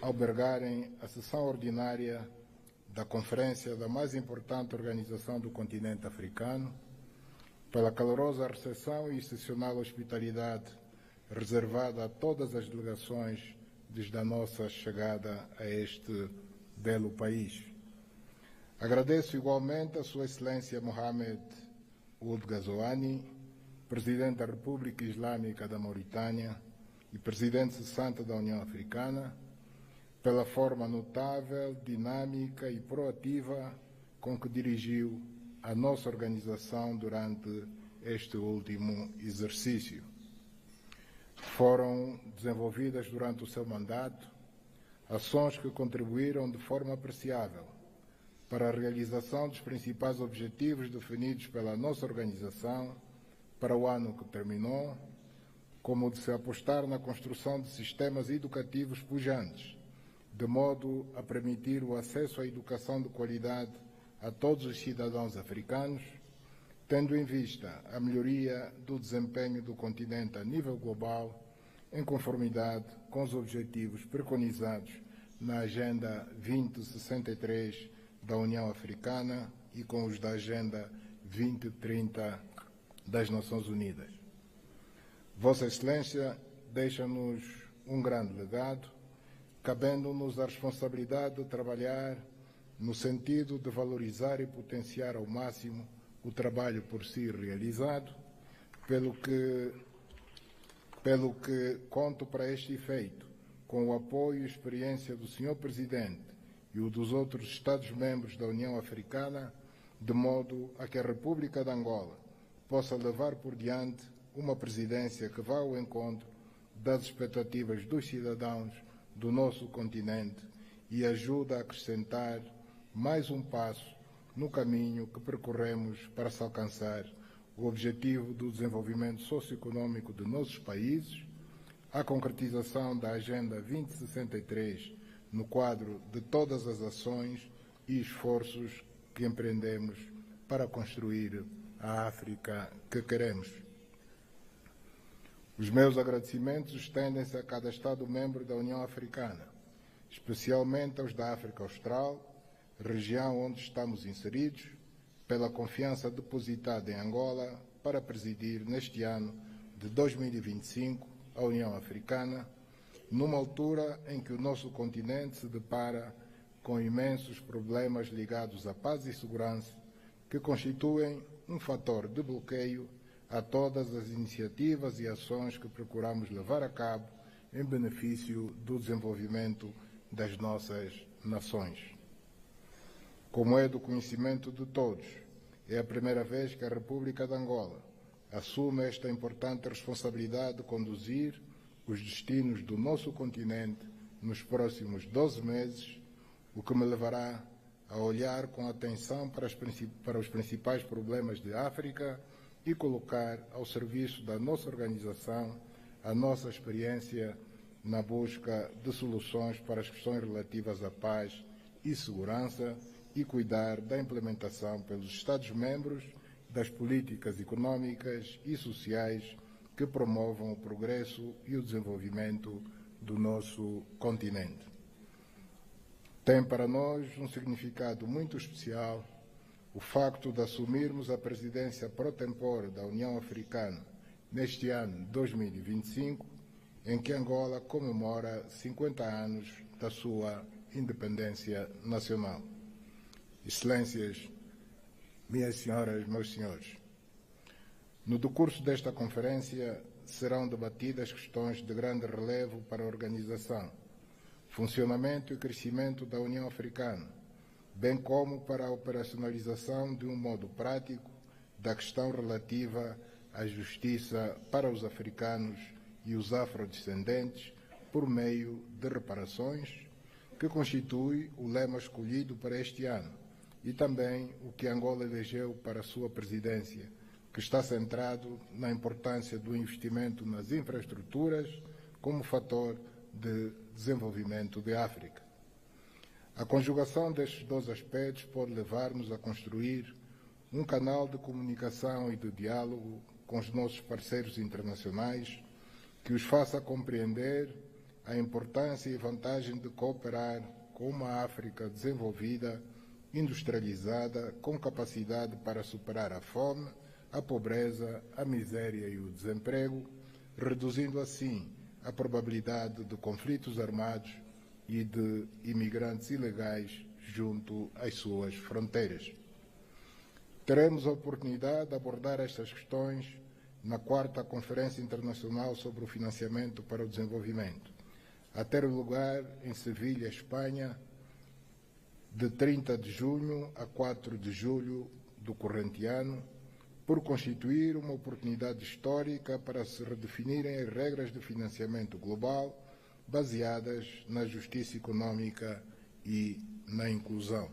albergarem a sessão ordinária da conferência da mais importante organização do continente africano, pela calorosa recepção e excepcional hospitalidade reservada a todas as delegações desde a nossa chegada a este belo país. Agradeço igualmente a Sua Excelência Mohamed Ould Ghazouani, Presidente da República Islâmica da Mauritânia e Presidente cessante da União Africana, pela forma notável, dinâmica e proativa com que dirigiu a nossa organização durante este último exercício. Foram desenvolvidas durante o seu mandato ações que contribuíram de forma apreciável para a realização dos principais objetivos definidos pela nossa organização para o ano que terminou, como o de se apostar na construção de sistemas educativos pujantes, de modo a permitir o acesso à educação de qualidade a todos os cidadãos africanos, tendo em vista a melhoria do desempenho do continente a nível global, em conformidade com os objetivos preconizados na Agenda 2063 da União Africana e com os da Agenda 2030 das Nações Unidas. Vossa Excelência deixa-nos um grande legado, cabendo-nos a responsabilidade de trabalhar no sentido de valorizar e potenciar ao máximo o trabalho por si realizado, pelo que conto para este efeito com o apoio e experiência do Sr. Presidente e o dos outros Estados-membros da União Africana, de modo a que a República de Angola possa levar por diante uma presidência que vá ao encontro das expectativas dos cidadãos do nosso continente e ajude a acrescentar mais um passo no caminho que percorremos para se alcançar o objetivo do desenvolvimento socioeconômico de nossos países, a concretização da Agenda 2063 no quadro de todas as ações e esforços que empreendemos para construir a África que queremos. Os meus agradecimentos estendem-se a cada Estado-membro da União Africana, especialmente aos da África Austral, região onde estamos inseridos, pela confiança depositada em Angola para presidir neste ano de 2025 a União Africana, numa altura em que o nosso continente se depara com imensos problemas ligados à paz e segurança, que constituem um fator de bloqueio a todas as iniciativas e ações que procuramos levar a cabo em benefício do desenvolvimento das nossas nações. Como é do conhecimento de todos, é a primeira vez que a República de Angola assume esta importante responsabilidade de conduzir os destinos do nosso continente nos próximos 12 meses, o que me levará a olhar com atenção para os principais problemas de África e colocar ao serviço da nossa organização a nossa experiência na busca de soluções para as questões relativas à paz e segurança e cuidar da implementação pelos Estados-membros das políticas econômicas e sociais que promovam o progresso e o desenvolvimento do nosso continente. Tem para nós um significado muito especial o facto de assumirmos a presidência pro tempore da União Africana neste ano 2025, em que Angola comemora 50 anos da sua independência nacional. Excelências, minhas senhoras, meus senhores, no decurso desta conferência serão debatidas questões de grande relevo para a organização, funcionamento e crescimento da União Africana, bem como para a operacionalização de um modo prático da questão relativa à justiça para os africanos e os afrodescendentes por meio de reparações, que constitui o lema escolhido para este ano, e também o que Angola elegeu para a sua presidência, que está centrado na importância do investimento nas infraestruturas como fator de desenvolvimento da África. A conjugação destes dois aspectos pode levar-nos a construir um canal de comunicação e de diálogo com os nossos parceiros internacionais que os faça compreender a importância e vantagem de cooperar com uma África desenvolvida, industrializada, com capacidade para superar a fome, a pobreza, a miséria e o desemprego, reduzindo assim a probabilidade de conflitos armados e de imigrantes ilegais junto às suas fronteiras. Teremos a oportunidade de abordar estas questões na 4ª Conferência Internacional sobre o Financiamento para o Desenvolvimento, a ter lugar em Sevilha, Espanha, de 30 de junho a 4 de julho do corrente ano, por constituir uma oportunidade histórica para se redefinirem as regras de financiamento global baseadas na justiça econômica e na inclusão.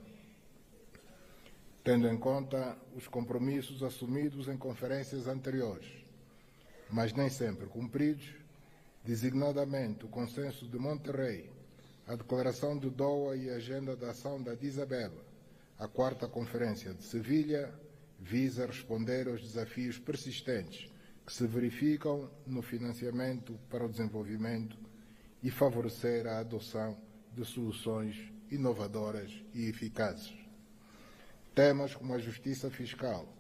Tendo em conta os compromissos assumidos em conferências anteriores, mas nem sempre cumpridos, designadamente o Consenso de Monterrey, a Declaração de Doha e a Agenda de Ação da Addis Abeba, a 4ª Conferência de Sevilha, visa responder aos desafios persistentes que se verificam no financiamento para o desenvolvimento e favorecer a adoção de soluções inovadoras e eficazes. Temas como a justiça fiscal,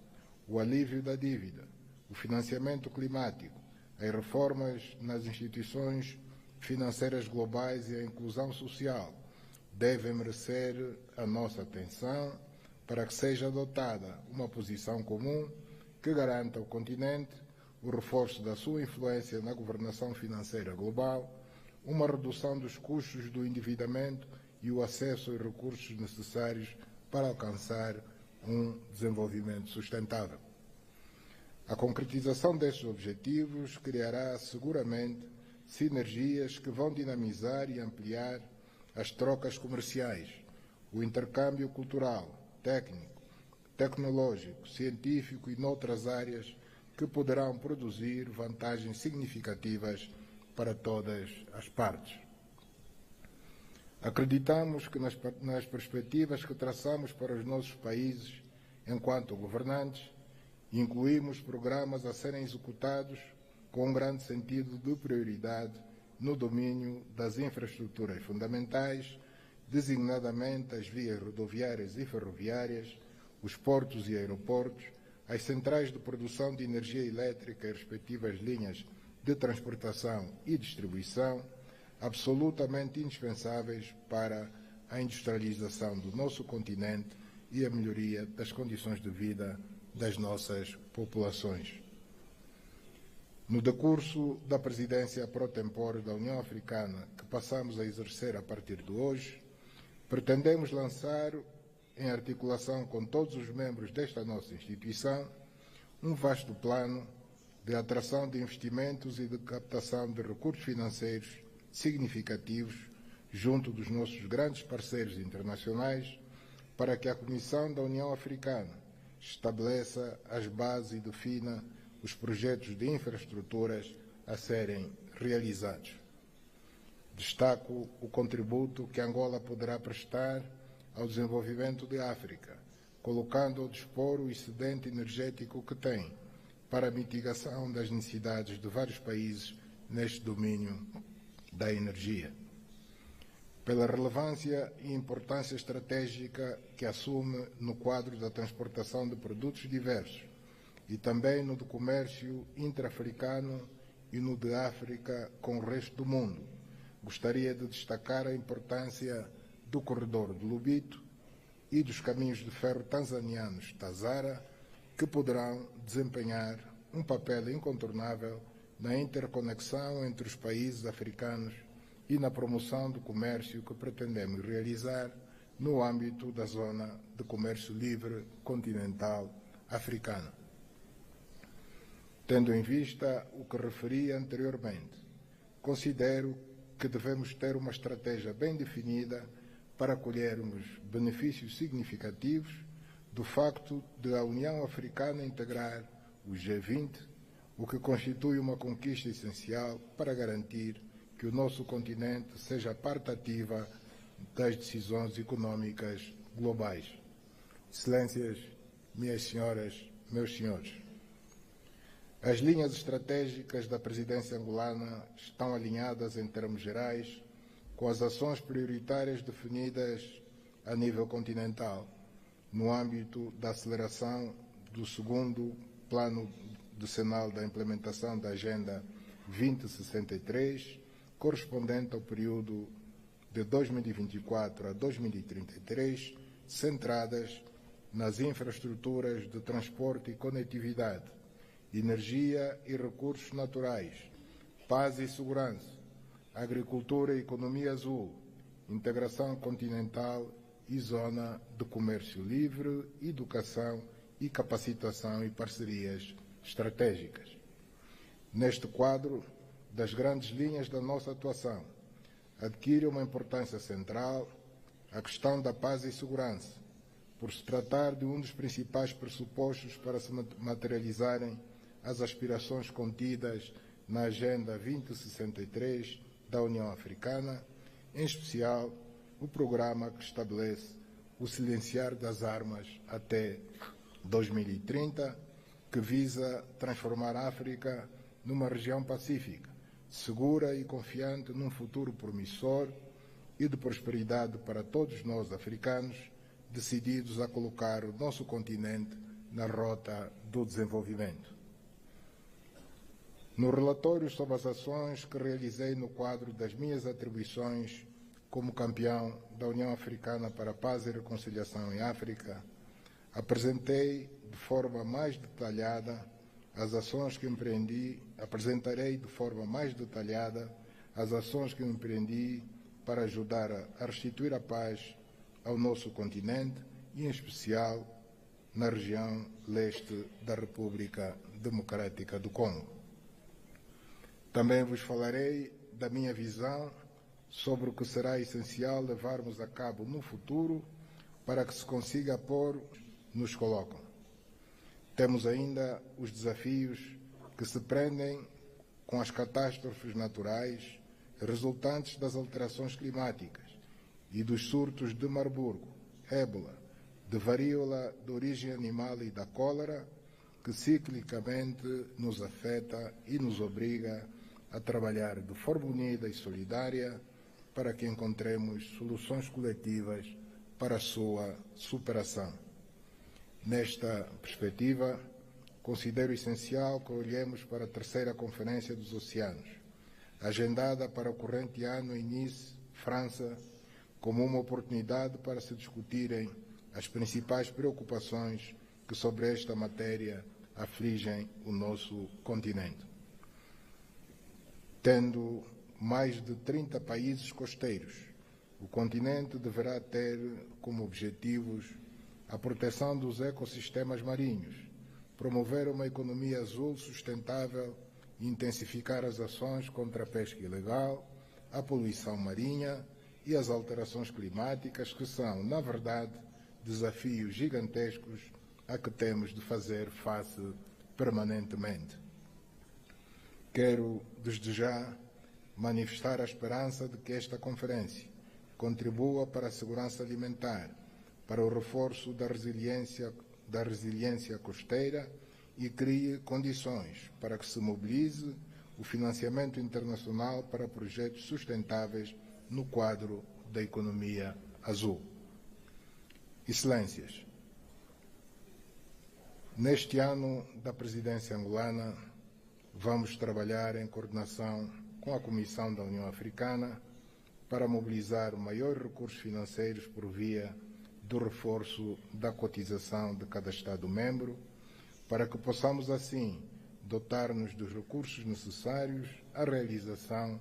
o alívio da dívida, o financiamento climático, as reformas nas instituições financeiras globais e a inclusão social devem merecer a nossa atenção para que seja adotada uma posição comum que garanta ao continente o reforço da sua influência na governação financeira global, uma redução dos custos do endividamento e o acesso aos recursos necessários para alcançar um desenvolvimento sustentável. A concretização destes objetivos criará seguramente sinergias que vão dinamizar e ampliar as trocas comerciais, o intercâmbio cultural, técnico, tecnológico, científico e noutras áreas que poderão produzir vantagens significativas para todas as partes. Acreditamos que nas perspectivas que traçamos para os nossos países, enquanto governantes, incluímos programas a serem executados com um grande sentido de prioridade no domínio das infraestruturas fundamentais, designadamente as vias rodoviárias e ferroviárias, os portos e aeroportos, as centrais de produção de energia elétrica e respectivas linhas de transportação e distribuição, absolutamente indispensáveis para a industrialização do nosso continente e a melhoria das condições de vida das nossas populações. No decurso da presidência pro tempore da União Africana, que passamos a exercer a partir de hoje, pretendemos lançar, em articulação com todos os membros desta nossa instituição, um vasto plano de atração de investimentos e de captação de recursos financeiros significativos junto dos nossos grandes parceiros internacionais, para que a Comissão da União Africana estabeleça as bases e defina os projetos de infraestruturas a serem realizados. Destaco o contributo que Angola poderá prestar ao desenvolvimento de África, colocando ao dispor o excedente energético que tem para a mitigação das necessidades de vários países neste domínio da energia. Pela relevância e importância estratégica que assume no quadro da transportação de produtos diversos e também no do comércio intra-africano e no de África com o resto do mundo, gostaria de destacar a importância do corredor de Lubito e dos caminhos de ferro tanzanianos Tazara, que poderão desempenhar um papel incontornável na interconexão entre os países africanos e na promoção do comércio que pretendemos realizar no âmbito da Zona de Comércio Livre Continental Africana. Tendo em vista o que referi anteriormente, considero que devemos ter uma estratégia bem definida para colhermos benefícios significativos do facto de a União Africana integrar o G20, o que constitui uma conquista essencial para garantir que o nosso continente seja parte ativa das decisões econômicas globais. Excelências, minhas senhoras, meus senhores, as linhas estratégicas da presidência angolana estão alinhadas em termos gerais com as ações prioritárias definidas a nível continental, no âmbito da aceleração do segundo plano decenal da implementação da Agenda 2063, correspondente ao período de 2024 a 2033, centradas nas infraestruturas de transporte e conectividade, energia e recursos naturais, paz e segurança, agricultura e economia azul, integração continental e zona de comércio livre, educação e capacitação e parcerias estratégicas. Neste quadro, das grandes linhas da nossa atuação, adquire uma importância central a questão da paz e segurança, por se tratar de um dos principais pressupostos para se materializarem as aspirações contidas na Agenda 2063 da União Africana, em especial o programa que estabelece o silenciar das armas até 2030, que visa transformar a África numa região pacífica, segura e confiante num futuro promissor e de prosperidade para todos nós africanos, decididos a colocar o nosso continente na rota do desenvolvimento. No relatório sobre as ações que realizei no quadro das minhas atribuições como campeão da União Africana para a Paz e Reconciliação em África, apresentarei de forma mais detalhada as ações que empreendi para ajudar a restituir a paz ao nosso continente e, em especial, na região leste da República Democrática do Congo. Também vos falarei da minha visão sobre o que será essencial levarmos a cabo no futuro para que se consiga pôr nos colocam. Temos ainda os desafios que se prendem com as catástrofes naturais resultantes das alterações climáticas e dos surtos de Marburgo, ébola, de varíola de origem animal e da cólera, que ciclicamente nos afeta e nos obriga a trabalhar de forma unida e solidária para que encontremos soluções coletivas para a sua superação. Nesta perspectiva, considero essencial que olhemos para a terceira Conferência dos Oceanos, agendada para o corrente ano em Nice, França, como uma oportunidade para se discutirem as principais preocupações que sobre esta matéria afligem o nosso continente. Tendo mais de 30 países costeiros, o continente deverá ter como objetivos a proteção dos ecossistemas marinhos, promover uma economia azul sustentável e intensificar as ações contra a pesca ilegal, a poluição marinha e as alterações climáticas, que são, na verdade, desafios gigantescos a que temos de fazer face permanentemente. Quero, desde já, manifestar a esperança de que esta conferência contribua para a segurança alimentar, para o reforço da resiliência costeira e crie condições para que se mobilize o financiamento internacional para projetos sustentáveis no quadro da economia azul. Excelências, neste ano da presidência angolana, vamos trabalhar em coordenação com a Comissão da União Africana para mobilizar maiores recursos financeiros por via do reforço da cotização de cada Estado-membro, para que possamos, assim, dotar-nos dos recursos necessários à realização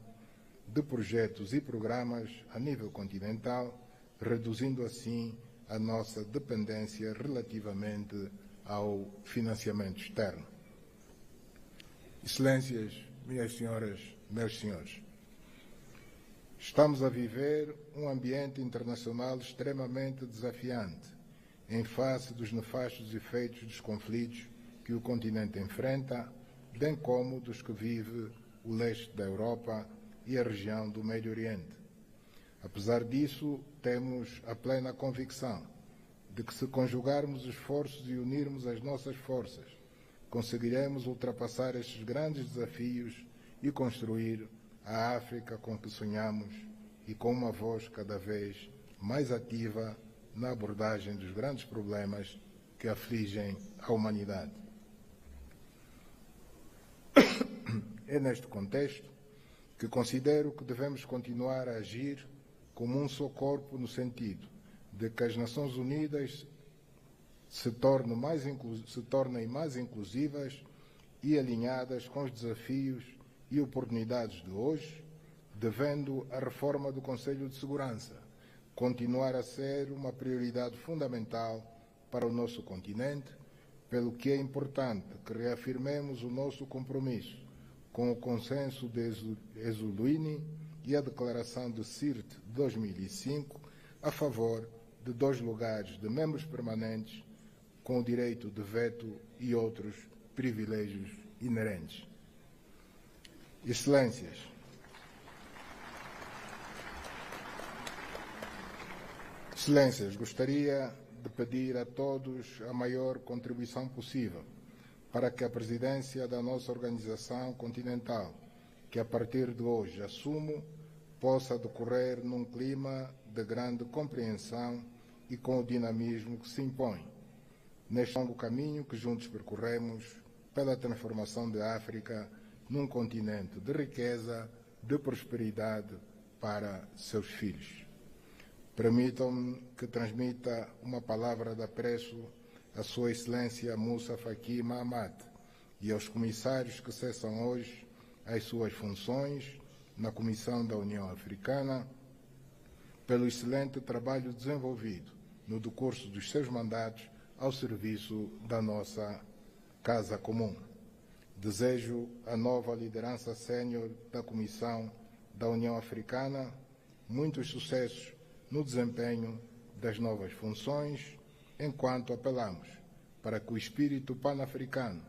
de projetos e programas a nível continental, reduzindo, assim, a nossa dependência relativamente ao financiamento externo. Excelências, minhas senhoras, meus senhores, estamos a viver um ambiente internacional extremamente desafiante, em face dos nefastos efeitos dos conflitos que o continente enfrenta, bem como dos que vive o leste da Europa e a região do Médio Oriente. Apesar disso, temos a plena convicção de que, se conjugarmos esforços e unirmos as nossas forças, conseguiremos ultrapassar estes grandes desafios e construir a África com que sonhamos, e com uma voz cada vez mais ativa na abordagem dos grandes problemas que afligem a humanidade. É neste contexto que considero que devemos continuar a agir como um só corpo no sentido de que as Nações Unidas se tornem mais inclusivas e alinhadas com os desafios e oportunidades de hoje, devendo a reforma do Conselho de Segurança continuar a ser uma prioridade fundamental para o nosso continente, pelo que é importante que reafirmemos o nosso compromisso com o consenso de Esulwini e a declaração de Sirte de 2005 a favor de 2 lugares de membros permanentes com o direito de veto e outros privilégios inerentes. Excelências, gostaria de pedir a todos a maior contribuição possível para que a presidência da nossa organização continental, que a partir de hoje assumo, possa decorrer num clima de grande compreensão e com o dinamismo que se impõe, neste longo caminho que juntos percorremos pela transformação da África num continente de riqueza, de prosperidade para seus filhos. Permitam-me que transmita uma palavra de apreço à Sua Excelência Moussa Faki Mahamat e aos comissários que cessam hoje as suas funções na Comissão da União Africana pelo excelente trabalho desenvolvido no decurso dos seus mandatos ao serviço da nossa Casa Comum. Desejo à nova liderança sénior da Comissão da União Africana muitos sucessos no desempenho das novas funções, enquanto apelamos para que o espírito pan-africano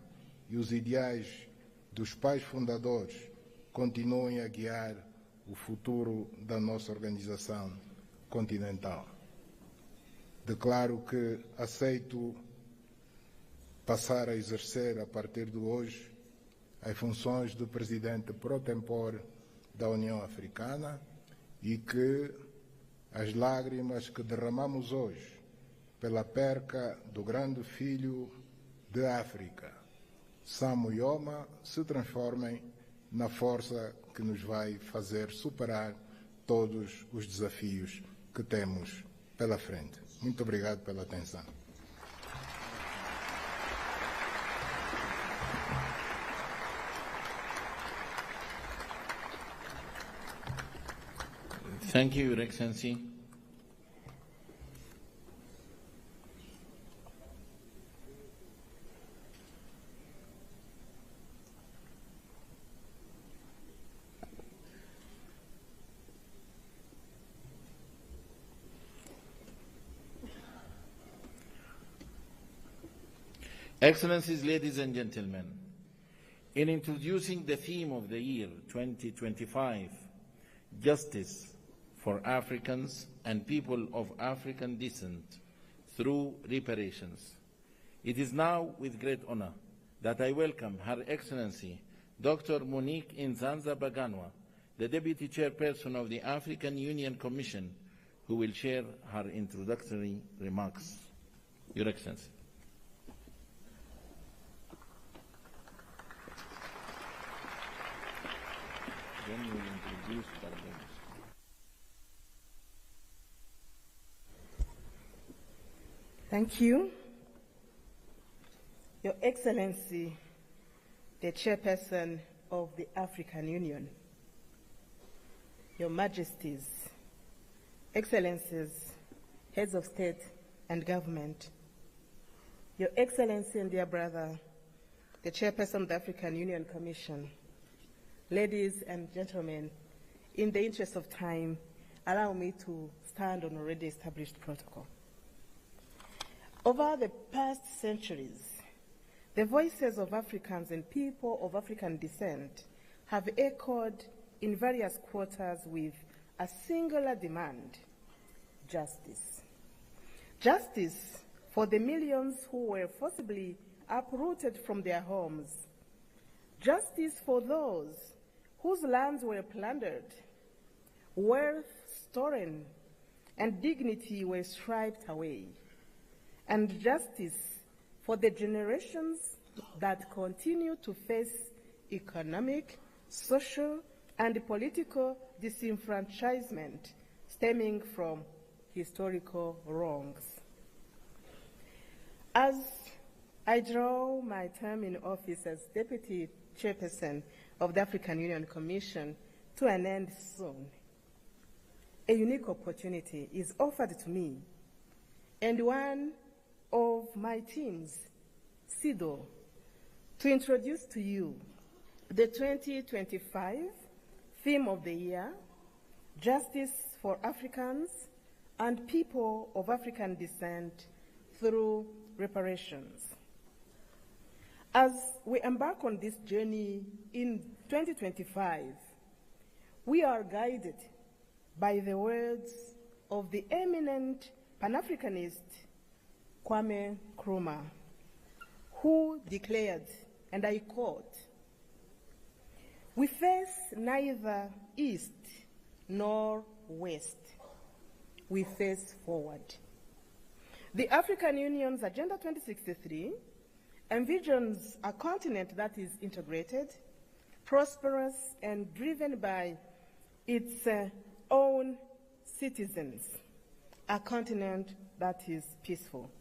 e os ideais dos pais fundadores continuem a guiar o futuro da nossa organização continental. Declaro que aceito passar a exercer, a partir de hoje, as funções de Presidente pro tempore da União Africana e que as lágrimas que derramamos hoje pela perca do grande filho de África, Samu Yoma, se transformem na força que nos vai fazer superar todos os desafios que temos pela frente. Muito obrigado pela atenção. Thank you, Your Excellency. Excellencies, ladies and gentlemen, in introducing the theme of the year 2025, Justice for Africans and people of African descent through reparations, it is now with great honor that I welcome Her Excellency Dr. Monique Nzanza Baganwa, the Deputy Chairperson of the African Union Commission, who will share her introductory remarks. Your Excellency. Then we will introduce Barbados. Thank you. Your Excellency, the Chairperson of the African Union, Your Majesties, Excellencies, Heads of State and Government, Your Excellency and dear brother, the Chairperson of the African Union Commission, ladies and gentlemen, in the interest of time, allow me to stand on already established protocol. Over the past centuries, the voices of Africans and people of African descent have echoed in various quarters with a singular demand: justice. Justice for the millions who were forcibly uprooted from their homes. Justice for those whose lands were plundered, wealth stolen, and dignity were stripped away. And justice for the generations that continue to face economic, social and political disenfranchisement stemming from historical wrongs. As I draw my term in office as Deputy Chairperson of the African Union Commission to an end soon, a unique opportunity is offered to me and one of my teams, SIDO, to introduce to you the 2025 theme of the year, Justice for Africans and People of African Descent through Reparations. As we embark on this journey in 2025, we are guided by the words of the eminent Pan-Africanist Kwame Nkrumah, who declared, and I quote, "We face neither east nor west. We face forward." The African Union's Agenda 2063 envisions a continent that is integrated, prosperous, and driven by its own citizens, a continent that is peaceful.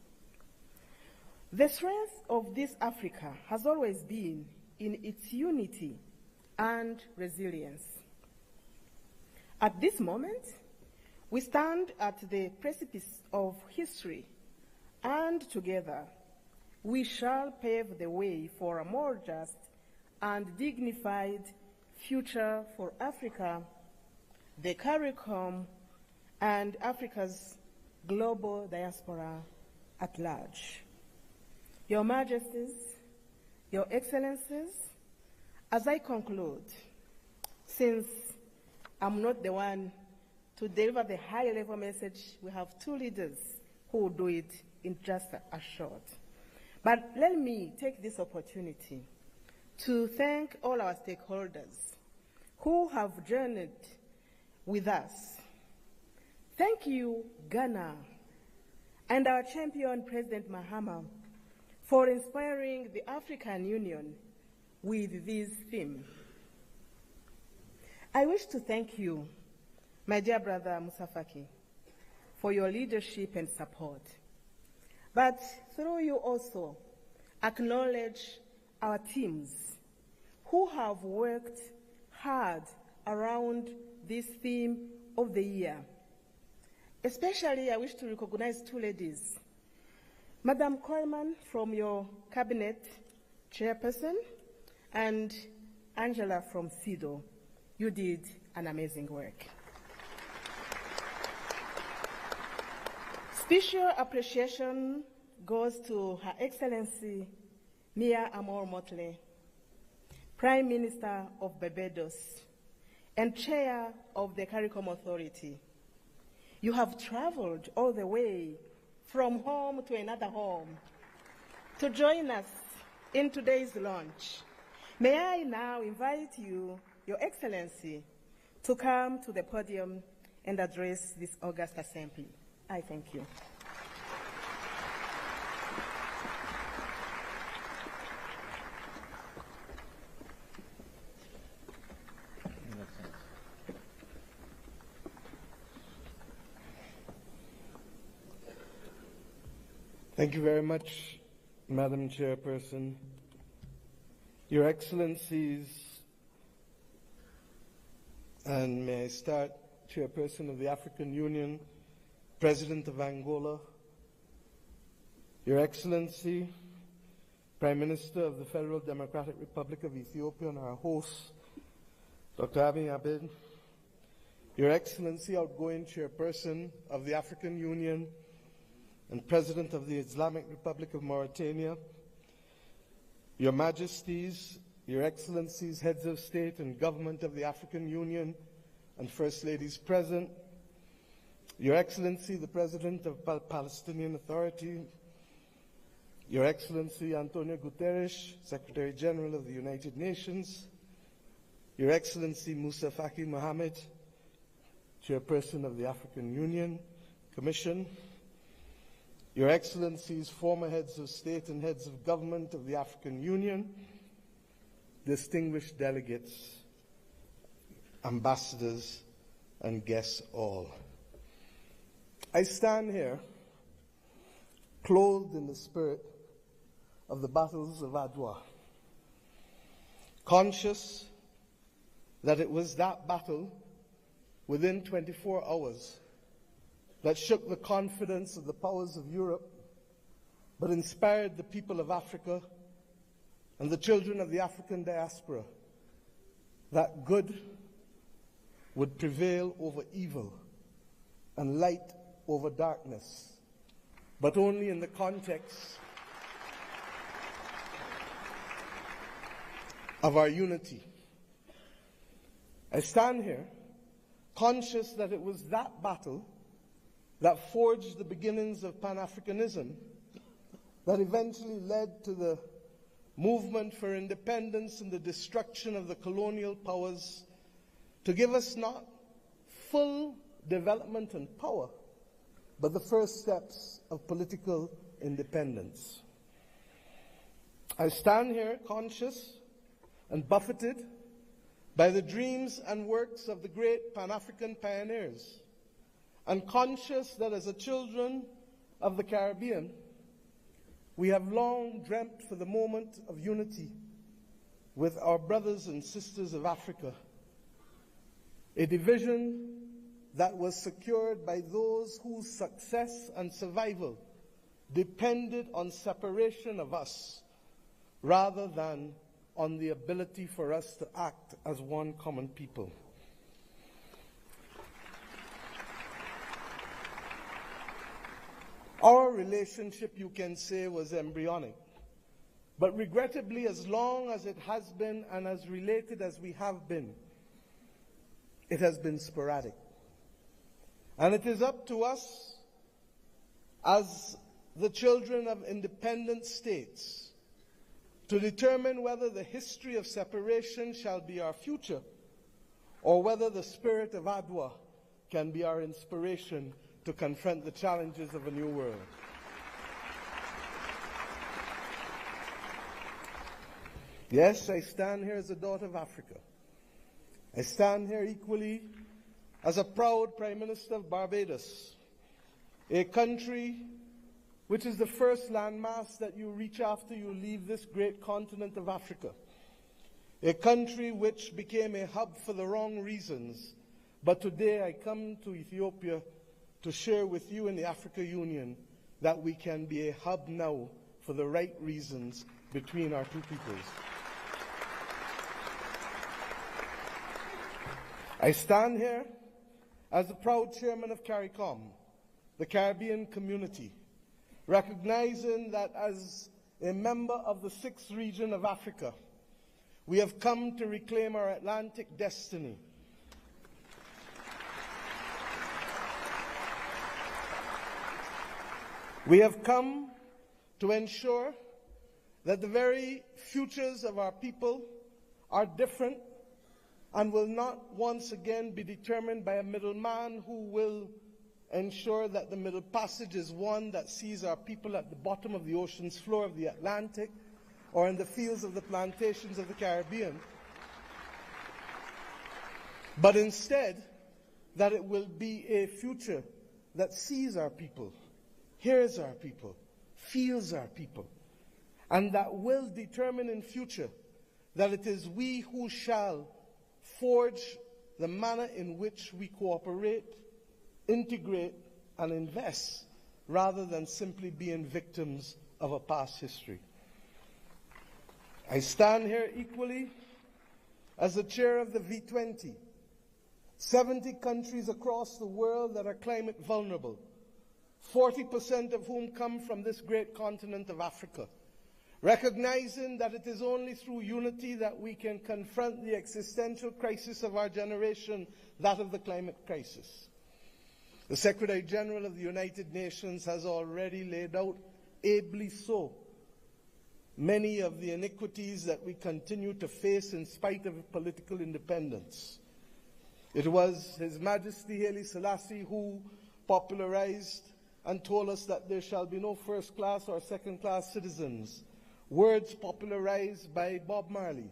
The strength of this Africa has always been in its unity and resilience. At this moment, we stand at the precipice of history, and together we shall pave the way for a more just and dignified future for Africa, the CARICOM, and Africa's global diaspora at large. Your Majesties, Your Excellencies, as I conclude, since I'm not the one to deliver the high-level message, we have two leaders who will do it in just a short. But let me take this opportunity to thank all our stakeholders who have journeyed with us. Thank you, Ghana, and our champion, President Mahama, for inspiring the African Union with this theme. I wish to thank you, my dear brother Musa Faki, for your leadership and support. But through you also acknowledge our teams who have worked hard around this theme of the year. Especially, I wish to recognize two ladies. Madam Coleman from your cabinet chairperson and Angela from SIDO. You did an amazing work. Special appreciation goes to Her Excellency Mia Amor Motley, Prime Minister of Barbados and Chair of the CARICOM Authority. You have traveled all the way from home to another home to join us in today's launch. May I now invite you, Your Excellency, to come to the podium and address this august assembly. I thank you. Thank you very much, Madam Chairperson. Your Excellencies, and may I start, Chairperson of the African Union, President of Angola, Your Excellency, Prime Minister of the Federal Democratic Republic of Ethiopia and our host, Dr. Abiy Ahmed, Your Excellency, outgoing Chairperson of the African Union and President of the Islamic Republic of Mauritania, Your Majesties, Your Excellencies, Heads of State and Government of the African Union and First Ladies present, Your Excellency, the President of the Palestinian Authority, Your Excellency Antonio Guterres, Secretary General of the United Nations, Your Excellency Musa Faki Mohammed, Chairperson of the African Union Commission, Your Excellencies, former heads of state and heads of government of the African Union, distinguished delegates, ambassadors, and guests all. I stand here clothed in the spirit of the battles of Adwa, conscious that it was that battle within 24 hours that shook the confidence of the powers of Europe, but inspired the people of Africa and the children of the African diaspora that good would prevail over evil and light over darkness, but only in the context of our unity. I stand here conscious that it was that battle that forged the beginnings of Pan-Africanism that eventually led to the movement for independence and the destruction of the colonial powers to give us not full development and power, but the first steps of political independence. I stand here conscious and buffeted by the dreams and works of the great Pan-African pioneers, and conscious that as a children of the Caribbean, we have long dreamt for the moment of unity with our brothers and sisters of Africa, a division that was secured by those whose success and survival depended on separation of us rather than on the ability for us to act as one common people. Our relationship, you can say, was embryonic, but regrettably, as long as it has been and as related as we have been, it has been sporadic. And it is up to us as the children of independent states to determine whether the history of separation shall be our future or whether the spirit of Adwa can be our inspiration to confront the challenges of a new world. Yes, I stand here as a daughter of Africa. I stand here equally as a proud Prime Minister of Barbados, a country which is the first landmass that you reach after you leave this great continent of Africa, a country which became a hub for the wrong reasons, but today I come to Ethiopia to share with you in the Africa Union that we can be a hub now for the right reasons between our two peoples. I stand here as the proud chairman of CARICOM, the Caribbean community, recognizing that as a member of the 6th region of Africa, we have come to reclaim our Atlantic destiny. We have come to ensure that the very futures of our people are different and will not once again be determined by a middleman who will ensure that the Middle Passage is one that sees our people at the bottom of the ocean's floor of the Atlantic or in the fields of the plantations of the Caribbean, but instead that it will be a future that sees our people, hears our people, feels our people, and that will determine in future that it is we who shall forge the manner in which we cooperate, integrate, and invest, rather than simply being victims of a past history. I stand here equally as the chair of the V20, 70 countries across the world that are climate vulnerable, 40% of whom come from this great continent of Africa, recognizing that it is only through unity that we can confront the existential crisis of our generation, that of the climate crisis. The Secretary General of the United Nations has already laid out, ably so, many of the iniquities that we continue to face in spite of political independence. It was His Majesty Haile Selassie who popularized and told us that there shall be no first-class or second-class citizens, words popularized by Bob Marley.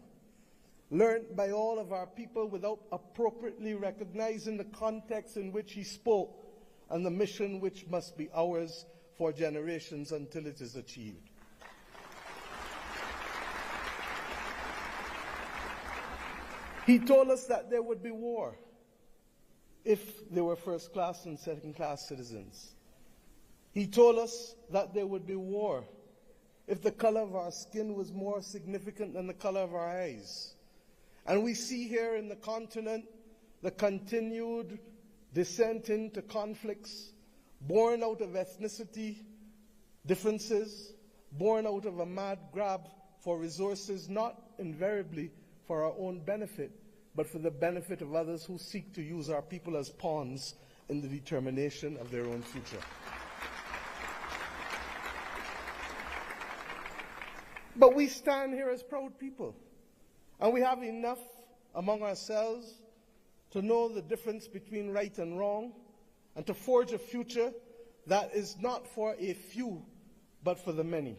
learned by all of our people without appropriately recognizing the context in which he spoke and the mission which must be ours for generations until it is achieved. He told us that there would be war if there were first-class and second-class citizens. He told us that there would be war if the color of our skin was more significant than the color of our eyes. And we see here in the continent the continued descent into conflicts born out of ethnicity differences, born out of a mad grab for resources, not invariably for our own benefit, but for the benefit of others who seek to use our people as pawns in the determination of their own future. But we stand here as proud people, and we have enough among ourselves to know the difference between right and wrong, and to forge a future that is not for a few, but for the many.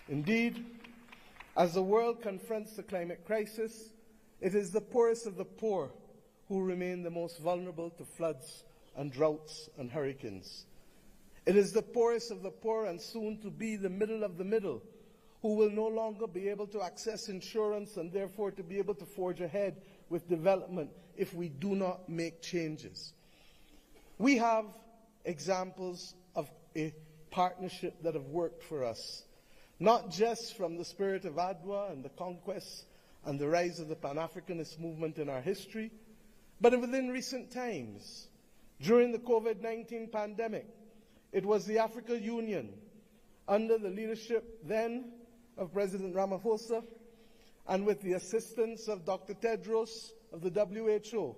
Indeed, as the world confronts the climate crisis, it is the poorest of the poor who remain the most vulnerable to floods and droughts and hurricanes. It is the poorest of the poor, and soon to be the middle of the middle, who will no longer be able to access insurance and therefore to be able to forge ahead with development if we do not make changes. We have examples of a partnership that have worked for us, not just from the spirit of Adwa and the conquest and the rise of the Pan-Africanist movement in our history, but within recent times. During the COVID-19 pandemic, it was the African Union, under the leadership then of President Ramaphosa, and with the assistance of Dr. Tedros of the WHO,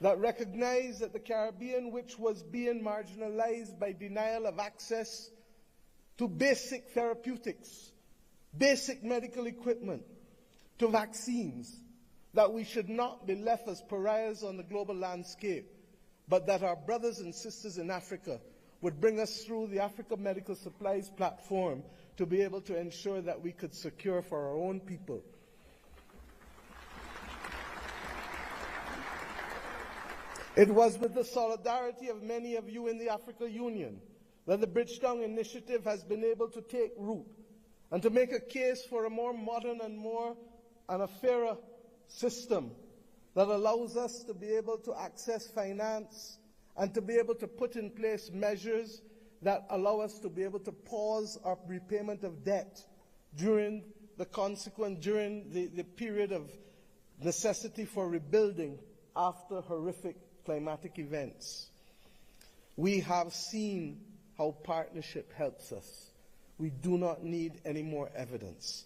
that recognized that the Caribbean, which was being marginalized by denial of access to basic therapeutics, basic medical equipment, to vaccines, that we should not be left as pariahs on the global landscape, but that our brothers and sisters in Africa would bring us through the Africa Medical Supplies platform to be able to ensure that we could secure for our own people It was with the solidarity of many of you in the African Union that the Bridgetown Initiative has been able to take root and to make a case for a more modern and a fairer system that allows us to be able to access finance and to be able to put in place measures that allow us to be able to pause our repayment of debt during the period of necessity for rebuilding after horrific climatic events. We have seen how partnership helps us. We do not need any more evidence.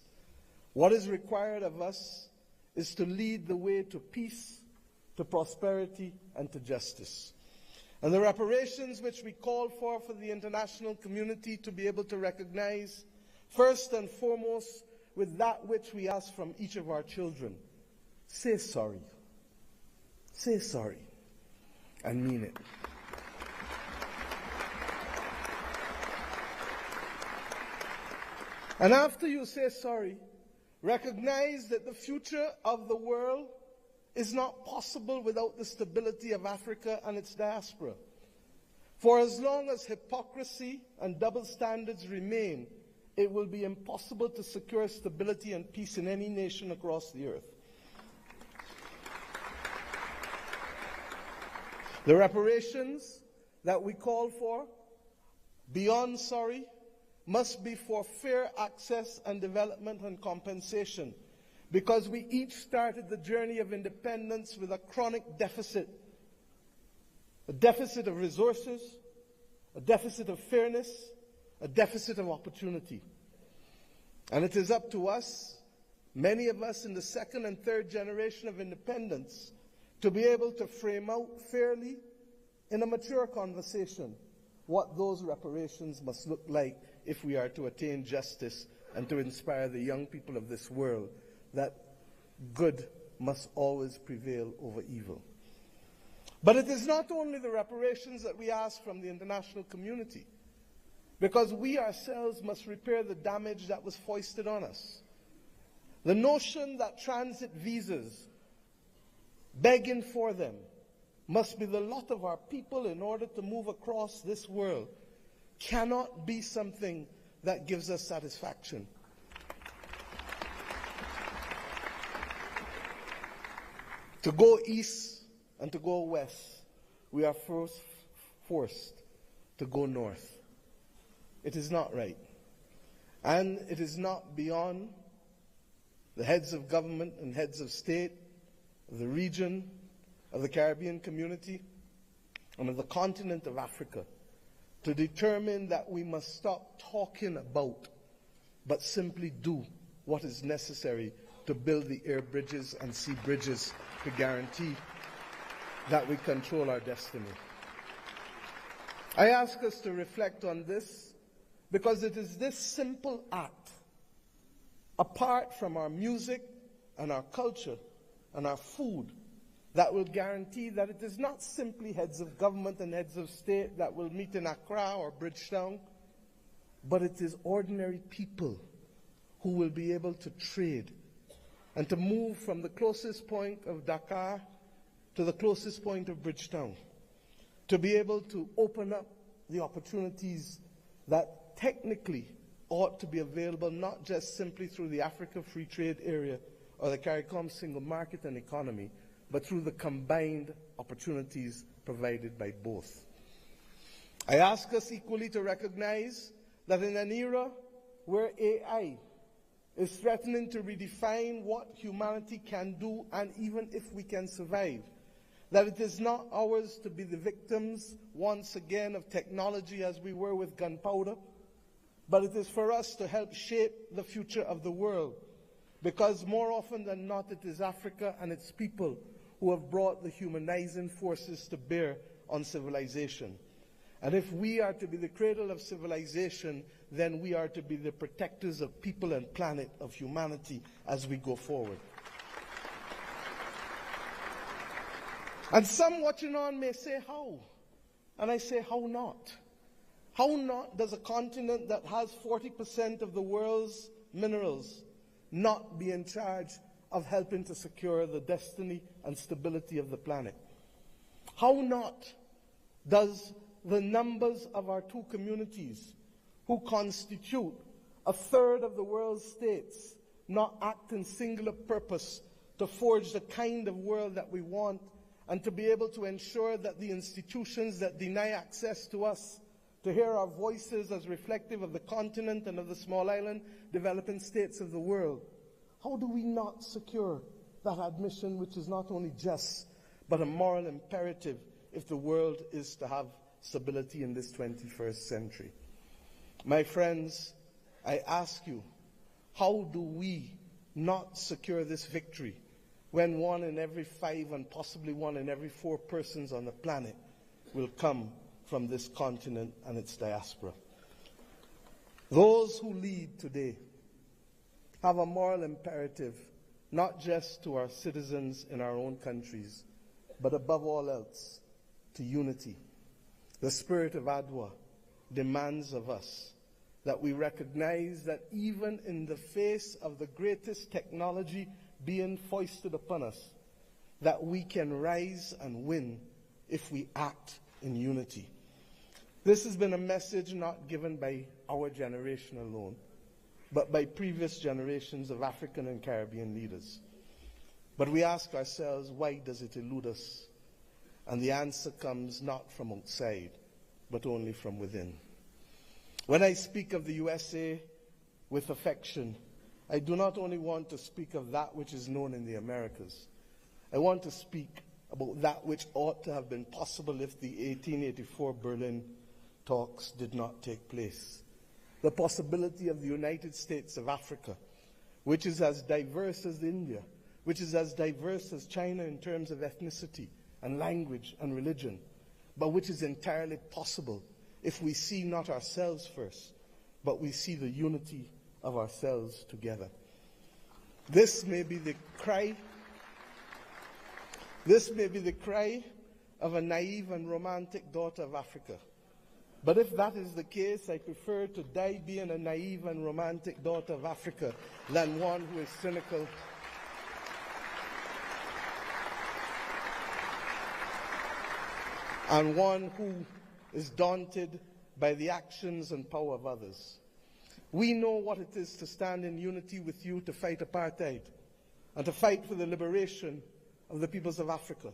What is required of us is to lead the way to peace, to prosperity, and to justice. And the reparations which we call for the international community to be able to recognize, first and foremost, with that which we ask from each of our children. Say sorry. Say sorry. And mean it. And after you say sorry, recognize that the future of the world is not possible without the stability of Africa and its diaspora. For as long as hypocrisy and double standards remain, it will be impossible to secure stability and peace in any nation across the earth. The reparations that we call for, beyond sorry, must be for fair access and development and compensation, because we each started the journey of independence with a chronic deficit. A deficit of resources, a deficit of fairness, a deficit of opportunity. And it is up to us, many of us in the second and third generation of independence, to be able to frame out fairly, in a mature conversation, what those reparations must look like if we are to attain justice and to inspire the young people of this world that good must always prevail over evil. But it is not only the reparations that we ask from the international community, because we ourselves must repair the damage that was foisted on us. The notion that transit visas, begging for them, must be the lot of our people in order to move across this world cannot be something that gives us satisfaction. To go east and to go west, we are first forced to go north. It is not right. And it is not beyond the heads of government and heads of state, of the region, of the Caribbean community, and of the continent of Africa to determine that we must stop talking about, but simply do what is necessary to build the air bridges and sea bridges to guarantee that we control our destiny. I ask us to reflect on this because it is this simple act, apart from our music and our culture and our food, that will guarantee that it is not simply heads of government and heads of state that will meet in Accra or Bridgetown, but it is ordinary people who will be able to trade and to move from the closest point of Dakar to the closest point of Bridgetown, to be able to open up the opportunities that technically ought to be available not just simply through the Africa Free Trade Area or the CARICOM single market and economy, but through the combined opportunities provided by both. I ask us equally to recognize that in an era where AI is threatening to redefine what humanity can do and even if we can survive, that it is not ours to be the victims once again of technology as we were with gunpowder, but it is for us to help shape the future of the world, because more often than not it is Africa and its people who have brought the humanizing forces to bear on civilization. And if we are to be the cradle of civilization, then we are to be the protectors of people and planet, of humanity, as we go forward. And some watching on may say, how? And I say, how not? How not does a continent that has 40% of the world's minerals not be in charge of helping to secure the destiny and stability of the planet? How not does the numbers of our two communities, who constitute a third of the world's states, not act in singular purpose to forge the kind of world that we want and to be able to ensure that the institutions that deny access to us, to hear our voices as reflective of the continent and of the small island developing states of the world, how do we not secure that admission, which is not only just, but a moral imperative if the world is to have stability in this 21st century? My friends, I ask you, how do we not secure this victory when 1 in every 5 and possibly 1 in every 4 persons on the planet will come from this continent and its diaspora? Those who lead today have a moral imperative, not just to our citizens in our own countries, but above all else, to unity. The spirit of Adwa demands of us that we recognize that even in the face of the greatest technology being foisted upon us, that we can rise and win if we act in unity. This has been a message not given by our generation alone, but by previous generations of African and Caribbean leaders. But we ask ourselves, why does it elude us? And the answer comes not from outside, but only from within. When I speak of the USA with affection, I do not only want to speak of that which is known in the Americas. I want to speak about that which ought to have been possible if the 1884 Berlin talks did not take place. The possibility of the United States of Africa, which is as diverse as India, which is as diverse as China in terms of ethnicity and language and religion, but which is entirely possible if we see not ourselves first, but we see the unity of ourselves together. This may be the cry of a naive and romantic daughter of Africa. But if that is the case, I prefer to die being a naive and romantic daughter of Africa than one who is cynical and one who is daunted by the actions and power of others. We know what it is to stand in unity with you to fight apartheid and to fight for the liberation of the peoples of Africa.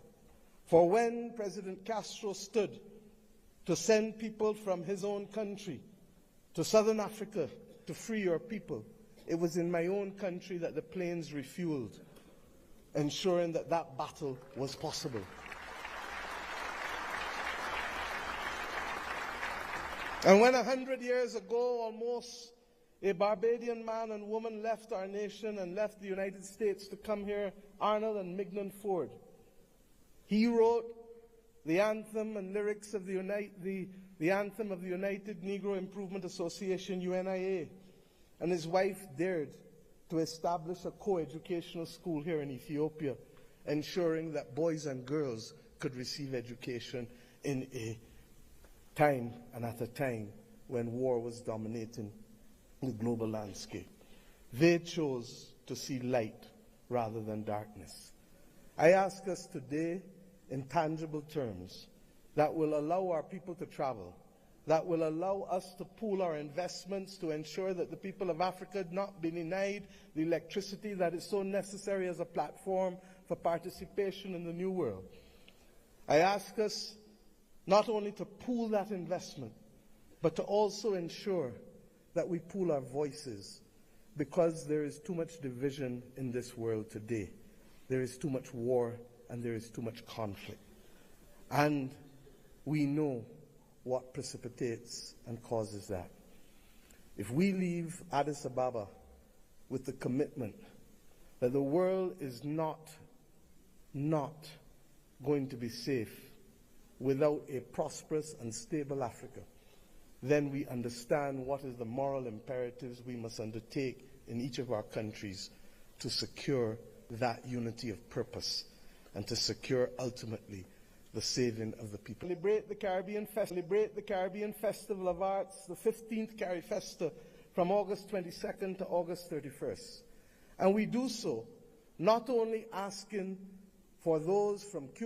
For when President Castro stood to send people from his own country to southern Africa to free your people, it was in my own country that the planes refueled, ensuring that that battle was possible. And when 100 years ago, almost, a Barbadian man and woman left our nation and left the United States to come here, Arnold and Mignon Ford, he wrote the anthem and lyrics of the anthem of the United Negro Improvement Association, UNIA, and his wife dared to establish a co-educational school here in Ethiopia, ensuring that boys and girls could receive education in a time and at a time when war was dominating the global landscape. They chose to see light rather than darkness. I ask us today, in tangible terms, that will allow our people to travel, that will allow us to pool our investments to ensure that the people of Africa not be denied the electricity that is so necessary as a platform for participation in the new world. I ask us not only to pool that investment, but to also ensure that we pool our voices, because there is too much division in this world today. There is too much war and there is too much conflict. And we know what precipitates and causes that. If we leave Addis Ababa with the commitment that the world is not going to be safe without a prosperous and stable Africa, then we understand what is the moral imperatives we must undertake in each of our countries to secure that unity of purpose and to secure ultimately the saving of the people. Celebrate the Caribbean Festival of Arts, the 15th Carifesta, from August 22nd to August 31st. And we do so not only asking for those from Cuba